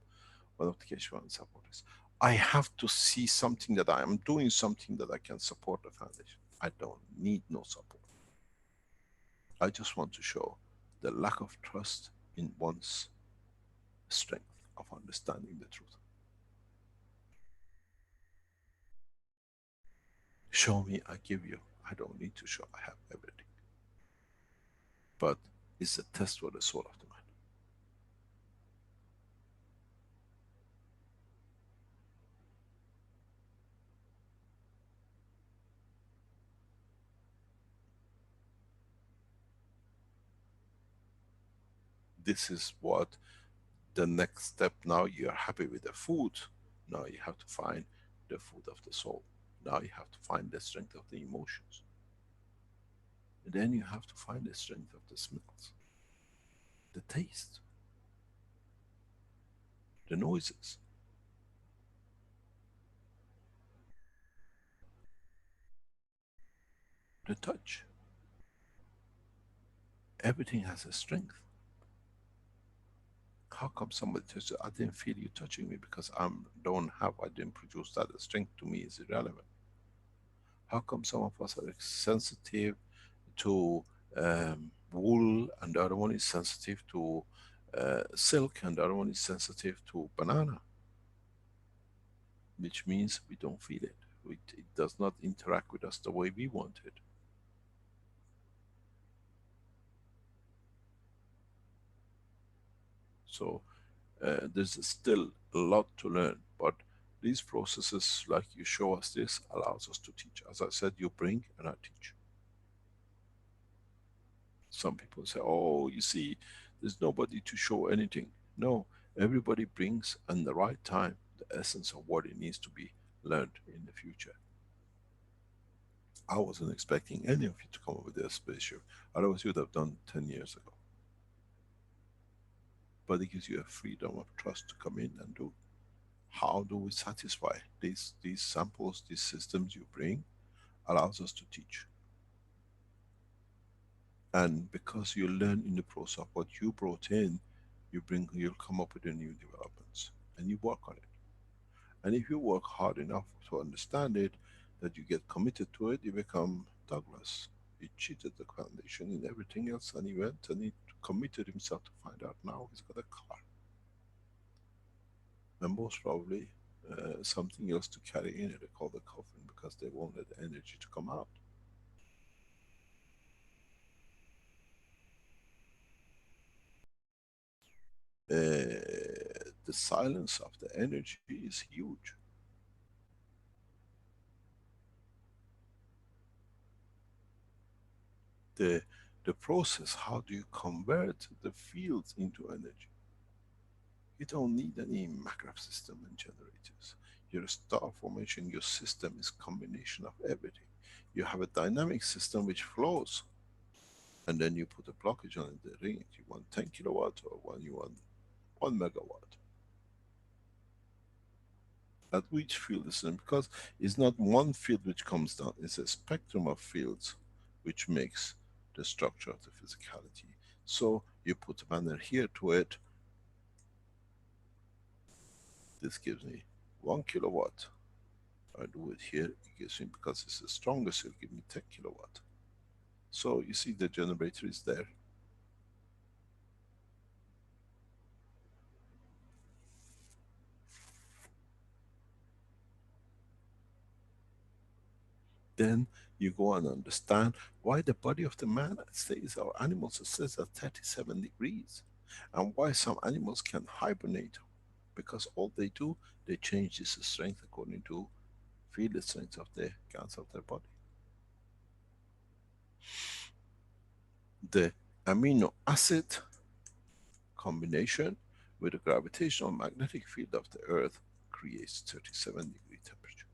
one of the Keshe Foundation supporters. I have to see something that I am doing something that I can support the foundation. I don't need no support. I just want to show the lack of trust in one's strength of understanding the truth. Show me, I give you. I don't need to show, I have everything. But it's a test for the soul of the man. This is what the next step. Now you are happy with the food. Now you have to find the food of the soul. Now you have to find the strength of the emotions. And then you have to find the strength of the smells, the taste, the noises. The touch. Everything has a strength. How come somebody tells you, I didn't feel you touching me because I didn't produce that? The strength to me is irrelevant. How come some of us are sensitive to wool, and the other one is sensitive to silk, and the other one is sensitive to banana? Which means we don't feel it. It does not interact with us the way we want it. So there's still a lot to learn, but these processes, like you show us this, allows us to teach. As I said, you bring and I teach. Some people say, oh, you see, there's nobody to show anything. No, everybody brings in the right time the essence of what it needs to be learned in the future. I wasn't expecting any of you to come up with a spaceship. Otherwise, you would have done 10 years ago. But it gives you a freedom of trust to come in and do. How do we satisfy these samples, these systems you bring, allows us to teach. And because you learn in the process of what you brought in, you'll come up with the new developments, and you work on it. And if you work hard enough to understand it, that you get committed to it, you become Douglas. He cheated the foundation in everything else, and he went and he committed himself to find out. Now he's got a car. And most probably something else to carry in it, they call the coffin, because they won't let the energy to come out. The silence of the energy is huge. The process, how do you convert the fields into energy? You don't need any macro system and generators. Your star formation, your system is combination of everything. You have a dynamic system which flows, and then you put a blockage on the ring. You want 10 kilowatt or you want 1 megawatt. At which field is it? Because it's not one field which comes down, it's a spectrum of fields which makes the structure of the physicality. So you put a banner here to it. This gives me 1 kilowatt. I do it here, it gives me, because it's the strongest, it'll give me 10 kilowatt. So you see the generator is there. Then You go and understand why the body of the man stays, or animals stays at 37 degrees, and why some animals can hibernate, because all they do, they change this strength according to field strength of the gans of their body. The amino acid combination with the gravitational magnetic field of the earth creates 37-degree temperature.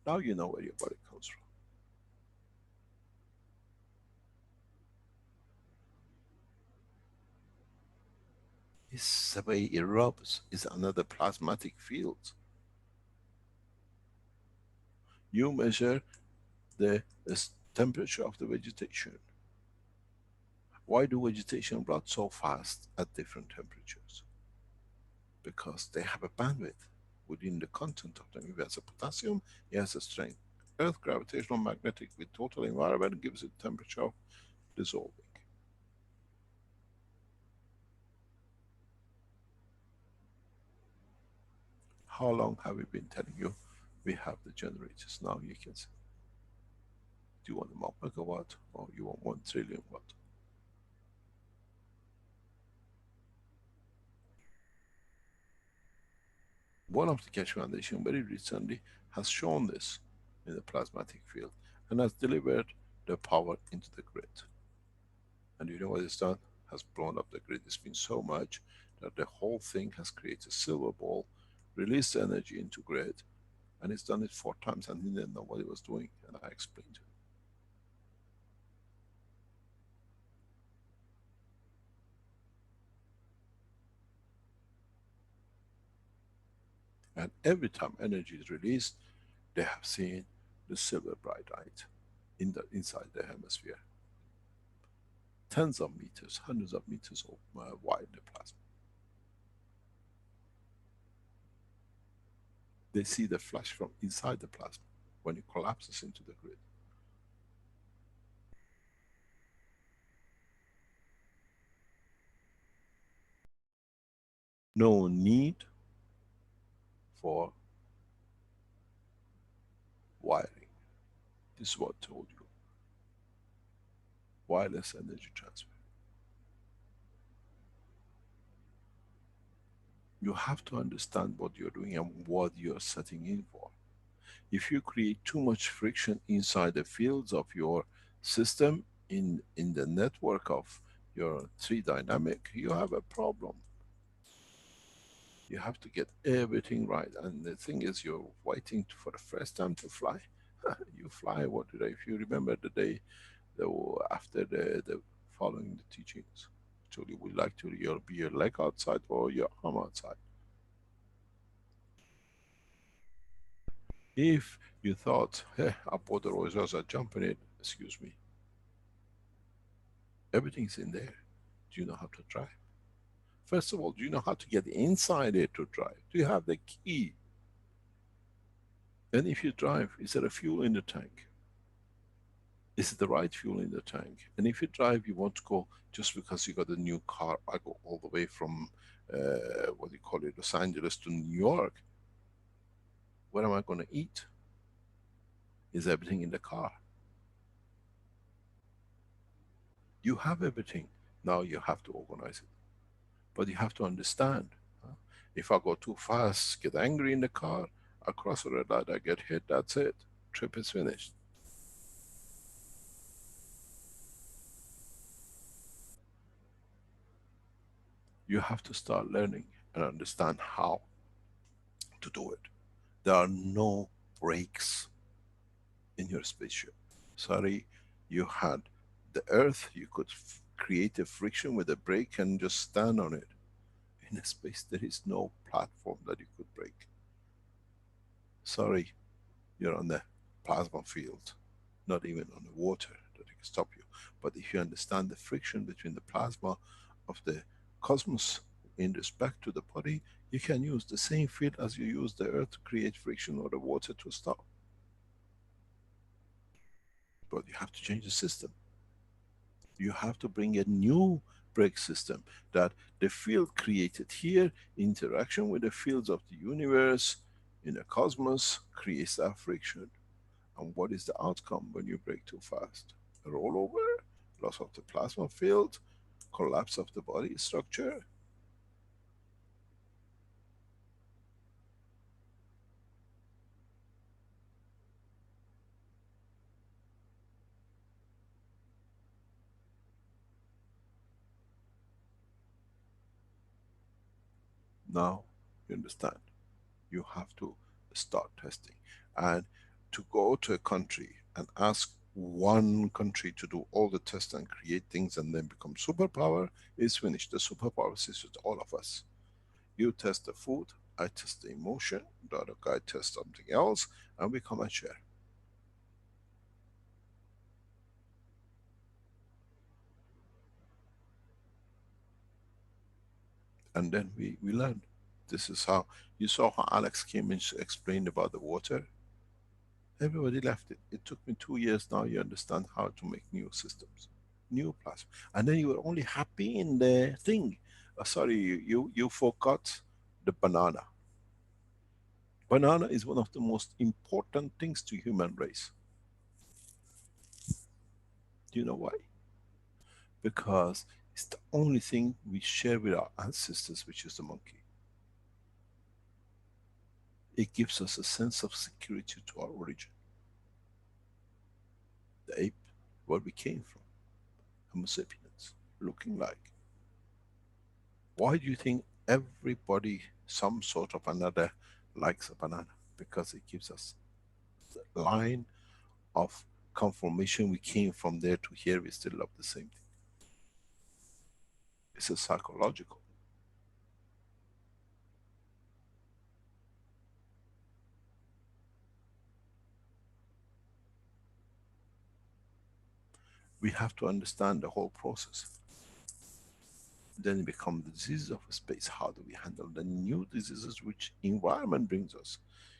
Now you know where your body comes from. It's the way it rubs, is another plasmatic field. You measure the temperature of the vegetation. Why do vegetation rot so fast at different temperatures? Because they have a bandwidth within the content of them. If it has a potassium, it has a strength. Earth gravitational magnetic with total environment gives it temperature of dissolving. How long have we been telling you we have the generators? Now you can see. Do you want 1 megawatt or you want 1 trillion watt? One of the Keshe Foundation very recently has shown this in the plasmatic field and has delivered the power into the grid. And you know what it's done? Has blown up the grid. It's been so much that the whole thing has created a silver ball, released energy into grid, and it's done it 4 times and he didn't know what it was doing, and I explained to him. And every time energy is released, they have seen the silver bright light inside the hemisphere. Tens of meters, hundreds of meters wide, the plasma. They see the flash from inside the plasma when it collapses into the grid. No need for wiring. This is what I told you. Wireless energy transfer. You have to understand what you're doing and what you're setting in for. If you create too much friction inside the fields of your system, in the network of your 3 dynamic, you have a problem. You have to get everything right. And the thing is, you're waiting for the first time to fly. You fly, if you remember the day after the following the teachings, actually we like to be your leg outside or your arm outside. If you thought, hey, I bought the Rolls Royce, I jump in it, excuse me. Everything's in there. Do you know how to drive? First of all, do you know how to get inside it to drive? Do you have the key? And if you drive, is there a fuel in the tank? Is it the right fuel in the tank? And if you drive, you want to go, just because you got a new car, I go all the way from, Los Angeles to New York. What am I going to eat? Is everything in the car? You have everything. Now you have to organize it. But you have to understand. If I go too fast, get angry in the car, I cross a red light, I get hit, that's it. Trip is finished. You have to start learning and understand how to do it. There are no brakes in your spaceship. Sorry, you had the Earth, you could create a friction with a brake and just stand on it. In a space, there is no platform that you could break. Sorry, you're on the plasma field, not even on the water that can stop you. But if you understand the friction between the plasma of the cosmos in respect to the body, you can use the same field as you use the earth to create friction or the water to stop. But you have to change the system. You have to bring a new brake system, that the field created here, interaction with the fields of the universe in the cosmos, creates that friction. And what is the outcome when you brake too fast? A rollover, loss of the plasma field, collapse of the body structure. Now you understand. You have to start testing. And to go to a country and ask one country to do all the tests and create things and then become superpower is finished. The superpower sits with all of us. You test the food, I test the emotion, the other guy tests something else, and we come and share. And then we learn. This is how, you saw how Alex came and explained about the water. Everybody left it. It took me 2 years now, you understand how to make new systems, new plasma. And then you were only happy in the thing. Sorry, you forgot the banana. Banana is one of the most important things to human race. Do you know why? Because it's the only thing we share with our ancestors, which is the monkey. It gives us a sense of security to our origin. The ape, where we came from, Homo sapiens, looking like. Why do you think everybody, some sort of another, likes a banana? Because it gives us the line of confirmation we came from there to here, we still love the same thing. This is psychological. We have to understand the whole process. Then it becomes the diseases of space. How do we handle the new diseases which environment brings us?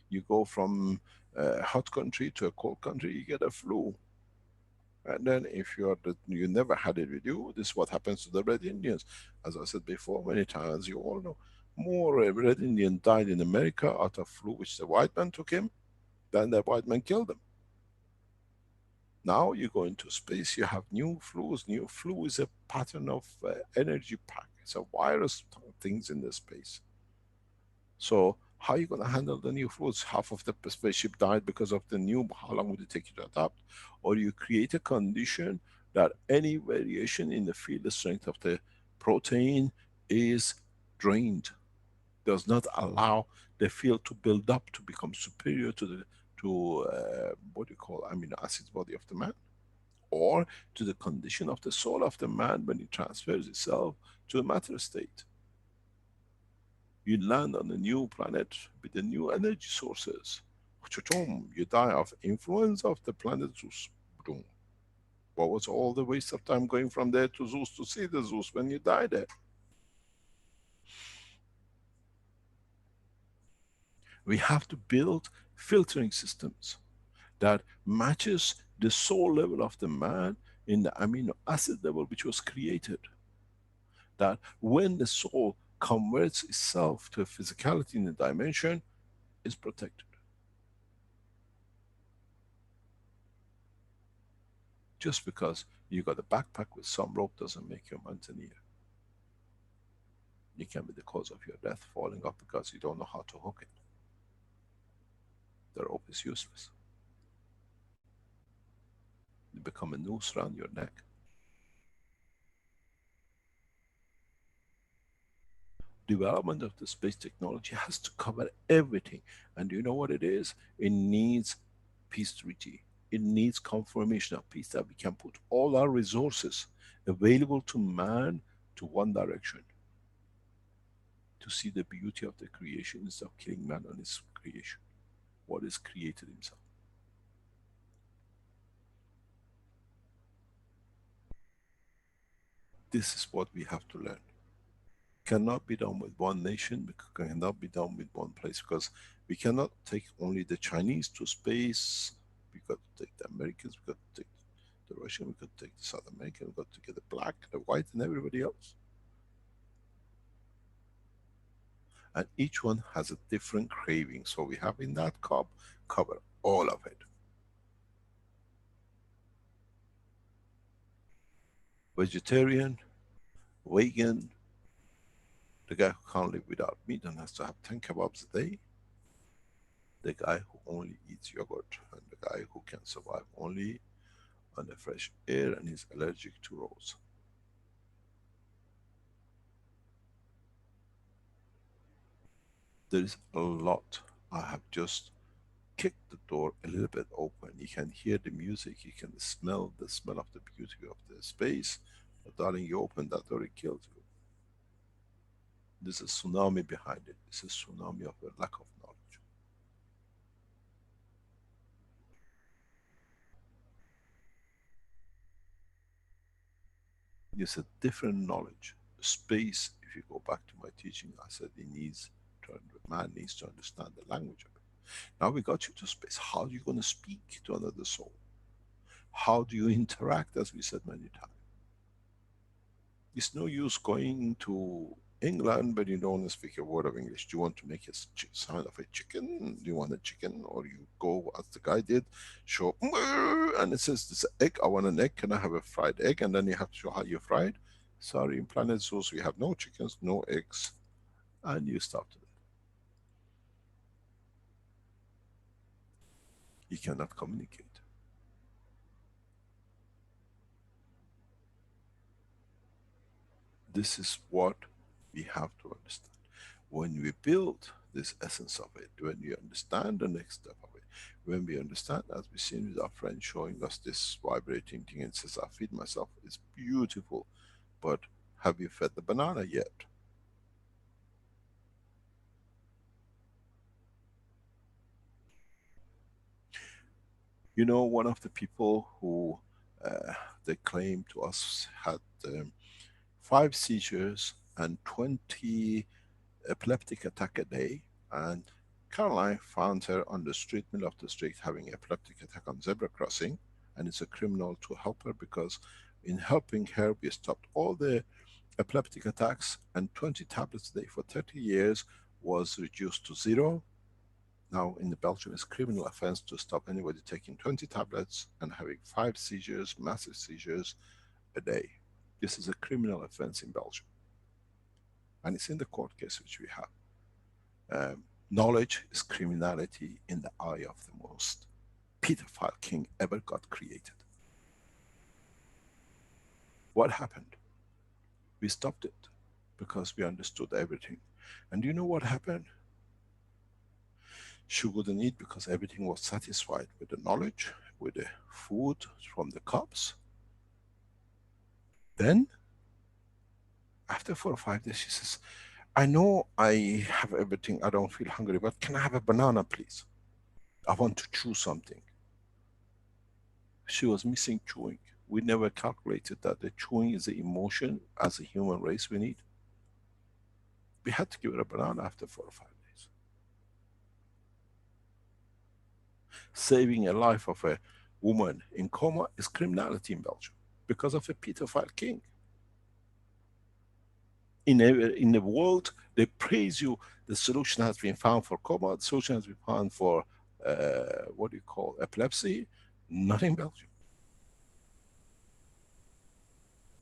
You go from a hot country to a cold country, you get a flu. And then if you never had it with you, this is what happens to the Red Indians. As I said before many times, you all know, more Red Indian died in America out of flu which the white man took him, than the white man killed them. Now you go into space, you have new flus. New flu is a pattern of energy pack. It's a virus things in the space. So how are you going to handle the new flus? Half of the spaceship died because of the new, how long would it take you to adapt? Or you create a condition that any variation in the field strength of the protein is drained. Does not allow the field to build up to become superior to the, what do you call, amino acids body of the man, or to the condition of the soul of the man when it transfers itself to the matter state. You land on a new planet with the new energy sources. You die of influence of the planet Zeus. What was all the waste of time going from there to Zeus to see the Zeus when you die there? We have to build filtering systems that matches the soul level of the man in the amino acid level which was created. That when the soul converts itself to a physicality in a dimension, is protected. Just because you got a backpack with some rope doesn't make you a mountaineer. You can be the cause of your death falling off because you don't know how to hook it. The rope is useless. You become a noose around your neck. Development of the space technology has to cover everything. And do you know what it is? It needs peace treaty. It needs confirmation of peace, that we can put all our resources available to man to one direction. To see the beauty of the creation instead of killing man on his creation. What is created himself. This is what we have to learn. Cannot be done with one nation, cannot be done with one place, because we cannot take only the Chinese to space. We got to take the Americans, we got to take the Russian, we got to take the South American, we got to get the black, the white, and everybody else. And each one has a different craving. So we have in that cup, cover all of it. vegetarian, vegan, the guy who can't live without meat and has to have 10 kebabs a day, the guy who only eats yogurt, and the guy who can survive only on the fresh air and is allergic to rose. There is a lot. I have just kicked the door a little bit open. You can hear the music, you can smell the smell of the beauty of the space. But darling, you open that door, it kills you. There's a tsunami behind it. It's a tsunami of a lack of knowledge. It's a different knowledge. Space, if you go back to my teaching, I said it needs to, man needs to understand the language of it. Now we got you to space. How are you going to speak to another soul? How do you interact, as we said many times? It's no use going to England, but you don't speak a word of English. Do you want to make a sound of a chicken? Do you want a chicken? Or you go, as the guy did, show, and it says, this egg, I want an egg, can I have a fried egg? And then you have to show how you fried. Sorry, in planet Zeus we have no chickens, no eggs, and you stopped it. You cannot communicate. This is what we have to understand. When we build this essence of it, when we understand the next step of it, when we understand, as we've seen with our friend showing us this vibrating thing and says, I feed myself, it's beautiful, but have you fed the banana yet? You know, one of the people who they claim to us had 5 seizures and 20 epileptic attack a day, and Caroline found her on the street, middle of the street, having epileptic attack on zebra crossing, and it's a criminal to help her, because in helping her we stopped all the epileptic attacks, and 20 tablets a day for 30 years was reduced to 0. Now in the Belgium it's criminal offense to stop anybody taking 20 tablets and having 5 seizures, massive seizures a day. This is a criminal offense in Belgium. And it's in the court case which we have. Knowledge is criminality in the eye of the most pedophile king ever got created. What happened? We stopped it because we understood everything. And do you know what happened? She wouldn't eat because everything was satisfied with the knowledge, with the food from the cups. Then, after 4 or 5 days, she says, I know I have everything, I don't feel hungry, but can I have a banana, please? I want to chew something. She was missing chewing. We never calculated that the chewing is the emotion as a human race we need. We had to give her a banana after 4 or 5 days. Saving a life of a woman in coma is criminality in Belgium because of a pedophile king. In the world, they praise you, the solution has been found for coma, the solution has been found for, what do you call, epilepsy, not in Belgium.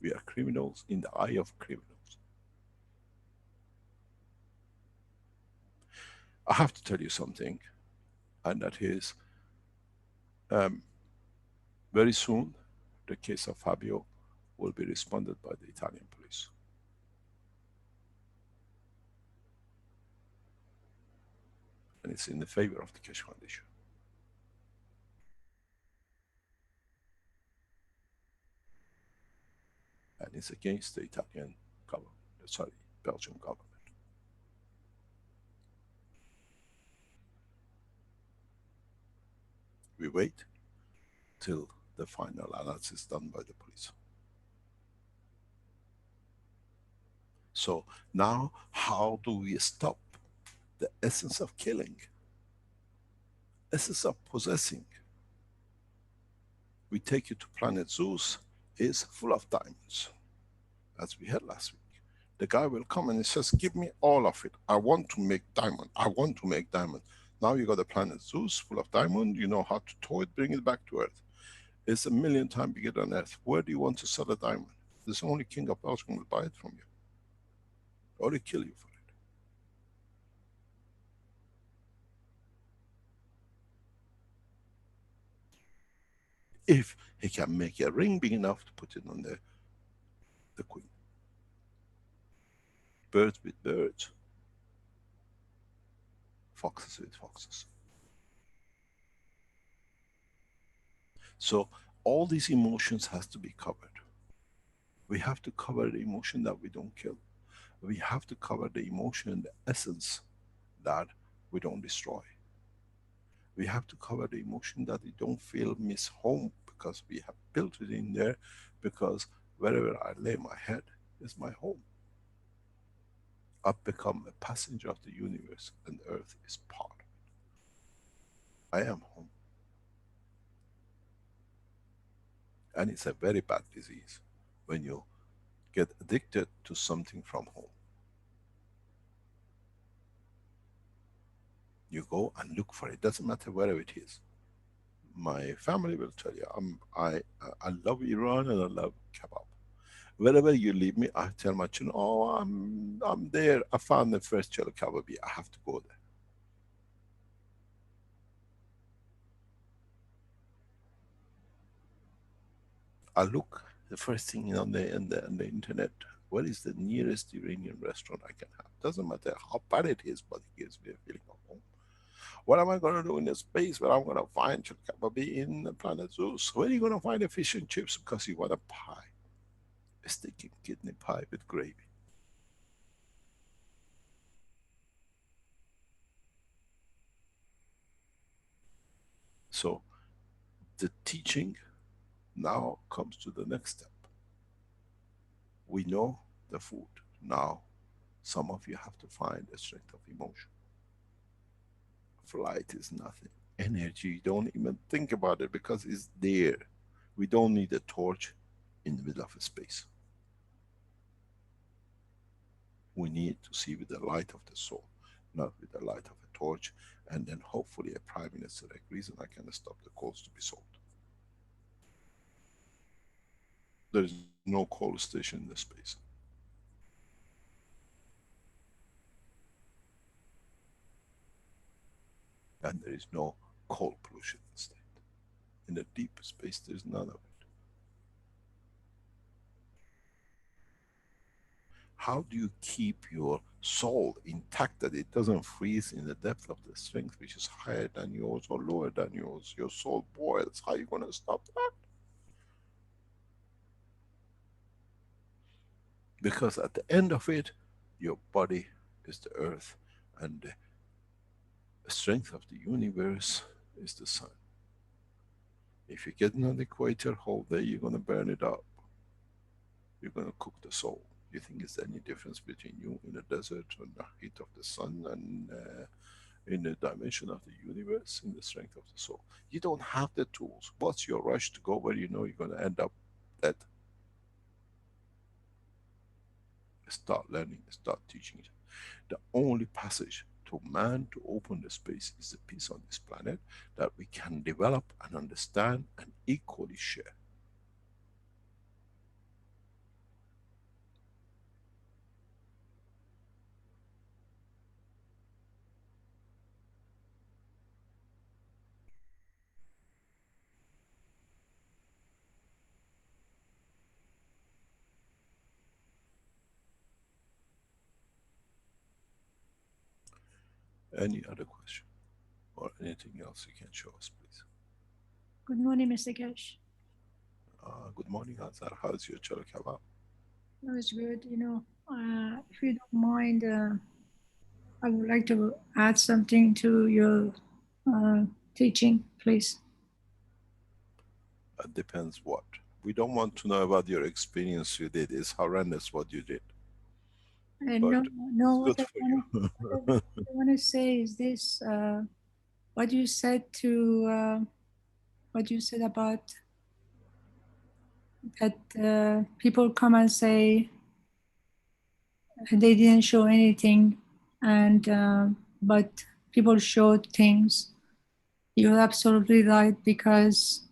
We are criminals in the eye of criminals. I have to tell you something, and that is, very soon, the case of Fabio will be responded by the Italian police. And it's in the favor of the Keshe Foundation. And it's against the Italian government, sorry, Belgian government. We wait till the final analysis done by the police. So now, how do we stop the essence of killing? Essence of possessing. We take you to planet Zeus, is full of diamonds, as we had last week. The guy will come and he says, give me all of it. I want to make diamond. I want to make diamond. Now you got a planet Zeus full of diamond. You know how to tow it, bring it back to Earth. It's 1,000,000 times bigger than Earth. Where do you want to sell a diamond? There's only King of Belgium will buy it from you, or he'll kill you for it. If he can make a ring big enough to put it on the queen. Birds with birds, foxes with foxes. So all these emotions has to be covered. We have to cover the emotion that we don't kill. We have to cover the emotion, the essence that we don't destroy. We have to cover the emotion that we don't feel miss home, because we have built it in there, because wherever I lay my head is my home. I've become a passenger of the universe, and Earth is part of it. I am home. And it's a very bad disease when you get addicted to something from home. You go and look for it, doesn't matter wherever it is. My family will tell you, I love Iran and I love kebab. Wherever you leave me, I tell my children, oh, I'm there. I found the first chelo kebabi. I have to go there. I look the first thing on the internet. What is the nearest Iranian restaurant I can have? Doesn't matter how bad it is, but it gives me a feeling of home. What am I going to do in a space where I'm going to find chelo kebabi in the planet Zeus? Where are you going to find a fish and chips because you want a pie? A sticky kidney pie with gravy. So the teaching now comes to the next step. We know the food. Now some of you have to find the strength of emotion. Flight is nothing. Energy, don't even think about it because it's there. We don't need a torch in the middle of a space. We need to see with the light of the soul, not with the light of a torch, and then hopefully a Prime Minister agrees and I can stop the coals to be sold. There is no coal station in the space. And there is no coal pollution in the state. In the deep space, there's none of it. How do you keep your soul intact that it doesn't freeze in the depth of the strength which is higher than yours or lower than yours? Your soul boils. How are you going to stop that? Because at the end of it, your body is the earth, and the strength of the universe is the sun. If you get on the equator whole day, you're going to burn it up. You're going to cook the soul. You think is there any difference between you in the desert and the heat of the sun and in the dimension of the universe, in the strength of the soul? You don't have the tools. What's your rush to go where you know you're going to end up dead? Start learning, start teaching it. The only passage to man to open the space is the peace on this planet that we can develop and understand and equally share. Any other question or anything else you can show us, please? Good morning, Mr. Keshe. Good morning, Azar. How's your chelo kebab? That was good. If you don't mind, I would like to add something to your teaching, please. It depends what. We don't want to know about your experience you did. It's horrendous what you did. No, it's good for you. What I want to say is this: what you said about that people come and say they didn't show anything, and but people showed things. You're absolutely right, because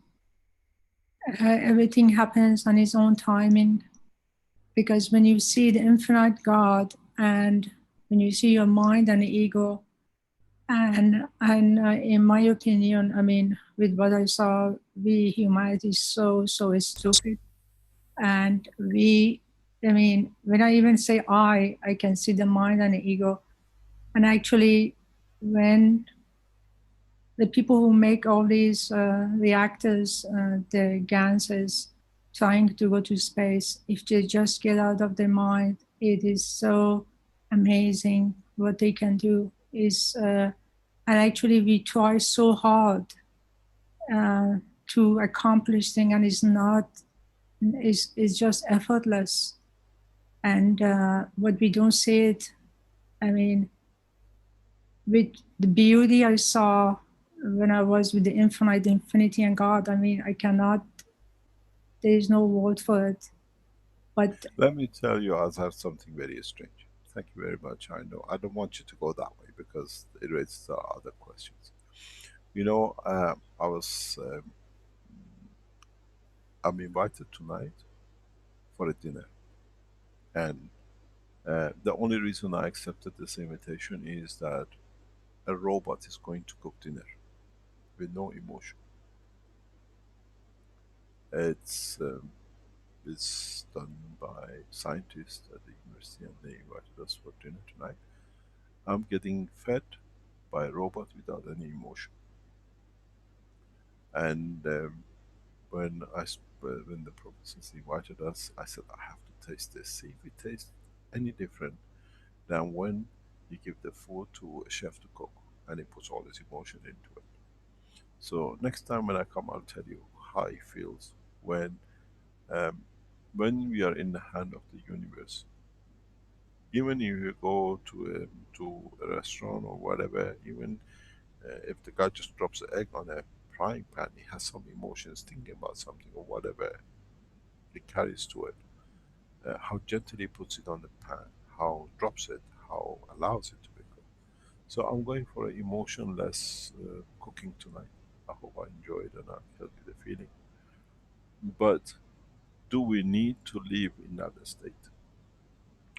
everything happens on its own timing. because when you see the infinite God and when you see your mind and ego, and in my opinion, I mean, with what I saw, we humanity is so stupid, and I mean, when I even say I can see the mind and the ego, and actually, when the people who make all these reactors, the ganses, trying to go to space, if they just get out of their mind, it is so amazing what they can do. And actually, we try so hard to accomplish things, and it's just effortless. And what we don't see it, I mean, with the beauty I saw when I was with the infinity and God, I mean, there is no word for it. But let me tell you, I have something very strange. Thank you very much. I know I don't want you to go that way because it raises other questions. You know, I'm invited tonight for a dinner, and the only reason I accepted this invitation is that a robot is going to cook dinner with no emotion. It's done by scientists at the university, and they invited us for dinner tonight. I'm getting fed by a robot without any emotion. And when the professors invited us, I said I have to taste this, see if it tastes any different than when you give the food to a chef to cook and he puts all his emotion into it. So next time when I come, I'll tell you how it feels um, when we are in the hand of the universe. Even if you go to a restaurant or whatever, even if the guy just drops an egg on a frying pan, he has some emotions, thinking about something or whatever it carries to it. How gently he puts it on the pan, how drops it, how allows it to be cooked. So I'm going for an emotionless cooking tonight. I hope I enjoy it and I'll tell you the feeling. But do we need to live in that state?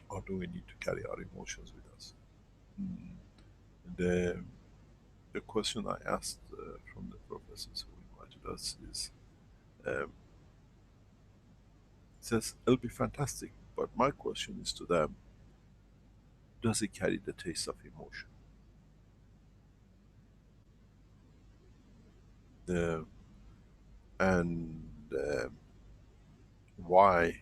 Or do we need to carry our emotions with us? Mm, The question I asked from the professors who invited us is, um, says, it'll be fantastic, but my question is to them, does it carry the taste of emotion? The, and why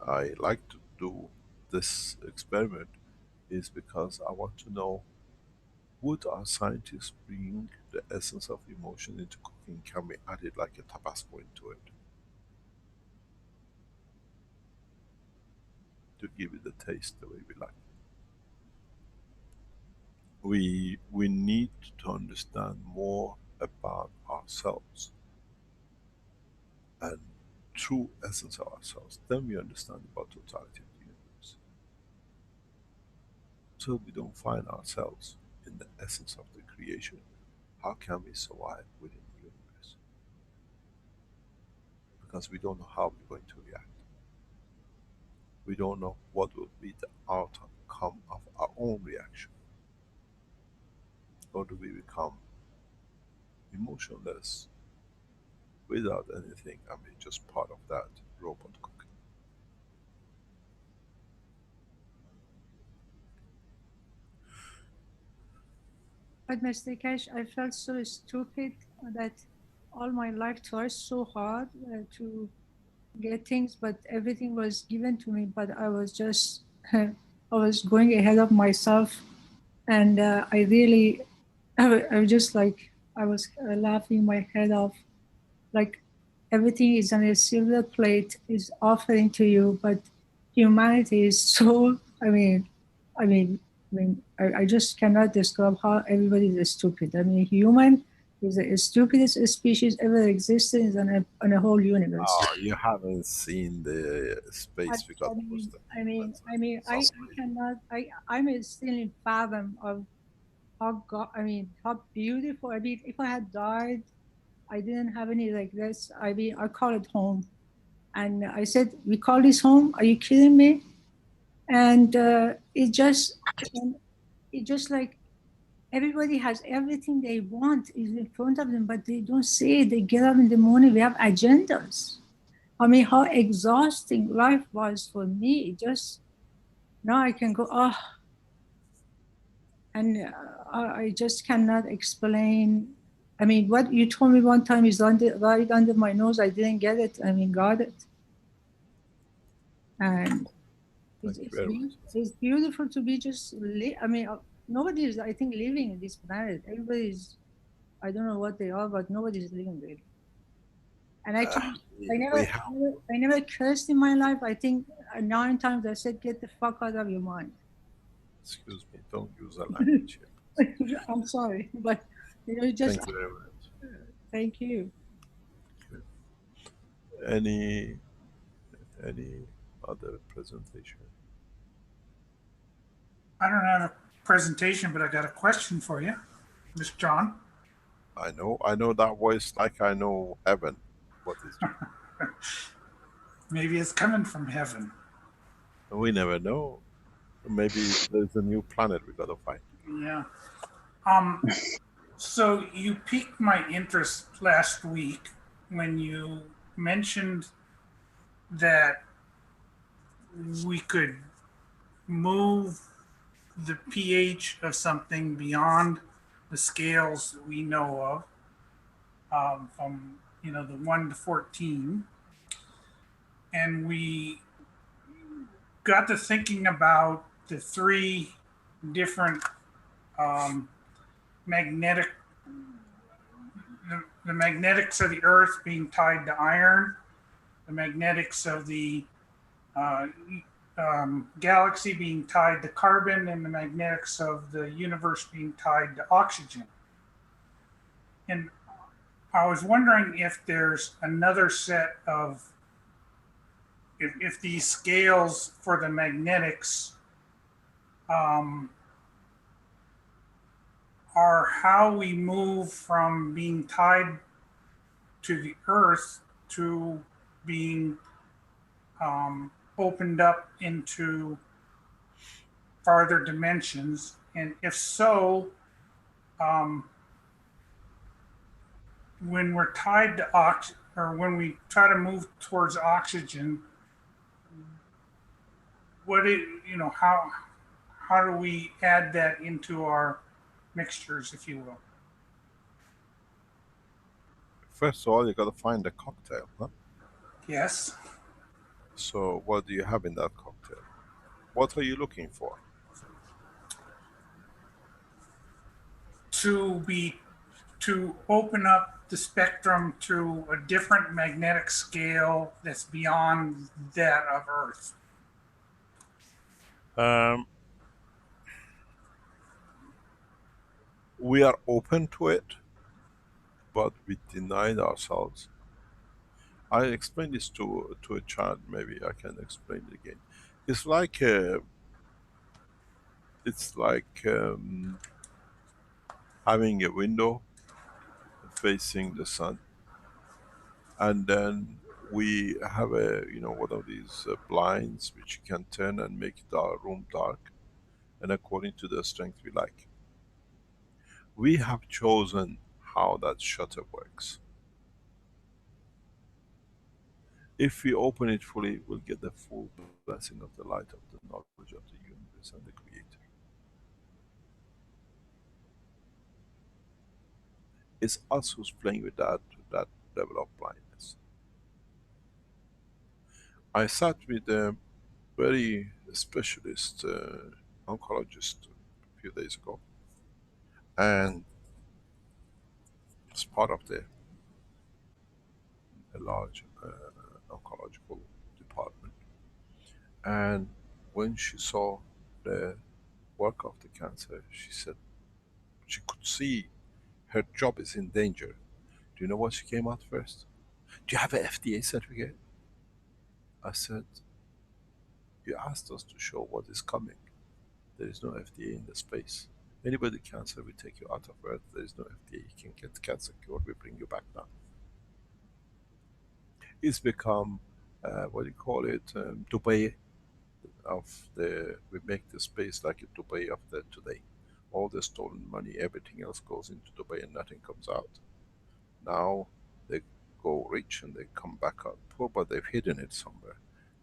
I like to do this experiment is because I want to know, would our scientists bring the essence of emotion into cooking? Can we add it like a Tabasco into it to give it the taste the way we like? We need to understand more about ourselves and true essence of ourselves. Then we understand about totality of the universe. So we don't find ourselves in the essence of the creation, how can we survive within the universe? Because we don't know how we're going to react. We don't know what will be the outcome of our own reaction. Or do we become emotionless without anything? I mean, just part of that robot cooking. But Mr. Cash, I felt so stupid that all my life tried so hard to get things, but everything was given to me. But I was just, I was going ahead of myself, and I really, I was just like, I was laughing my head off, like everything is on a silver plate is offering to you, but humanity is so. I just cannot describe how everybody is stupid. I mean, human is the stupidest species ever existed on a whole universe. Oh, you haven't seen the space we got posted. I cannot. I'm still in fathom of how God. I mean, how beautiful. I mean, if I had died, I didn't have any like this. I mean, I call it home. And I said, we call this home? Are you kidding me? And it just like everybody has everything they want is in front of them, but they don't see it. They get up in the morning, we have agendas. I mean, how exhausting life was for me. Just now I can go, oh, and I just cannot explain. I mean, what you told me one time is right under my nose. I didn't get it. I mean, got it. And it's beautiful to be just, I mean, nobody is, I think, living in this planet. Everybody's, I don't know what they are, but nobody's living really. And actually, I never cursed in my life. I think 9 times I said, get the fuck out of your mind. Excuse me, don't use that language here. I'm sorry, but you know, just. Thank you very much. Thank you. Any other presentation? I don't have a presentation, but I got a question for you, Mr. John. I know that voice like I know heaven. What is it? Maybe it's coming from heaven. We never know. Maybe there's a new planet we gotta find. Yeah. So you piqued my interest last week when you mentioned that we could move the pH of something beyond the scales that we know of, from the 1 to 14, and we got to thinking about the 3 different magnetic, the magnetics of the Earth being tied to iron, the magnetics of the galaxy being tied to carbon, and the magnetics of the universe being tied to oxygen. And I was wondering if there's another set of, if these scales for the magnetics are how we move from being tied to the Earth to being opened up into farther dimensions, and if so, when we're tied to or when we try to move towards oxygen, how do we add that into our mixtures, if you will? First of all, you gotta find a cocktail, huh? Yes. So what do you have in that cocktail? What are you looking for? To open up the spectrum to a different magnetic scale that's beyond that of Earth. We are open to it, but we denied ourselves. I explained this to a child, maybe I can explain it again. It's like having a window facing the sun, and then we have one of these blinds which you can turn and make the room dark, and according to the strength we like. We have chosen how that shutter works. If we open it fully, we'll get the full blessing of the light of the knowledge of the universe and the Creator. It's us who's playing with that level of blindness. I sat with a very specialist oncologist a few days ago, and as part of a large oncological department. And when she saw the work of the cancer, she said she could see her job is in danger. Do you know what she came out first? Do you have an FDA certificate? I said, you asked us to show what is coming. There is no FDA in the space. Anybody cancer, we take you out of Earth. There is no FDA. You can get cancer cured. We bring you back down. It's become what do you call it, Dubai of the, we make the space like a Dubai of the today. All the stolen money, everything else goes into Dubai and nothing comes out. Now they go rich and they come back out poor, but they've hidden it somewhere.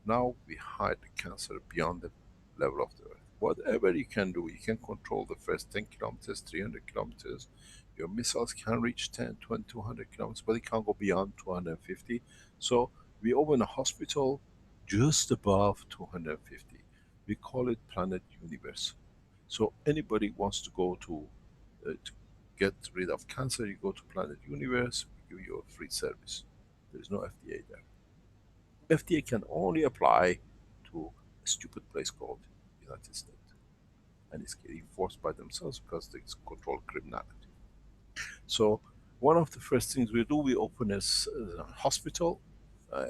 Now we hide the cancer beyond the level of the earth. Whatever you can do, you can control the first 10 kilometers, 300 kilometers. Your missiles can reach 10, 20, 200 kilometers, but it can't go beyond 250. So we open a hospital just above 250. We call it Planet Universe. So anybody wants to go to get rid of cancer, you go to Planet Universe, we give you a free service. There's no FDA there. FDA can only apply to a stupid place called United States. And it's getting forced by themselves because they control criminality. So one of the first things we do, we open a hospital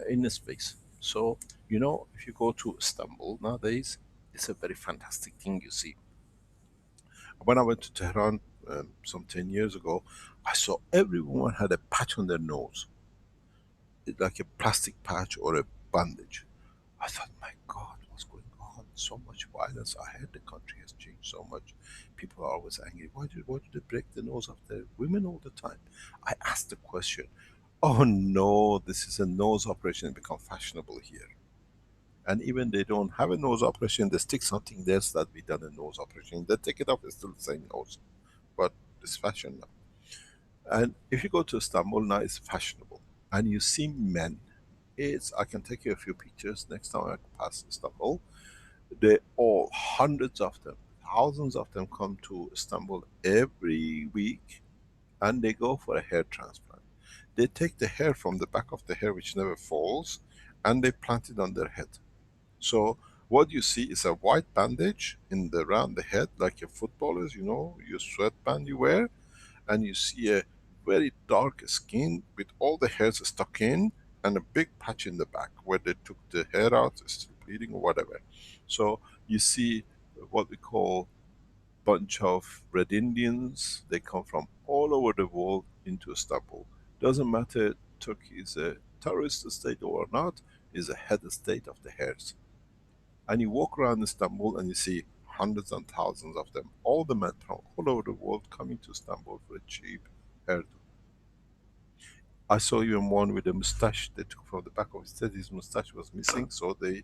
in a space. So, you know, if you go to Istanbul nowadays, it's a very fantastic thing you see. When I went to Tehran some 10 years ago, I saw everyone had a patch on their nose, like a plastic patch or a bandage. I thought, my God, what's going on? So much violence. I heard the country has changed so much. People are always angry. Why do they break the nose of the women all the time? I asked the question, oh no, this is a nose operation, become fashionable here. And even they don't have a nose operation, they stick something there so that we done a nose operation. They take it off, it's still the same nose. But it's fashion now. And if you go to Istanbul now, it's fashionable. And you see men, I can take you a few pictures next time I pass Istanbul. They all, hundreds of them, thousands of them come to Istanbul every week and they go for a hair transplant. They take the hair from the back of the hair which never falls and they plant it on their head. So what you see is a white bandage around the head, like a footballer's, you know, your sweatband you wear, and you see a very dark skin with all the hairs stuck in and a big patch in the back where they took the hair out, it's still bleeding or whatever. So you see what we call bunch of Red Indians, they come from all over the world into Istanbul. Doesn't matter Turkey is a terrorist state or not, is a head state of the hairs. And you walk around Istanbul and you see hundreds and thousands of them, all the men from all over the world coming to Istanbul for a cheap hairdo. I saw even one with a mustache they took from the back of his head. His mustache was missing, so they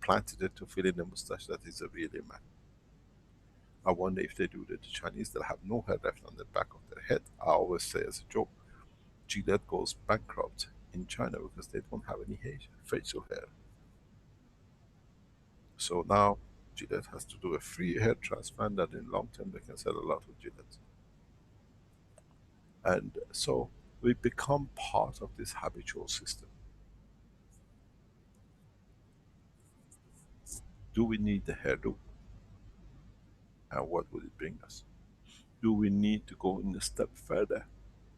planted it to fill in the mustache that is a really man. I wonder if they do that to Chinese, they'll have no hair left on the back of their head. I always say as a joke, Gillette goes bankrupt in China because they don't have any facial hair. So now Gillette has to do a free hair transplant that in long term they can sell a lot of Gillette. And so we become part of this habitual system. Do we need the hairdo? And what will it bring us? Do we need to go in a step further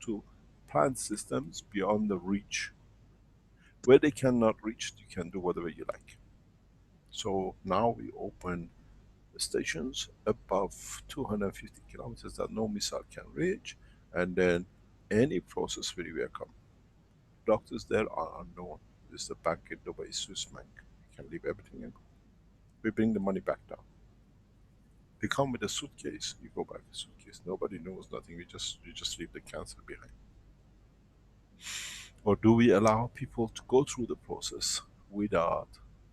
to plant systems beyond the reach? Where they cannot reach, you can do whatever you like. So now we open stations above 250 kilometers that no missile can reach, and then any process where we come. Doctors there are unknown. This is a bank in Dubai, Swiss bank. You can leave everything and go. We bring the money back down. They come with a suitcase, you go back with a suitcase. Nobody knows nothing, you just leave the cancer behind. Or do we allow people to go through the process without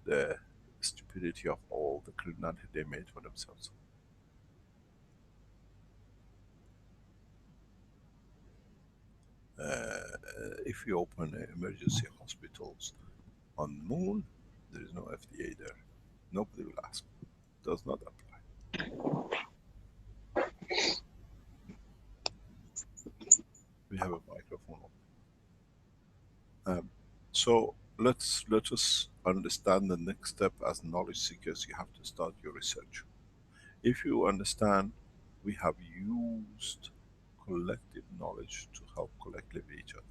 the stupidity of all the criminality they made for themselves? If you open emergency hospitals on the moon, there is no FDA there. Nobody will ask. Does not apply. We have a microphone. So let us understand the next step. As knowledge seekers, you have to start your research. If you understand, we have used collective knowledge to help collectively each other.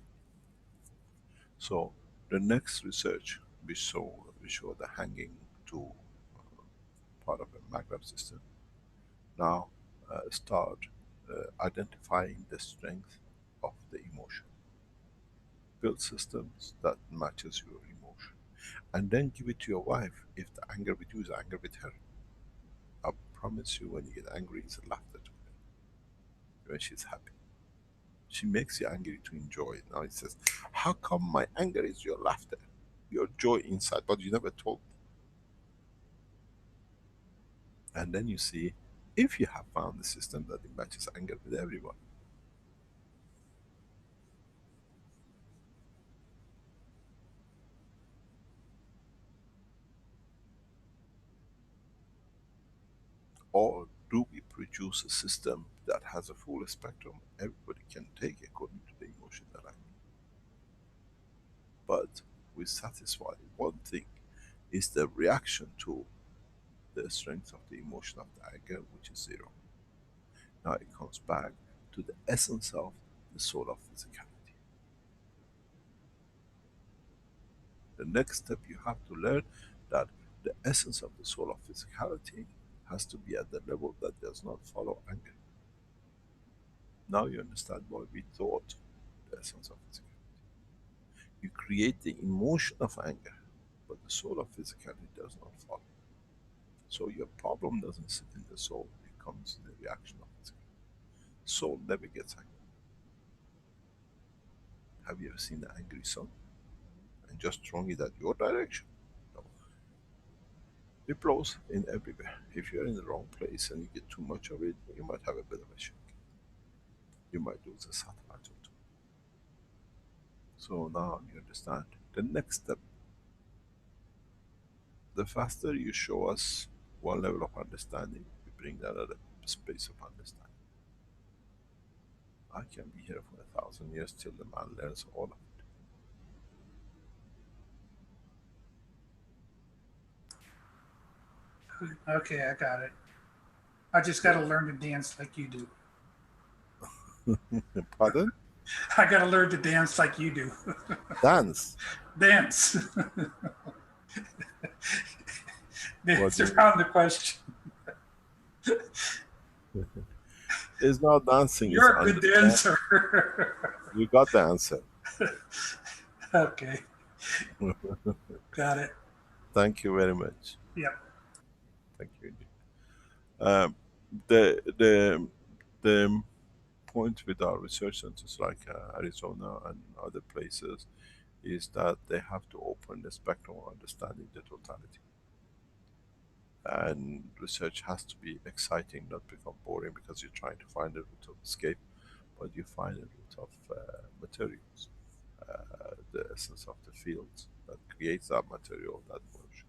So the next research we show the hanging to part of a magnet system. Now start identifying the strength of the emotion. Build systems that matches your emotion. and then give it to your wife. If the anger with you is anger with her, I promise you when you get angry, it's a laughter to her. When she's happy. She makes you angry to enjoy it. Now it says, how come my anger is your laughter? Your joy inside, but you never told me. And then you see, if you have found the system that it matches anger with everyone, or do we produce a system that has a full spectrum everybody can take according to the emotion that I need? But we satisfy one thing is the reaction to the strength of the emotion of the anger, which is zero. Now it comes back to the essence of the soul of physicality. The next step you have to learn that the essence of the soul of physicality has to be at the level that does not follow anger. Now you understand why we thought the essence of physicality. You create the emotion of anger, but the soul of physicality does not follow. So your problem doesn't sit in the soul, it comes in the reaction of physicality. Soul never gets angry. Have you ever seen an angry sun? And just throwing it at your direction? No. It blows in everywhere. If you're in the wrong place and you get too much of it, you might have a bit of a shock. You might lose a satellite or two. So now you understand. The next step, the faster you show us one level of understanding, we bring another space of understanding. I can be here for 1,000 years till the man learns all of it. Okay, I got it. I just got to learn to dance like you do. Pardon? I got to learn to dance like you do. Dance? Dance. Dance around the question. It's not dancing. You're a good dancer. You got the answer. Okay. Got it. Thank you very much. Yep. Thank you. The point with our research centers like Arizona and other places is that they have to open the spectrum of understanding the totality. And research has to be exciting, not become boring, because you're trying to find a route of escape, but you find a route of materials, the essence of the fields that creates that material, that motion.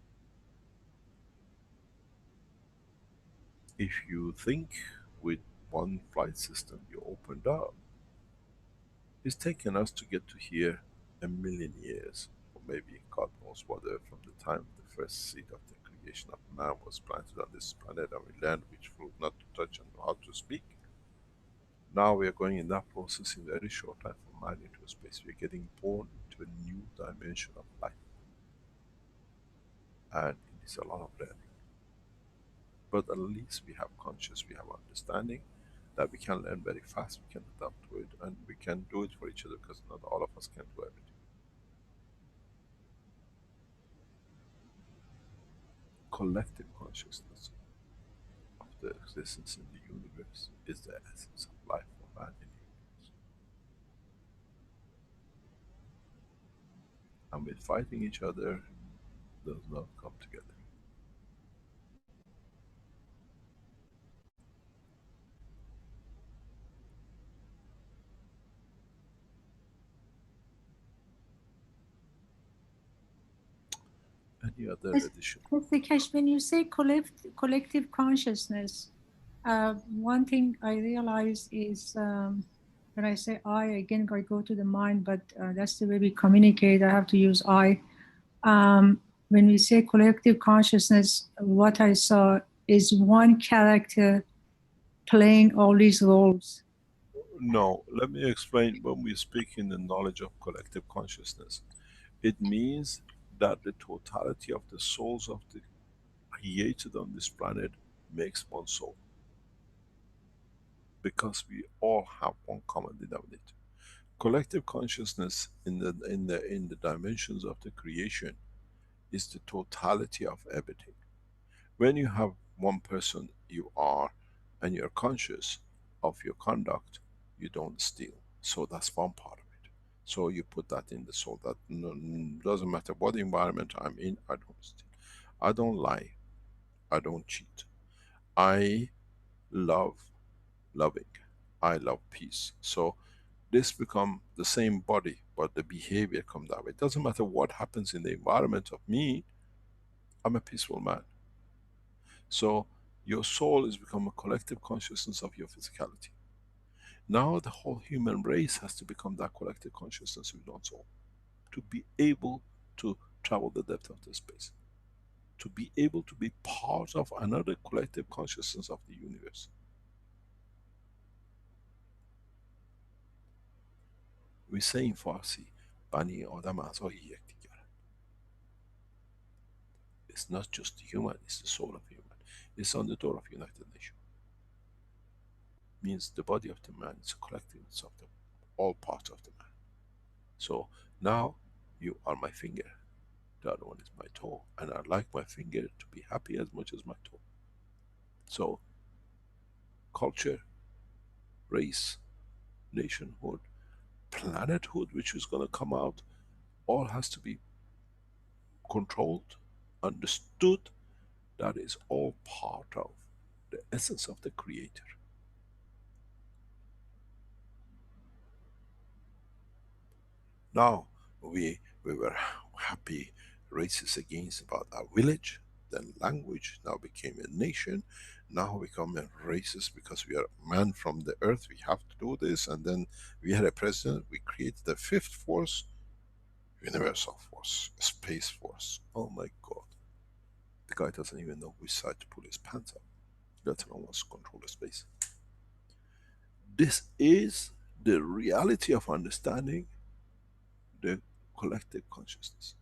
If you think with one flight system you opened up, it's taken us to get to here 1,000,000 years, or maybe God knows whether, from the time the first seed of the creation of man was planted on this planet and we learned which fruit not to touch and how to speak. Now we are going in that process in very short time from man into space. We are getting born into a new dimension of life. And it is a lot of learning. But at least we have conscious, we have understanding that we can learn very fast, we can adapt to it, and we can do it for each other, because not all of us can do everything. Collective consciousness of the existence in the universe is the essence of life for man in the universe. And with fighting each other does not come together. Any other addition? Keshe, when you say collective consciousness, one thing I realize is when I say I, again, I go to the mind, but that's the way we communicate. I have to use I. When we say collective consciousness, what I saw is one character playing all these roles. No, let me explain. When we speak in the knowledge of collective consciousness, it means that the totality of the souls of the created on this planet makes one soul. Because we all have one common denominator. Collective consciousness in the dimensions of the creation is the totality of everything. When you have one person you are and you're conscious of your conduct, you don't steal. So that's one part of it. So you put that in the soul, that doesn't matter what environment I'm in, I don't steal. I don't lie. I don't cheat. I love loving. I love peace. So this become the same body, but the behavior come that way. It doesn't matter what happens in the environment of me, I'm a peaceful man. So your soul is become a collective consciousness of your physicality. Now the whole human race has to become that collective consciousness with one soul, to be able to travel the depth of the space, to be able to be part of another collective consciousness of the universe. We say in Farsi, Bani Adam a'zai yekdigar. It's not just the human, it's the soul of human. It's on the door of United Nations. Means the body of the man is a collectiveness of the all parts of the man. So now you are my finger, the other one is my toe, and I like my finger to be happy as much as my toe. So culture, race, nationhood, planethood, which is going to come out, all has to be controlled, understood. That is all part of the essence of the creator. Now we were happy, racist against about our village, then language, now became a nation, now we become a racist because we are man from the earth, we have to do this, and then we had a president, we created the fifth force, universal force, space force. Oh my God. The guy doesn't even know which side to pull his pants up, let alone wants to control the space. This is the reality of understanding the collective consciousness.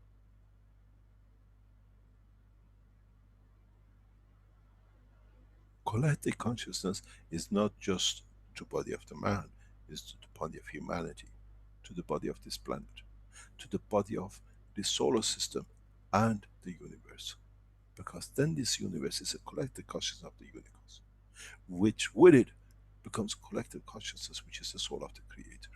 Collective consciousness is not just to body of the man, it's to the body of humanity, to the body of this planet, to the body of the solar system and the universe. Because then this universe is a collective consciousness of the universe, which with it becomes collective consciousness, which is the soul of the creator.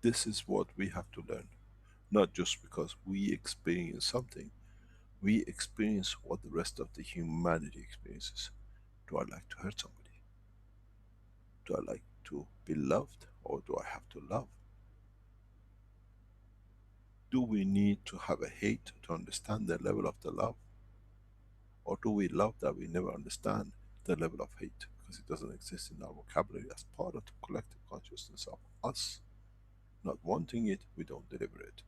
This is what we have to learn. Not just because we experience something, we experience what the rest of the humanity experiences. Do I like to hurt somebody? Do I like to be loved, or do I have to love? Do we need to have a hate to understand the level of the love? Or do we love that we never understand the level of hate, because it doesn't exist in our vocabulary as part of the collective consciousness of us? Not wanting it, we don't deliver it.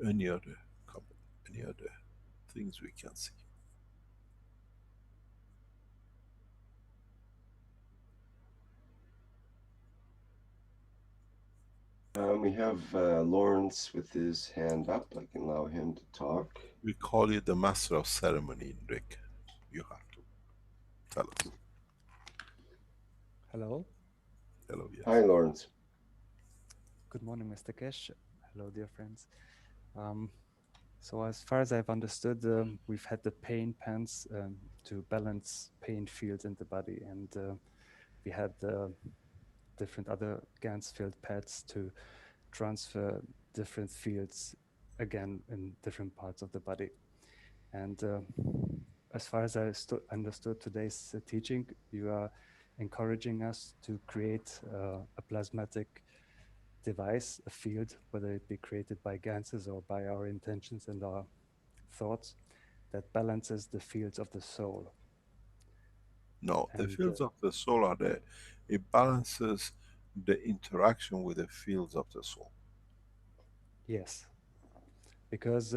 Any other comment, any other things we can see? We have Lawrence with his hand up. I can allow him to talk. We call you the master of ceremony, Rick. You have to tell us. Hello. Hello, yes. Hi, Lawrence. Good morning, Mr. Keshe. Hello, dear friends. So as far as I've understood, we've had the pain pens to balance pain fields in the body, and we had different other Gans field pads to transfer different fields again in different parts of the body. And as far as I understood today's teaching, you are encouraging us to create a plasmatic device, a field, whether it be created by Ganses or by our intentions and our thoughts, that balances the fields of the soul. No, the And, fields of the soul are there. It balances the interaction with the fields of the soul. Yes, because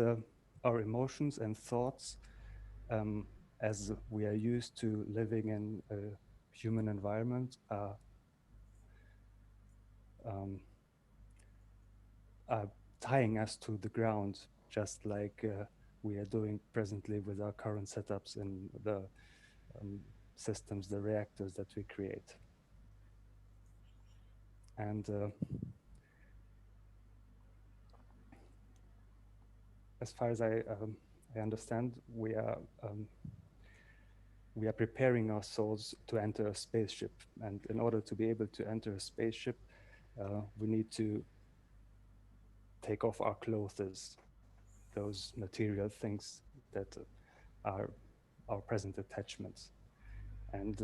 our emotions and thoughts as we are used to living in a human environment, are tying us to the ground, just like we are doing presently with our current setups in the systems, the reactors that we create. And as far as I understand, we are preparing our souls to enter a spaceship. And in order to be able to enter a spaceship, we need to take off our clothes, those material things that are our present attachments. And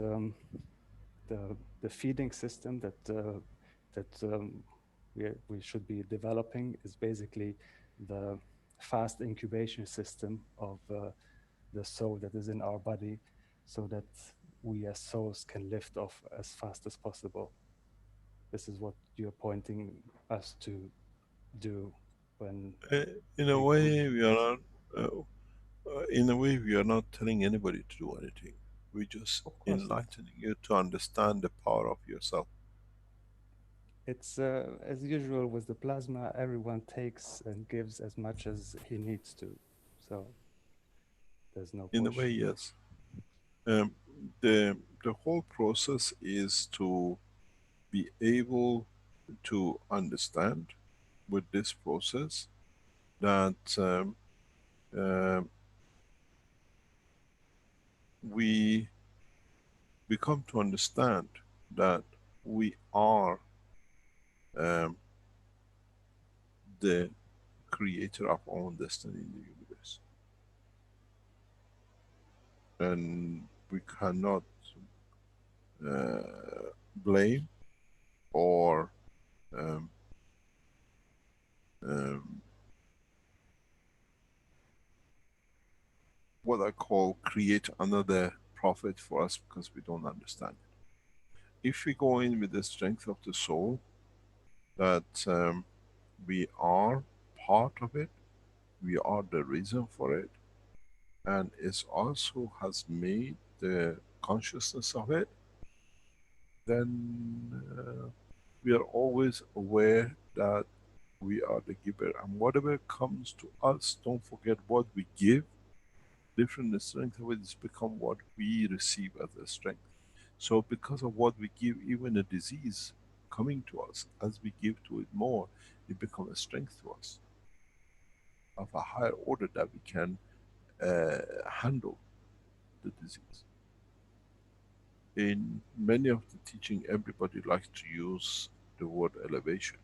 the feeding system that we should be developing is basically the fast incubation system of the soul that is in our body, so that we as souls can lift off as fast as possible. This is what you're pointing us to do when in a way we are not in a way we are not telling anybody to do anything. We're just enlightening you to understand the power of yourself. It's as usual with the plasma, everyone takes and gives as much as he needs to. So there's no In a push. way, yes. The whole process is to be able to understand with this process that we come to understand that we are the creator of our own destiny in the universe. And we cannot blame or what I call create another prophet for us because we don't understand it. If we go in with the strength of the soul, that we are part of it, we are the reason for it, and it also has made the consciousness of it, then we are always aware that we are the giver, and whatever comes to us, don't forget what we give, different the strength of it is become what we receive as a strength. So because of what we give, even a disease coming to us, as we give to it more, it becomes a strength to us of a higher order that we can handle the disease. In many of the teaching, everybody likes to use the word elevation,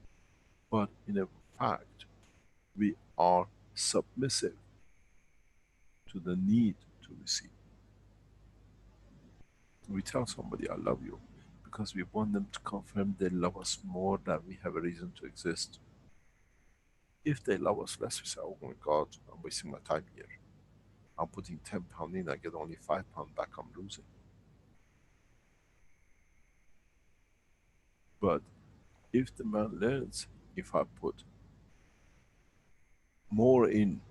but in a fact, we are submissive to the need to receive. We tell somebody, I love you, because we want them to confirm they love us more than we have a reason to exist. If they love us less, we say, oh my God, I'm wasting my time here. I'm putting 10 pounds in, I get only 5 pounds back, I'm losing. But if the man learns, if I put more in,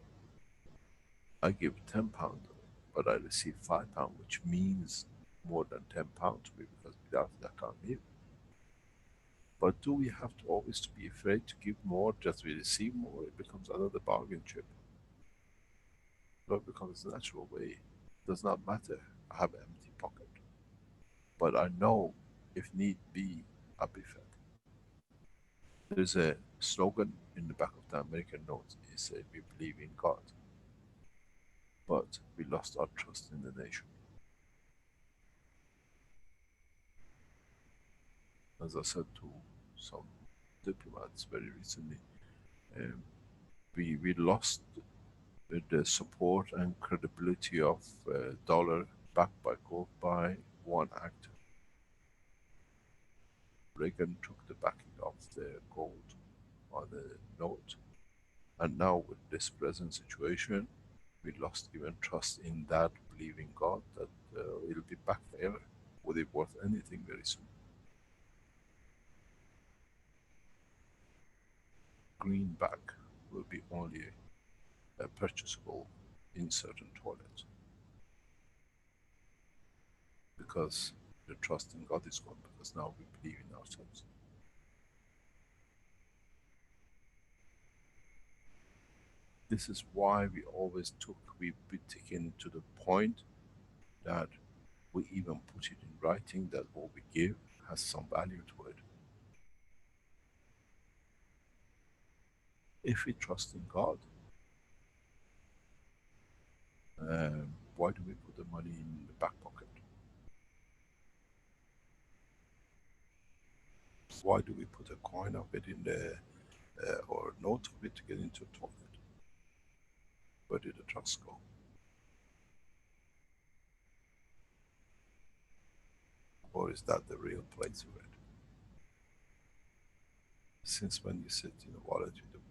I give 10 pounds, but I receive 5 pounds, which means more than 10 pounds to me, because without it I can't live. But do we have to always to be afraid to give more just we receive more? It becomes another bargain chip. But it becomes a natural way. It does not matter, I have an empty pocket. But I know if need be, I'll be fed. There's a slogan in the back of the American notes. It says, we believe in God, but we lost our trust in the nation. As I said to some diplomats very recently, we lost the support and credibility of dollar backed by gold by one actor. Reagan took the backing of the gold on the note, and now with this present situation, we lost even trust in that believing God that it'll be back forever. Would it worth anything very soon? Greenback will be only purchasable in certain toilets. because the trust in God is gone, because now we believe in ourselves. This is why we always we taken to the point that we even put it in writing that what we give has some value to it. If we trust in God, why do we put the money in the back pocket? Why do we put a coin of it in the, or a note of it to get into a toilet? Where did the trust go? Or is that the real place for it? Since when you sit in a wallet with a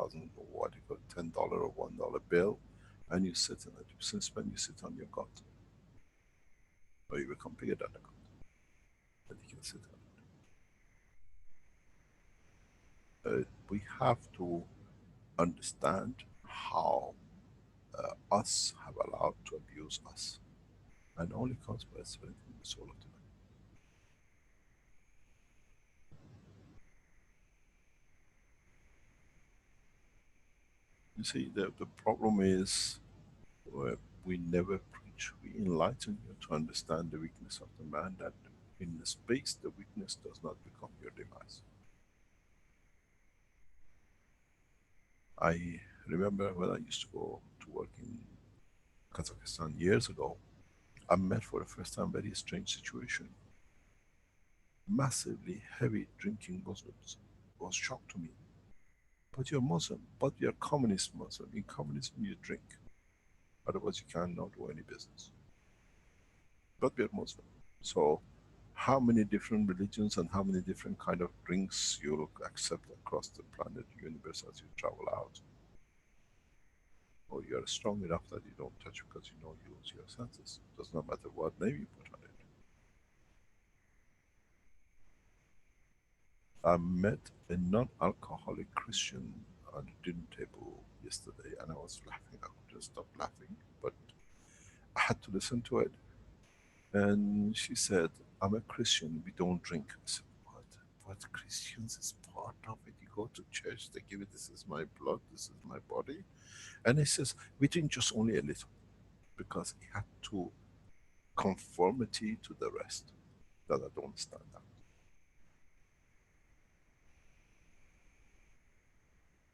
$1,000 or what you call $10 or $1 bill, and you sit in it, since when you sit on your gut? Or you become bigger than the gut, that you can sit on it. We have to understand how us have allowed to abuse us, and only comes by strengthening the soul of the man. You see, the problem is we never preach. We enlighten you to understand the weakness of the man, that in the space the weakness does not become your demise. I remember when I used to go to work in Kazakhstan years ago, I met for the first time very strange situation. Massively heavy drinking Muslims. It was a shock to me. But you're Muslim, but you're communist Muslim. In communism you drink. Otherwise you cannot do any business. But we're Muslim. So how many different religions and how many different kind of drinks you'll accept across the planet, universe, as you travel out? Or you're strong enough that you don't touch because you know you lose your senses. It does not matter what name you put on it. I met a non-alcoholic Christian on the dinner table yesterday, and I was laughing. I couldn't stop laughing, but I had to listen to it. And she said, I'm a Christian, we don't drink. I said, what? What, Christians is part of it? You go to church, they give it, this is my blood, this is my body. And he says, we drink just only a little, because he had to conformity to the rest, that I don't stand out.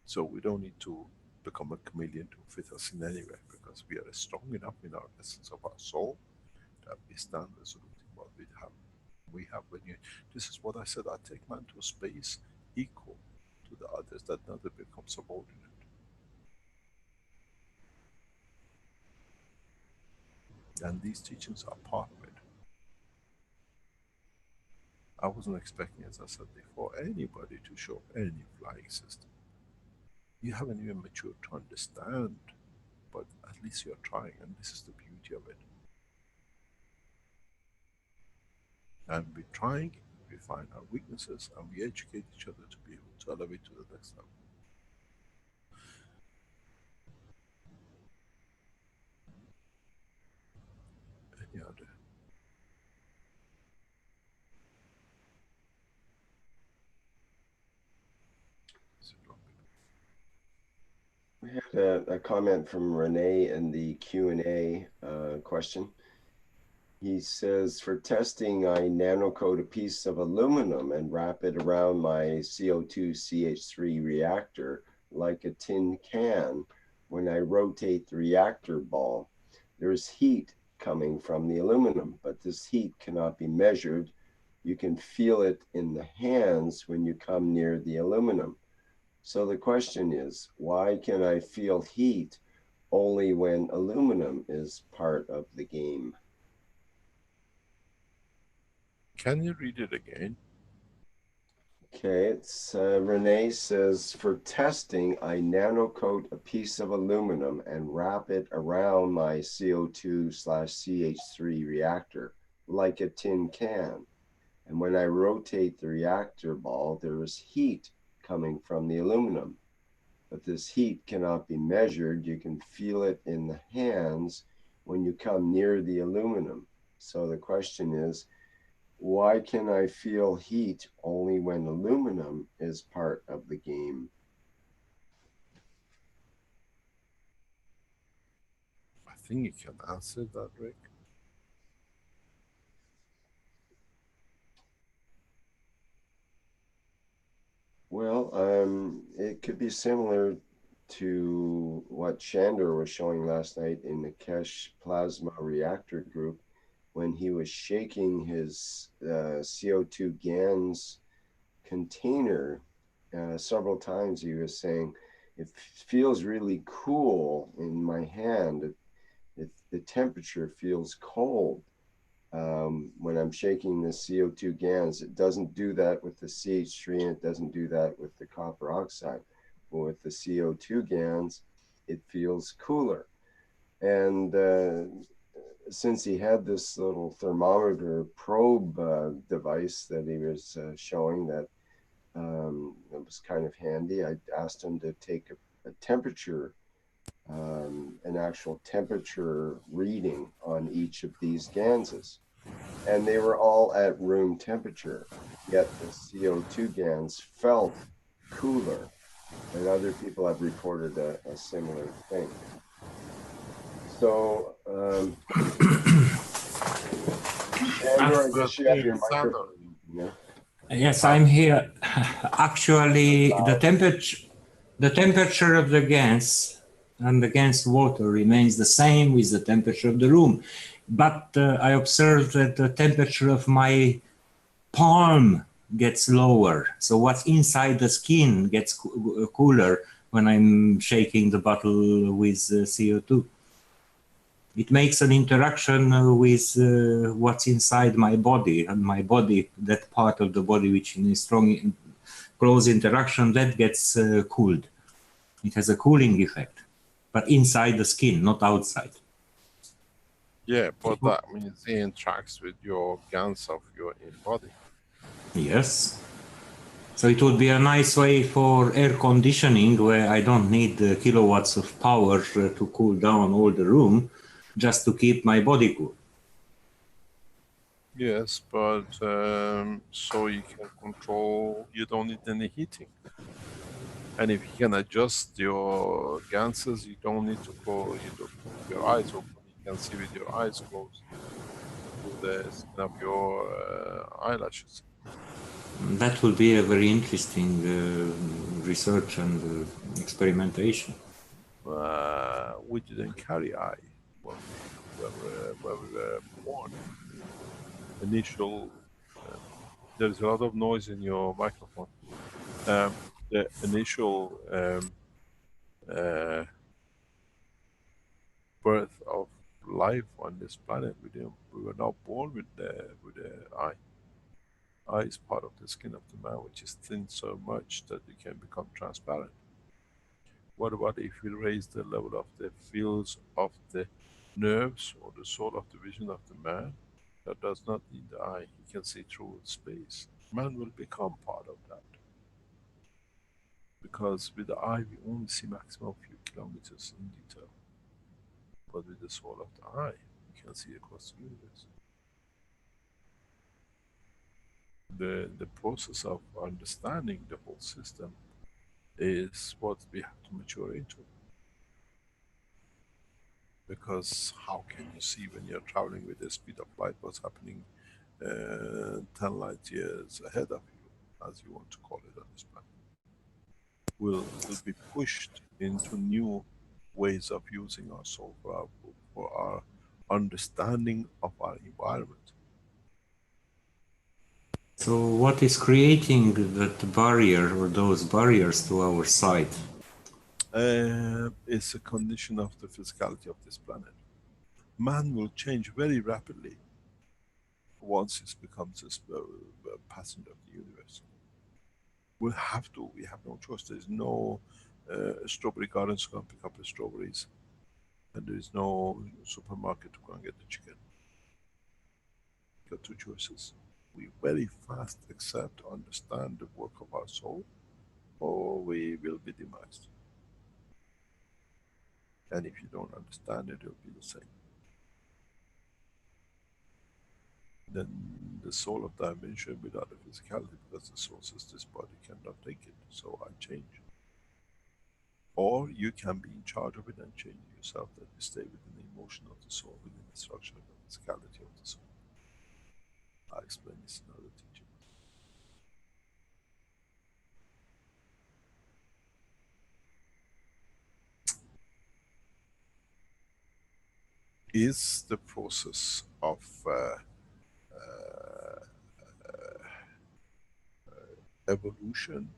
So we don't need to become a chameleon to fit us in anywhere, because we are strong enough in our essence of our soul that we stand resolute in what we have. We have when you, this is what I said, I take man to a space equal to the others, that never become subordinate. And these teachings are part of it. I wasn't expecting, as I said before, anybody to show any flying system. You haven't even matured to understand, but at least you're trying, and this is the beauty of it. And we're trying, we find our weaknesses, and we educate each other to be able to elevate to the next level. Any other? We had a comment from Rene in the Q&A question. He says, for testing, I nano-coat a piece of aluminum and wrap it around my CO2 CH3 reactor like a tin can. When I rotate the reactor ball, there's heat coming from the aluminum, but this heat cannot be measured. You can feel it in the hands when you come near the aluminum. So the question is, why can I feel heat only when aluminum is part of the game? Can you read it again? Okay, it's Rene says, for testing, I nano-coat a piece of aluminum and wrap it around my CO2/CH3 reactor like a tin can. And when I rotate the reactor ball, there is heat coming from the aluminum. But this heat cannot be measured. You can feel it in the hands when you come near the aluminum. So the question is, why can I feel heat only when aluminum is part of the game? I think you can answer that, Rick. Well, it could be similar to what Chandra was showing last night in the Keshe plasma reactor group when he was shaking his CO2 GANs container several times. He was saying, it feels really cool in my hand. The temperature feels cold. When I'm shaking the CO2 GANs, it doesn't do that with the CH3 and it doesn't do that with the copper oxide. But with the CO2 GANs, it feels cooler. And since he had this little thermometer probe device that he was showing that it was kind of handy, I asked him to take a temperature, an actual temperature reading on each of these GANSes. And they were all at room temperature, yet the CO2 GANs felt cooler. And other people have reported a similar thing. So, Sandor, I guess you have your microphone. Yeah? Yes, I'm here. Actually, the temperature of the gas and the gas water remains the same with the temperature of the room. But I observed that the temperature of my palm gets lower. So what's inside the skin gets cooler when I'm shaking the bottle with CO2. It makes an interaction with what's inside my body, and my body, that part of the body which in a strong, close interaction, that gets cooled. It has a cooling effect, but inside the skin, not outside. Yeah, but that means it interacts with your GANs of your body. Yes. So it would be a nice way for air conditioning where I don't need kilowatts of power to cool down all the room, just to keep my body cool. Yes, but so you can control, you don't need any heating. And if you can adjust your ganses, you don't need to close your eyes open. You can see with your eyes closed through the skin of your eyelashes. That will be a very interesting research and experimentation. We didn't carry eye when we were born. Initial, there's a lot of noise in your microphone. The initial birth of life on this planet, we were not born with the eye. Eye is part of the skin of the man, which is thin so much that it can become transparent. What about if we raise the level of the fields of the nerves or the soul of the vision of the man that does not need the eye? He can see through space. Man will become part of that. Because with the eye, we only see maximum a few kilometers in detail. But with the soul of the eye, we can see across the universe. The process of understanding the whole system is what we have to mature into. Because how can you see when you're traveling with the speed of light what's happening 10 light years ahead of you, as you want to call it on this planet? Will be pushed into new ways of using our soul for our understanding of our environment. So what is creating that barrier or those barriers to our sight? It's a condition of the physicality of this planet. Man will change very rapidly once it becomes a passenger of the universe. We have no choice. There's no strawberry gardens to go and pick up the strawberries. And there is no supermarket to go and get the chicken. You got two choices. We very fast accept, understand the work of our soul, or we will be demised. And if you don't understand it, it'll be the same. then the soul of dimension without the physicality, because the soul says this body cannot take it, so I change. Or you can be in charge of it and change yourself, that you stay within the emotion of the soul, within the structure of the physicality of the soul. I explain this in other teaching. Is the process of evolution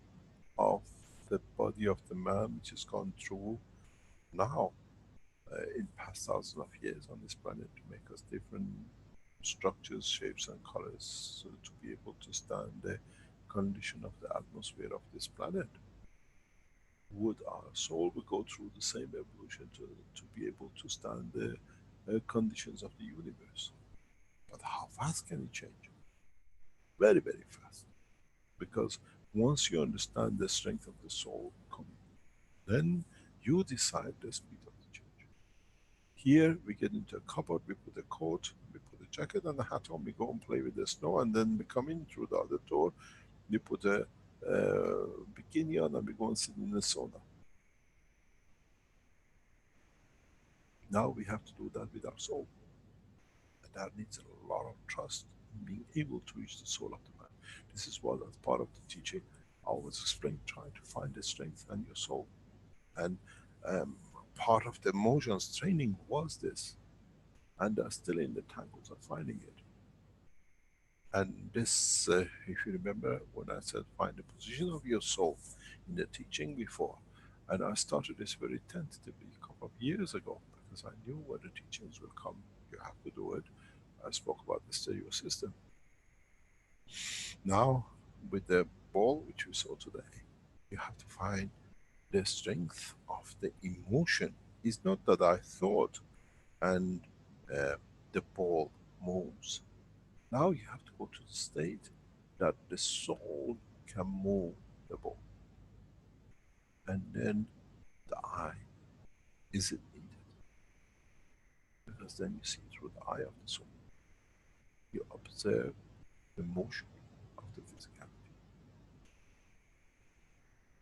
of the body of the man, which has gone through now in past thousands of years on this planet, to make us different structures, shapes and colors, so to be able to stand the condition of the atmosphere of this planet. Would our soul will go through the same evolution to be able to stand the conditions of the universe? But how fast can it change? Very, very fast. Because once you understand the strength of the soul, then you decide the speed of the change. Here we get into a cupboard, we put a coat, we put a jacket and a hat on, we go and play with the snow, and then we come in through the other door, we put a bikini on and we go and sit in the sauna. Now we have to do that with our soul. And that needs a lot of trust in being able to reach the soul of the man. This is what, as part of the teaching, I always explain, trying to find the strength in your soul. And part of the emotions training was this. And they're still in the tangles of finding it. And this, if you remember when I said find the position of your soul in the teaching before, and I started this very tentatively a couple of years ago, because I knew where the teachings will come, you have to do it. I spoke about the stereo system. Now, with the ball which we saw today, you have to find the strength of the emotion. It's not that I thought and the ball moves. Now you have to go to the state that the soul can move the ball. And then the eye, is it needed? Because then you see through the eye of the soul. You observe the motion of the physicality.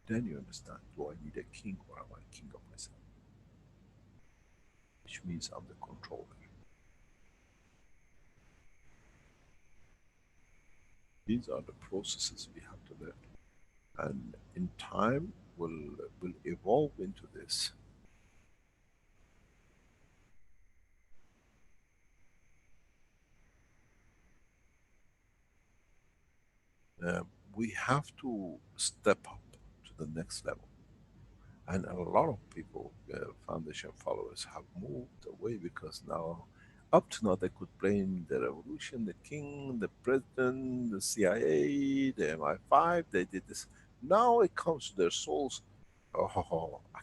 Then you understand, do I need a king or am I king of myself? Which means I'm the controller. These are the processes we have to learn. And in time, we'll evolve into this. We have to step up to the next level. And a lot of people, foundation followers, have moved away because now, up to now, they could blame the revolution, the king, the president, the CIA, the MI5, they did this. Now it comes to their souls. Oh, I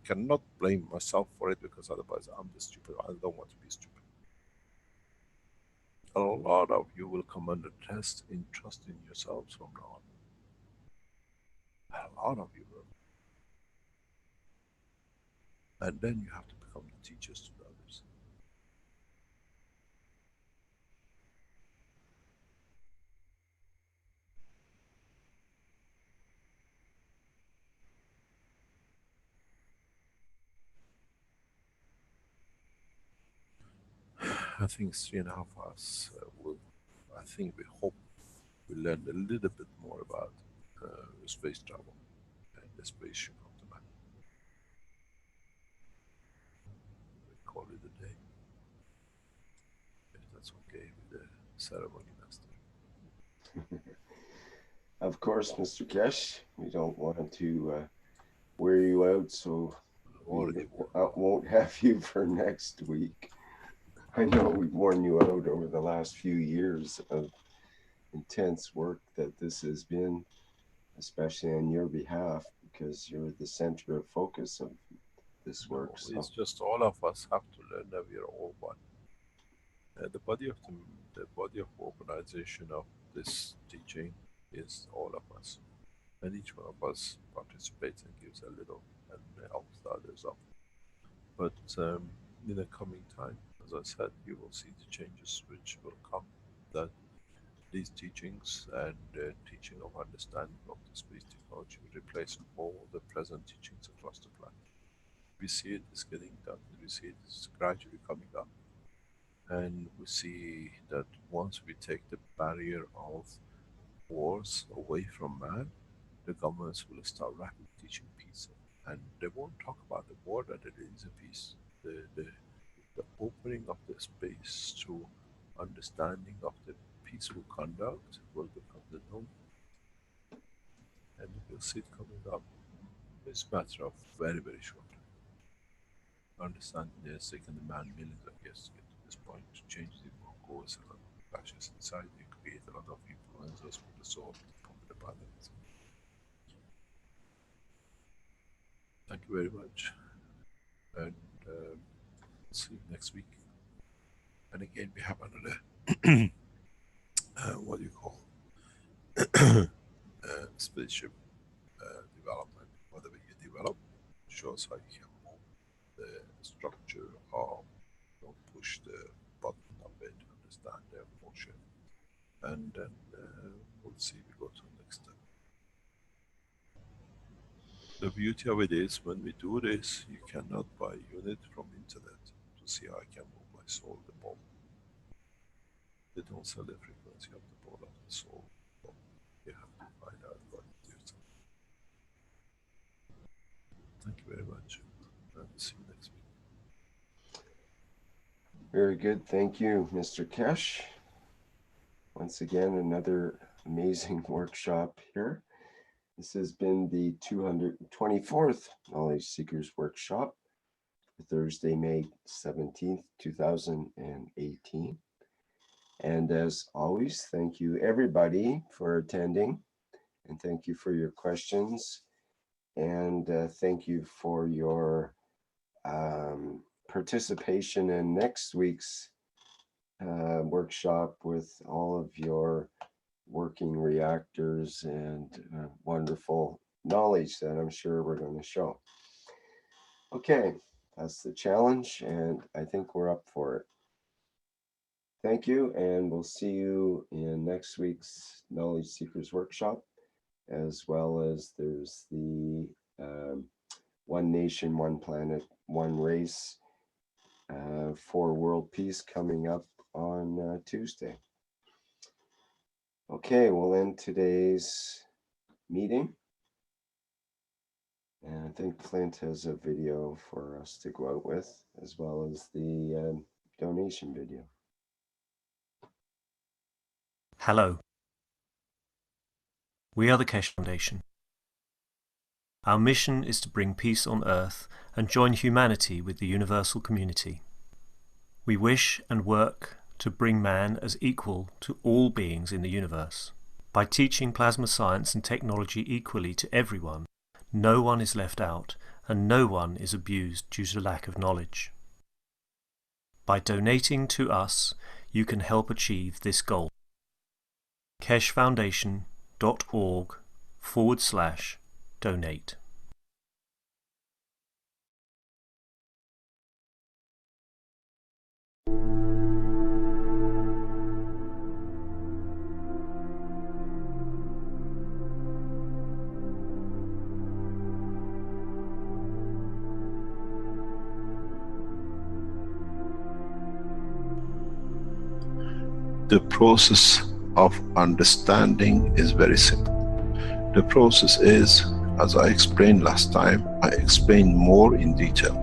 cannot blame myself for it, because otherwise I'm the stupid. I don't want to be stupid. A lot of you will come under test in trusting yourselves from now on. A lot of you will. And then you have to become the teachers to the others. I think 3.5 hours I think we hope we learned a little bit more about space travel and the spaceship of the man. We call it a day. If that's okay with the ceremony master. Of course, Mr. Keshe, we don't want to wear you out, so we won't have you for next week. I know we've worn you out over the last few years of intense work that this has been, especially on your behalf, because you're the center of focus of this work. No, so. It's just all of us have to learn that we are all one. The body of organization of this teaching is all of us, and each one of us participates and gives a little and helps the others up. But in the coming time, as I said, you will see the changes which will come that these teachings and teaching of understanding of the space technology will replace all the present teachings across the planet. We see it is getting done. We see it is gradually coming up. And we see that once we take the barrier of wars away from man, the governments will start rapidly teaching peace. And they won't talk about the war, that it is a peace. The opening of the space to understanding of the peaceful conduct will become the norm. And we'll see it coming up. It's a matter of very, very short time. Understanding this, taking the man millions of years to get to this point, to change the goals and clashes inside, they create a lot of influences with the soul from the balance. Thank you very much. And see you next week. And again, we have another what do you call spaceship development. Whatever you develop shows how you can move the structure or push the button of it to understand the motion. And then we'll see, we go to the next step. The beauty of it is, when we do this, you cannot buy a unit from internet to see how I can move my soul, the ball. They don't sell the frequency of the ball of the soul. You have to find out what it is. Thank you very much. And see you next week. Very good. Thank you, Mr. Keshe. Once again, another amazing workshop here. This has been the 224th Knowledge Seekers Workshop, Thursday, May 17th, 2018. And as always, thank you everybody for attending, and thank you for your questions, and thank you for your participation in next week's workshop with all of your working reactors and wonderful knowledge that I'm sure we're going to show. Okay, that's the challenge, and I think we're up for it. Thank you, and we'll see you in next week's Knowledge Seekers Workshop, as well as there's the One Nation, One Planet, One Race for World Peace coming up on Tuesday. Okay, we'll end today's meeting. And I think Clint has a video for us to go out with, as well as the donation video. Hello. We are the Keshe Foundation. Our mission is to bring peace on Earth and join humanity with the universal community. We wish and work to bring man as equal to all beings in the universe. By teaching plasma science and technology equally to everyone, no one is left out and no one is abused due to lack of knowledge. By donating to us, you can help achieve this goal. keshefoundation.org/donate. The process of understanding is very simple. The process is, as I explained last time, I explained more in detail.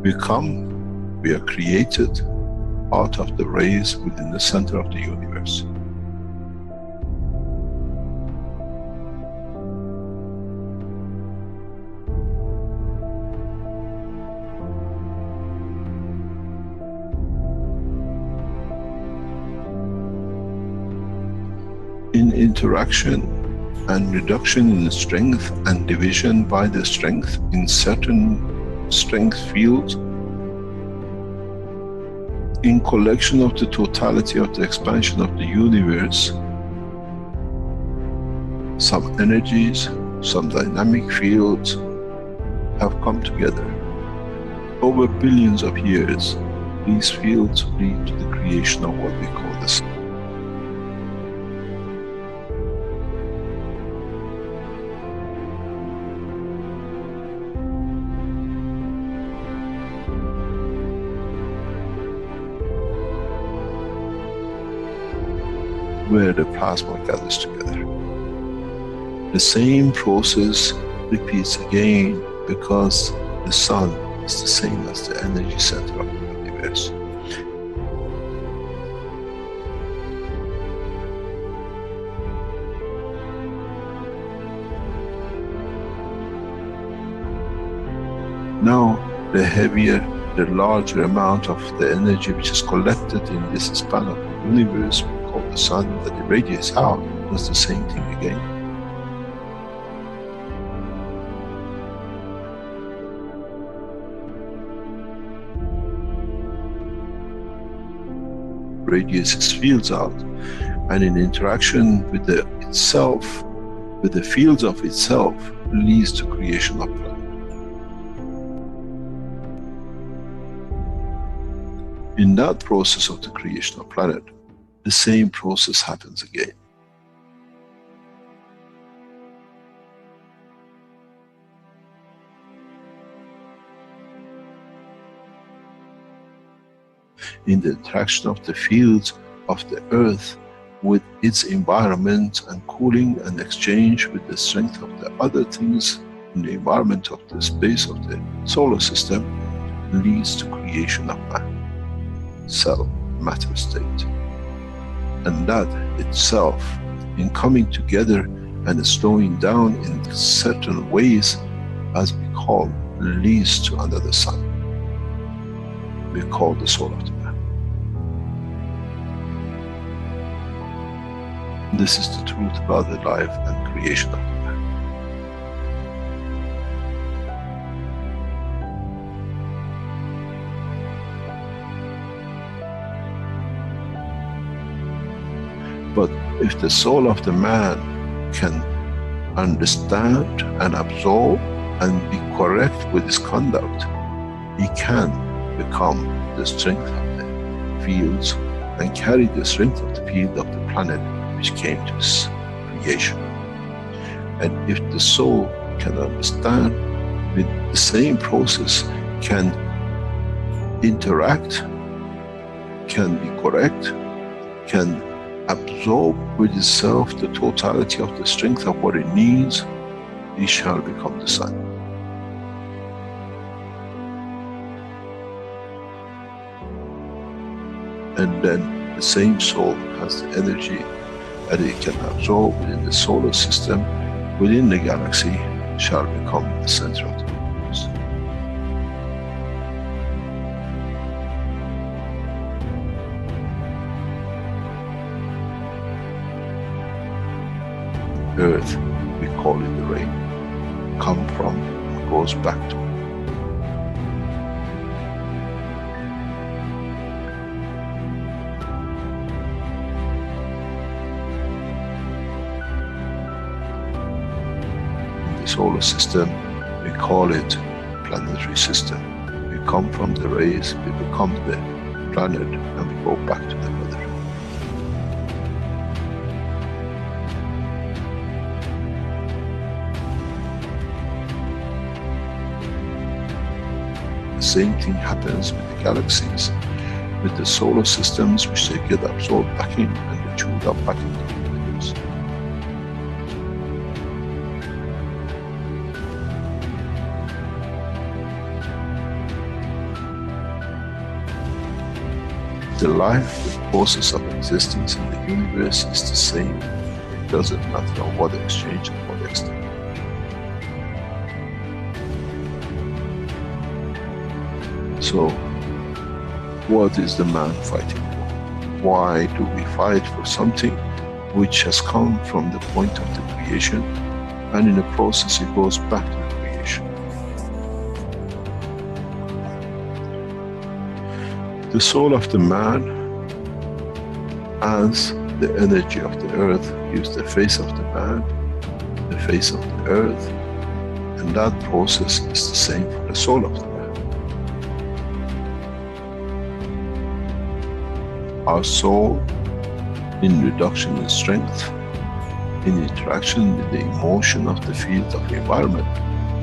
We are created out of the rays within the center of the universe. In interaction and reduction in strength and division by the strength in certain strength fields, in collection of the totality of the expansion of the universe, some energies, some dynamic fields have come together over billions of years These fields lead to the creation of what we call the sun. Where the plasma gathers together. The same process repeats again because the sun is the same as the energy center of the universe. Now, the heavier, the larger amount of the energy which is collected in this span of the universe, we call the sun, that irradiates out, does the same thing again. Radiates its fields out, and in interaction with itself, with the fields of itself, leads to creation of planet. In that process of the creation of planet, the same process happens again. In the interaction of the fields of the earth with its environment and cooling and exchange with the strength of the other things in the environment of the space of the solar system, leads to creation of man, cell, matter state. And that itself, in coming together and slowing down in certain ways, as we call, leads to another sun. We call the soul of the man. This is the truth about the life and creation of the man. But if the soul of the man can understand and absorb and be correct with his conduct, he can become the strength of the fields and carry the strength of the field of the planet which came to this creation. And if the soul can understand with the same process, can interact, can be correct, can absorb with itself the totality of the strength of what it needs, it shall become the sun. And then the same soul has the energy that it can absorb within the solar system, within the galaxy, shall become the center of the universe. Earth, we call it the rain, come from and goes back to. Solar system, we call it planetary system. We come from the rays, we become the planet, and we go back to the mother. The same thing happens with the galaxies, with the solar systems, which they get absorbed back in and they chewed up back into the universe. The life, the process of existence in the universe is the same. It doesn't matter on what exchange and what extent. So, what is the man fighting for? Why do we fight for something which has come from the point of the creation, and in the process it goes back to the creation? The soul of the man, as the energy of the earth, gives the face of the man, the face of the earth, and that process is the same for the soul of the man. Our soul, in reduction in strength, in interaction with the emotion of the field of the environment,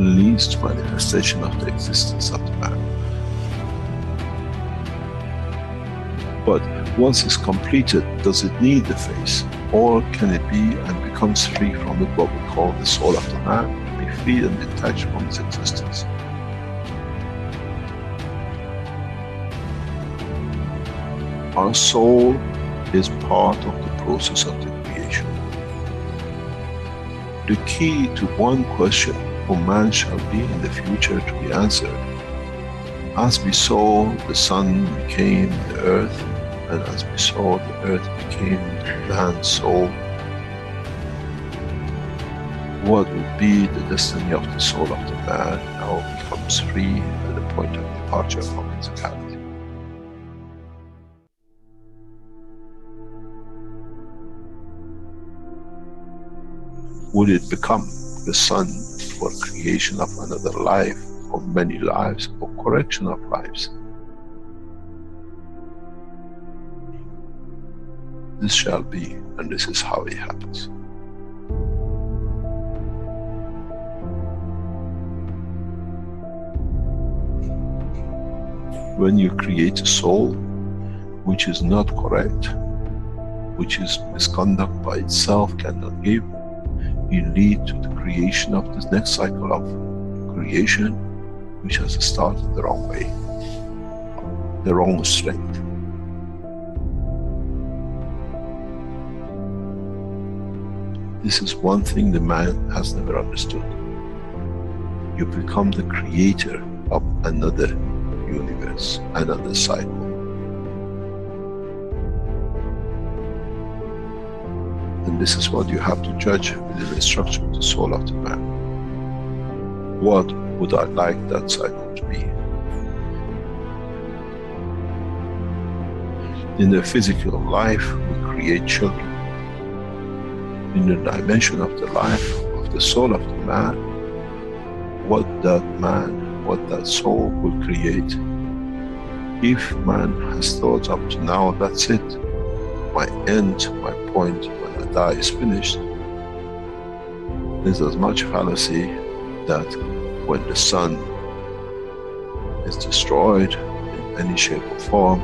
leads to manifestation of the existence of the man. But once it's completed, does it need the face? Or can it be and becomes free from it, what we call the soul of the man, be free and detached from its existence? Our soul is part of the process of the creation. The key to one question, who man shall be in the future, to be answered. As we saw the sun became the earth, and as we saw the earth became man's soul, what would be the destiny of the soul of the man now becomes free at the point of departure from physicality. Would it become the sun for creation of another life, or many lives, or correction of lives? This shall be, and this is how it happens. When you create a soul which is not correct, which is misconduct by itself cannot give, you lead to the creation of this next cycle of creation, which has started the wrong way, the wrong strength. This is one thing the man has never understood. You become the creator of another universe, another cycle. And this is what you have to judge within the structure of the soul of the man. What would I like that cycle to be? In the physical life, we create children. In the dimension of the life of the soul of the man, what that man, what that soul will create. If man has thought up to now, that's it, my end, my point, when I die is finished, there's as much fallacy that when the sun is destroyed in any shape or form,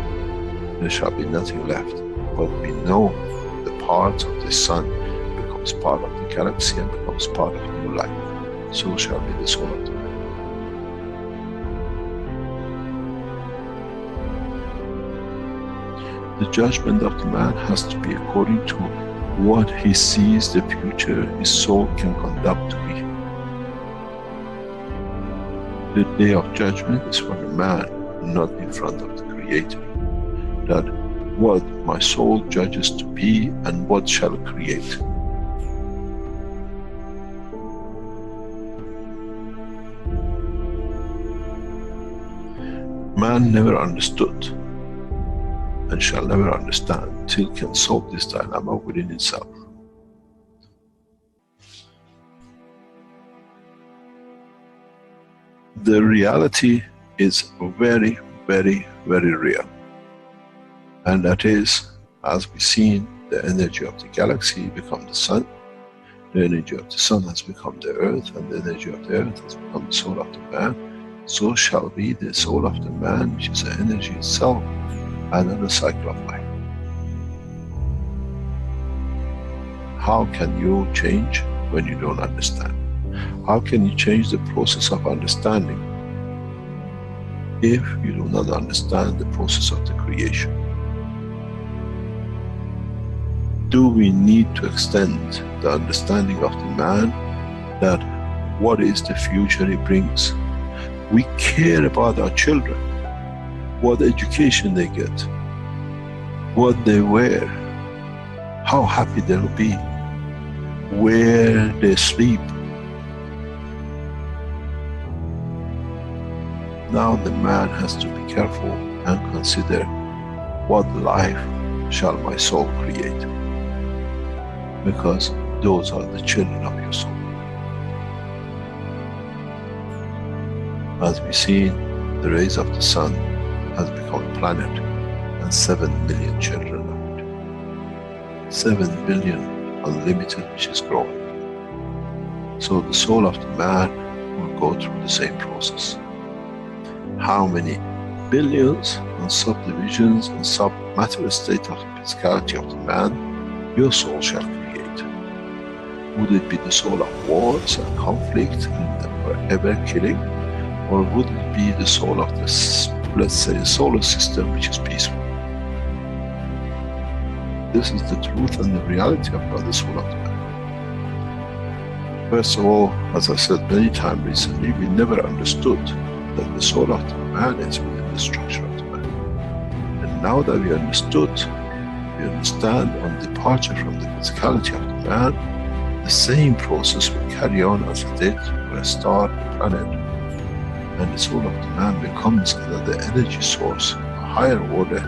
there shall be nothing left. But we know the part of the sun becomes part of the galaxy and becomes part of new life. So shall be the soul of the man. The judgment of the man has to be according to what he sees the future his soul can conduct to be. The day of judgment is for the man, not in front of the Creator. That what my soul judges to be and what shall create. Man never understood and shall never understand till can solve this dilemma within itself. The reality is very, very, very real. And that is, as we've seen, the energy of the galaxy become the sun, the energy of the sun has become the earth, and the energy of the earth has become the soul of the man. So shall be the soul of the man, which is the energy itself, another cycle of life. How can you change when you don't understand? How can you change the process of understanding if you do not understand the process of the creation? Do we need to extend the understanding of the man that what is the future he brings? We care about our children, what education they get, what they wear, how happy they'll be, where they sleep. Now the man has to be careful and consider, what life shall my soul create? Because those are the children of your soul. As we see, the rays of the sun has become a planet, and 7 million children of it. 7 billion unlimited, which is growing. So the soul of the man will go through the same process. How many billions and subdivisions and sub-matter state of the physicality of the man your soul shall create? Would it be the soul of wars and conflict and forever killing? Or would it be the soul of this, let's say, solar system which is peaceful? This is the truth and the reality about the soul of the man. First of all, as I said many times recently, we never understood that the soul of the man is within the structure of the man. And now that we understood, we understand on departure from the physicality of the man, the same process will carry on as it did for a star, a planet. And the soul of the man becomes another energy source, a higher order,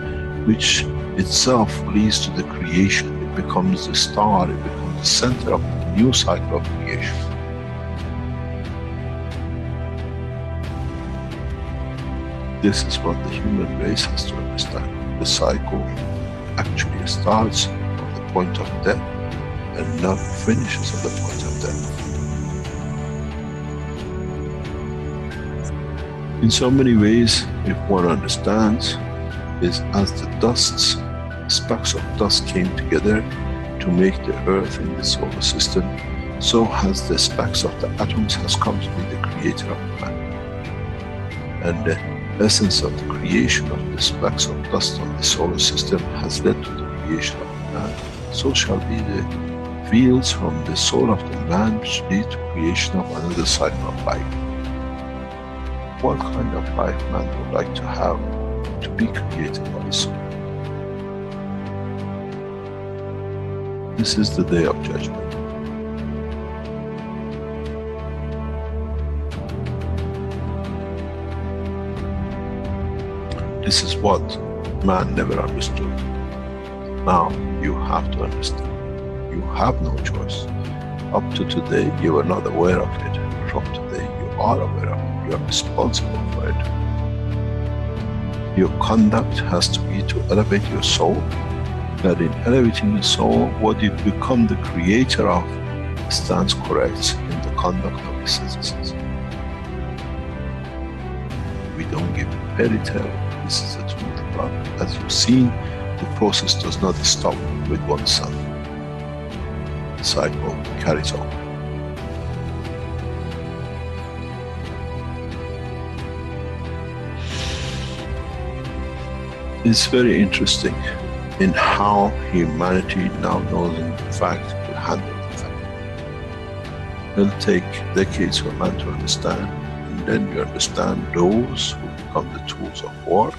which itself leads to the creation. It becomes the star, it becomes the center of the new cycle of creation. This is what the human race has to understand. The cycle actually starts from the point of death and not finishes at the point of death. In so many ways, if one understands, is as the dusts, specks of dust came together to make the earth in the solar system, so has the specks of the atoms has come to be the creator of the man. And the essence of the creation of the specks of dust on the solar system has led to the creation of the man. So shall be the fields from the soul of the man which lead to creation of another cycle of life. What kind of life man would like to have to be created by the soul? This is the day of judgment. This is what man never understood. Now you have to understand. You have no choice. Up to today you were not aware of it. From today you are aware of it. You are responsible for it. Your conduct has to be to elevate your soul. That in elevating the soul, what you become the creator of stands correct in the conduct of the citizens. We don't give fairy tale. This is the truth about it. As you've seen, the process does not stop with one sun. The cycle carries on. It's very interesting in how humanity now knows in fact to handle the fact. It'll take decades for man to understand, and then you understand those who become the tools of war,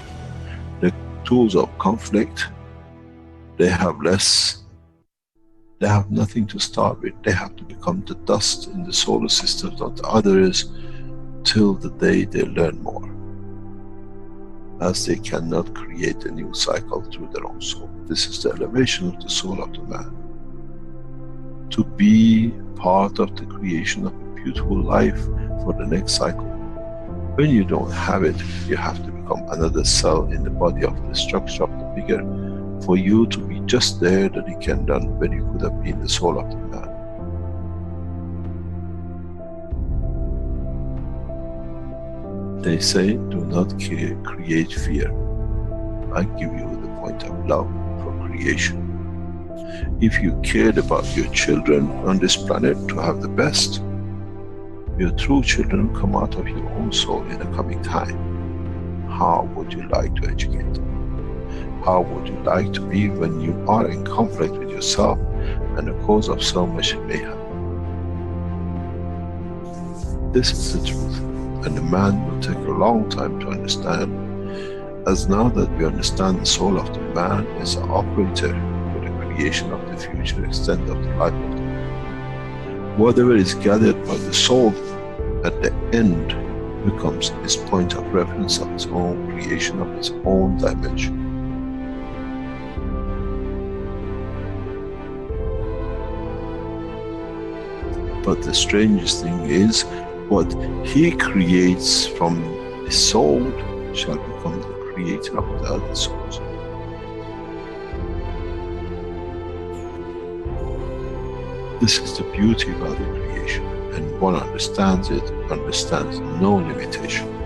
the tools of conflict. They have less, they have nothing to start with. They have to become the dust in the solar systems of the others till the day they learn more, as they cannot create a new cycle through their own soul. This is the elevation of the soul of the man. To be part of the creation of a beautiful life for the next cycle. When you don't have it, you have to become another cell in the body of the structure of the bigger, for you to be just there that it can done when you could have been the soul of the man. They say, do not create fear. I give you the point of love for creation. If you cared about your children on this planet to have the best, your true children come out of your own soul in the coming time. How would you like to educate them? How would you like to be when you are in conflict with yourself and the cause of so much mayhem? This is the truth. And the man will take a long time to understand, as now that we understand the soul of the man is an operator for the creation of the future extent of the life of the man. Whatever is gathered by the soul at the end becomes his point of reference of his own creation, of his own dimension. But the strangest thing is, what he creates from his soul shall become the creator of the other souls. This is the beauty about the creation. And one understands it, understands no limitation.